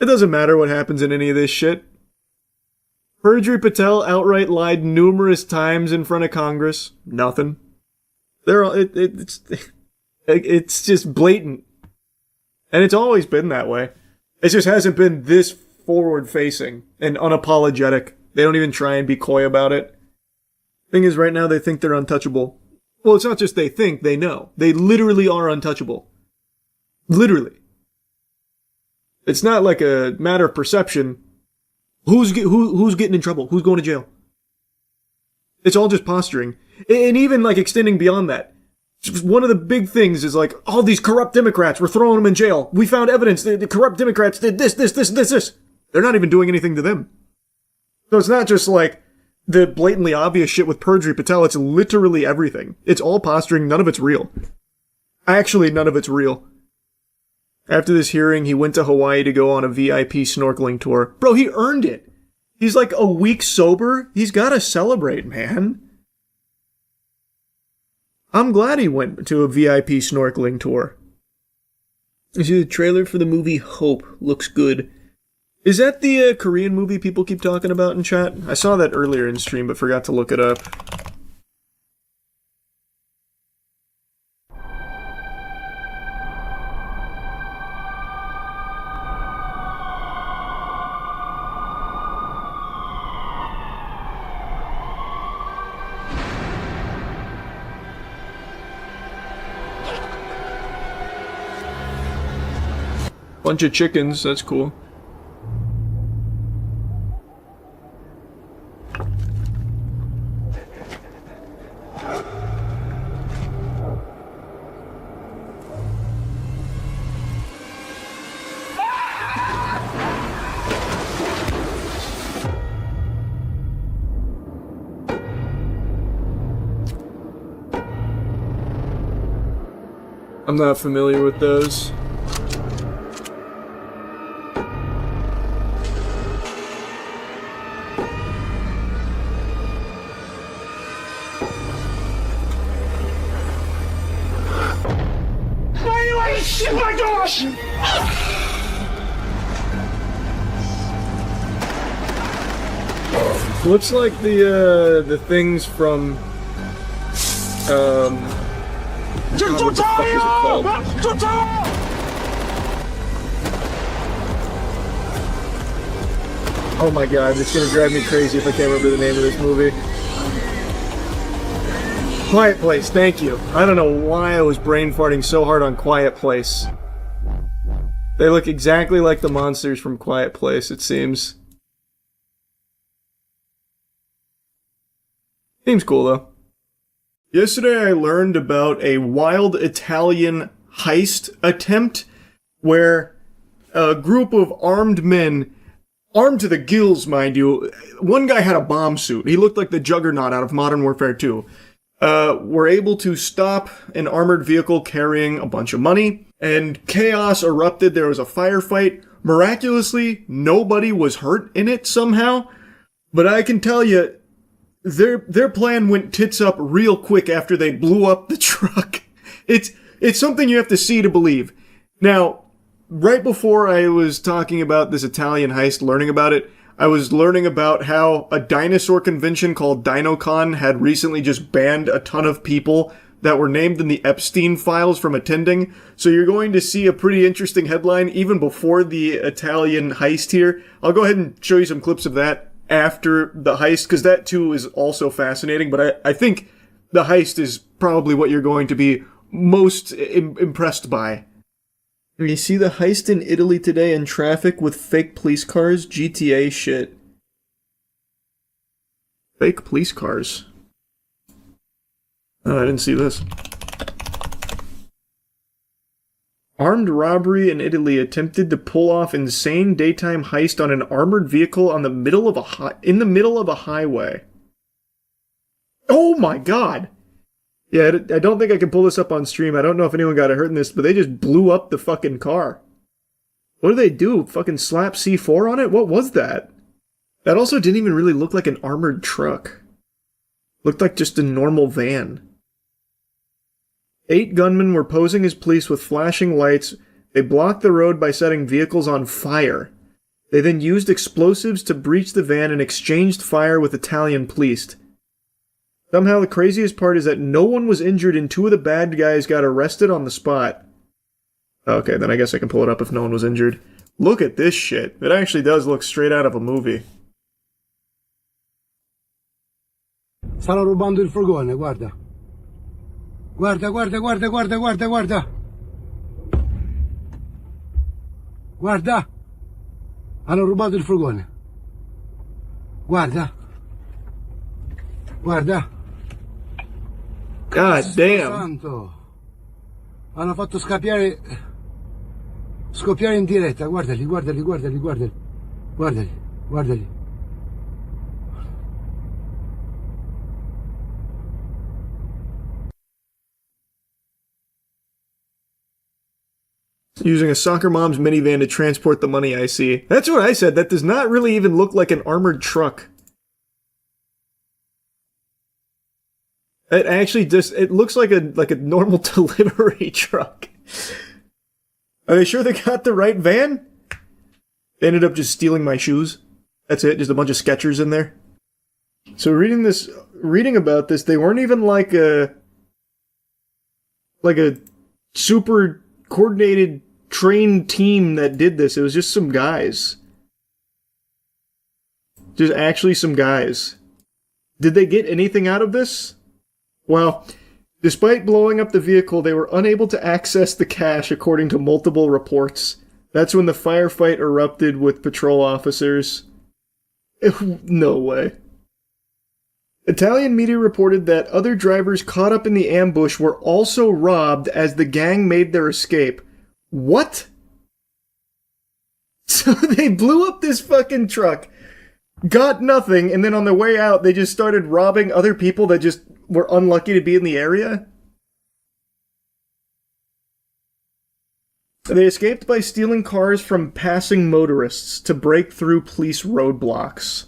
It doesn't matter what happens in any of this shit. Perjury Patel outright lied numerous times in front of Congress. Nothing. It's just blatant. And it's always been that way. It just hasn't been this forward-facing and unapologetic. They don't even try and be coy about it. Thing is, right now they think they're untouchable. Well, it's not just they think, they know. They literally are untouchable. Literally. It's not like a matter of perception. Who's getting in trouble? Who's going to jail? It's all just posturing. And even like extending beyond that. One of the big things is like, all these corrupt Democrats, we're throwing them in jail. We found evidence that the corrupt Democrats did this. They're not even doing anything to them. So it's not just like the blatantly obvious shit with Perjury Patel. It's literally everything. It's all posturing. None of it's real. Actually, none of it's real. After this hearing, he went to Hawaii to go on a VIP snorkeling tour. Bro, he earned it. He's like a week sober. He's got to celebrate, man. I'm glad he went to a VIP snorkeling tour. You see the trailer for the movie Hope looks good. Is that the Korean movie people keep talking about in chat? I saw that earlier in stream but forgot to look it up. Bunch of chickens, that's cool. I'm not familiar with those. Oh my gosh! Looks like the things from what the fuck is it called? Oh my god, it's gonna drive me crazy if I can't remember the name of this movie. Quiet Place, thank you. I don't know why I was brain farting so hard on Quiet Place. They look exactly like the monsters from Quiet Place, it seems. Seems cool though. Yesterday I learned about a wild Italian heist attempt where a group of armed men, armed to the gills mind you, one guy had a bomb suit. He looked like the Juggernaut out of Modern Warfare 2. Were able to stop an armored vehicle carrying a bunch of money, and chaos erupted. There was a firefight. Miraculously, nobody was hurt in it somehow, but I can tell you, their plan went tits up real quick after they blew up the truck. It's something you have to see to believe. Now, right before I was talking about this Italian heist, learning about it, I was learning about how a dinosaur convention called DinoCon had recently just banned a ton of people that were named in the Epstein files from attending. So you're going to see a pretty interesting headline even before the Italian heist here. I'll go ahead and show you some clips of that after the heist, because that too is also fascinating. But I think the heist is probably what you're going to be most impressed by. You see the heist in Italy today in traffic with fake police cars? GTA shit. Fake police cars. Oh, I didn't see this. Armed robbery in Italy attempted to pull off insane daytime heist on an armored vehicle on the middle of in the middle of a highway. Oh my god! Yeah, I don't think I can pull this up on stream. I don't know if anyone got hurt in this, but they just blew up the fucking car. What did they do? Fucking slap C4 on it? What was that? That also didn't even really look like an armored truck. Looked like just a normal van. 8 gunmen were posing as police with flashing lights. They blocked the road by setting vehicles on fire. They then used explosives to breach the van and exchanged fire with Italian police. Somehow the craziest part is that no one was injured and 2 of the bad guys got arrested on the spot. Okay, then I guess I can pull it up if no one was injured. Look at this shit. It actually does look straight out of a movie. Stanno rubando il furgone, guarda. Guarda, guarda, guarda, guarda, guarda, guarda. Guarda. Hanno rubato il furgone. Guarda. Guarda. God damn. Santo. Hanno fatto scoppiare in diretta. Guardali, guardali, guardali, guardali. Guardali, guardali. Using a soccer mom's minivan to transport the money, I see. That's what I said. That does not really even look like an armored truck. It actually just, it looks like a normal delivery truck. Are they sure they got the right van? They ended up just stealing my shoes. That's it, just a bunch of Skechers in there. So reading about this, they weren't even like a super coordinated trained team that did this. It was just some guys. Just actually some guys. Did they get anything out of this? Well, despite blowing up the vehicle, they were unable to access the cash according to multiple reports. That's when the firefight erupted with patrol officers. No way. Italian media reported that other drivers caught up in the ambush were also robbed as the gang made their escape. What? So they blew up this fucking truck, got nothing, and then on their way out, they just started robbing other people that just were unlucky to be in the area? They escaped by stealing cars from passing motorists to break through police roadblocks.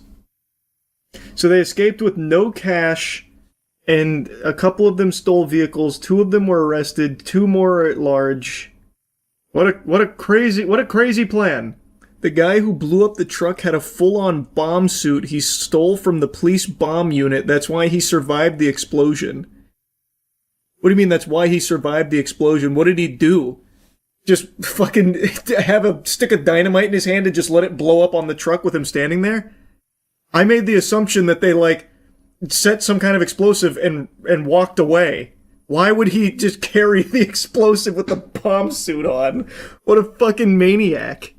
So they escaped with no cash, and a couple of them stole vehicles, 2 of them were arrested, 2 more at large. What a crazy plan. The guy who blew up the truck had a full-on bomb suit he stole from the police bomb unit. That's why he survived the explosion. What do you mean that's why he survived the explosion? What did he do? Just fucking have a stick of dynamite in his hand and just let it blow up on the truck with him standing there? I made the assumption that they, set some kind of explosive and walked away. Why would he just carry the explosive with the bomb suit on? What a fucking maniac.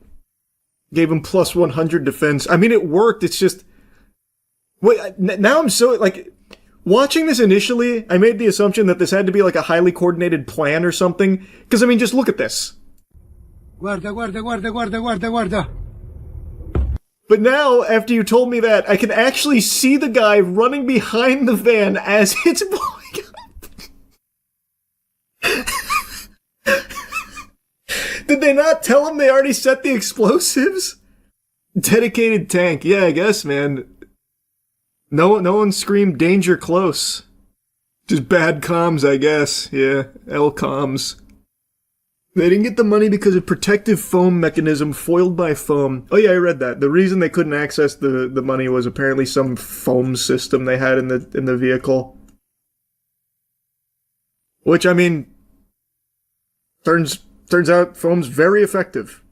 Gave him plus 100 defense. I mean, it worked. It's just... Wait, now I'm so, watching this initially, I made the assumption that this had to be, a highly coordinated plan or something. Because, I mean, just look at this. Guarda, guarda, guarda, guarda, guarda, guarda. But now, after you told me that, I can actually see the guy running behind the van as it's blowing up. Did they not tell him they already set the explosives? Dedicated tank. Yeah, I guess, man. No one screamed danger close. Just bad comms, I guess. Yeah, L comms. They didn't get the money because of protective foam mechanism foiled by foam. Oh yeah, I read that. The reason they couldn't access the money was apparently some foam system they had in the vehicle. Which, I mean, turns out foam's very effective.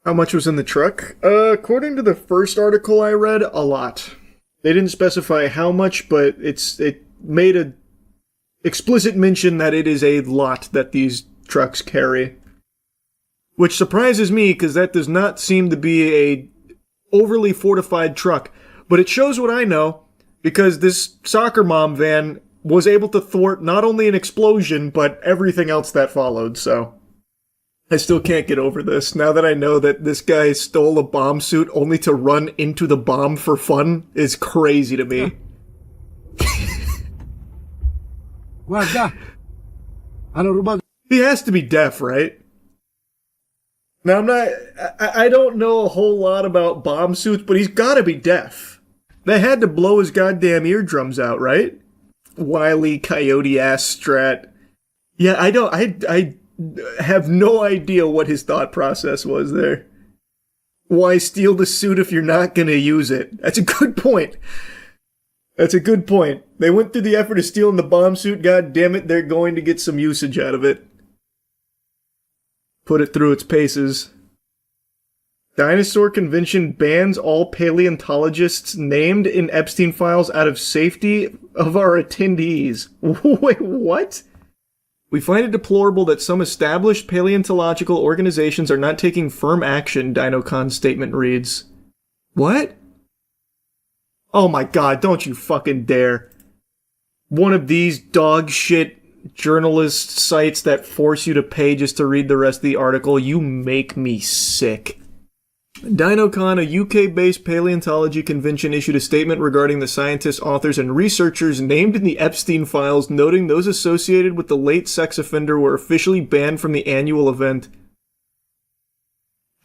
How much was in the truck? According to the first article I read, a lot. They didn't specify how much, but it made a explicit mention that it is a lot that these trucks carry. Which surprises me, because that does not seem to be a overly fortified truck. But it shows what I know, because this soccer mom van was able to thwart not only an explosion, but everything else that followed, so... I still can't get over this. Now that I know that this guy stole a bomb suit only to run into the bomb for fun is crazy to me. Guarda. Hanno rubato. He has to be deaf, right? Now, I don't know a whole lot about bomb suits, but he's gotta be deaf. They had to blow his goddamn eardrums out, right? Wile E. Coyote-ass strat. Yeah, I have no idea what his thought process was there. Why steal the suit if you're not gonna use it? That's a good point. That's a good point. They went through the effort of stealing the bomb suit. God damn it, they're going to get some usage out of it. Put it through its paces. Dinosaur Convention bans all paleontologists named in Epstein files out of safety of our attendees. Wait, what? We find it deplorable that some established paleontological organizations are not taking firm action, DinoCon's statement reads. What? Oh my god, don't you fucking dare. One of these dog shit journalist sites that force you to pay just to read the rest of the article, you make me sick. DinoCon, a UK-based paleontology convention, issued a statement regarding the scientists, authors, and researchers named in the Epstein files, noting those associated with the late sex offender were officially banned from the annual event.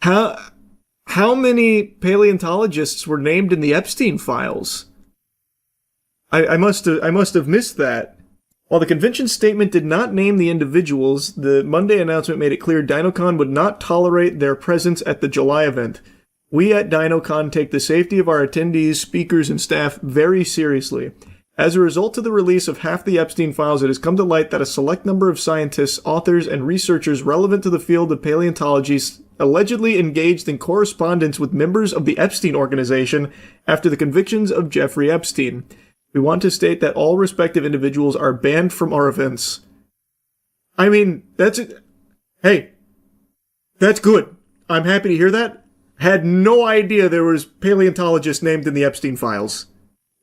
How many paleontologists were named in the Epstein files? I must have missed that. While the convention statement did not name the individuals, the Monday announcement made it clear DinoCon would not tolerate their presence at the July event. We at DinoCon take the safety of our attendees, speakers, and staff very seriously. As a result of the release of half the Epstein files, it has come to light that a select number of scientists, authors, and researchers relevant to the field of paleontology allegedly engaged in correspondence with members of the Epstein organization after the convictions of Jeffrey Epstein. We want to state that all respective individuals are banned from our events. I mean, that's it. Hey, that's good. I'm happy to hear that. Had no idea there was paleontologists named in the Epstein files.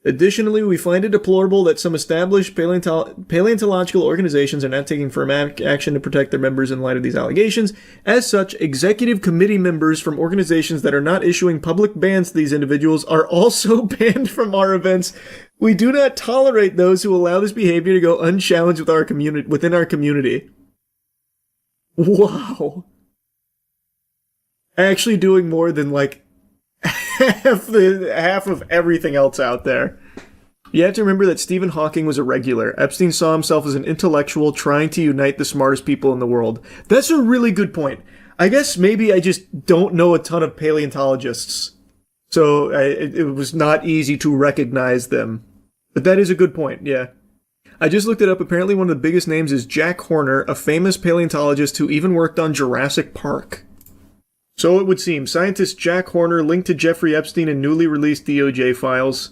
Additionally, we find it deplorable that some established paleontological organizations are not taking firm action to protect their members in light of these allegations. As such, executive committee members from organizations that are not issuing public bans to these individuals are also banned from our events. We do not tolerate those who allow this behavior to go unchallenged within our community. Wow. Actually doing more than like half of everything else out there. You have to remember that Stephen Hawking was a regular. Epstein saw himself as an intellectual trying to unite the smartest people in the world. That's a really good point. I guess maybe I just don't know a ton of paleontologists. So it was not easy to recognize them. But that is a good point, yeah. I just looked it up. Apparently one of the biggest names is Jack Horner, a famous paleontologist who even worked on Jurassic Park. So it would seem. Scientist Jack Horner linked to Jeffrey Epstein in newly released DOJ files.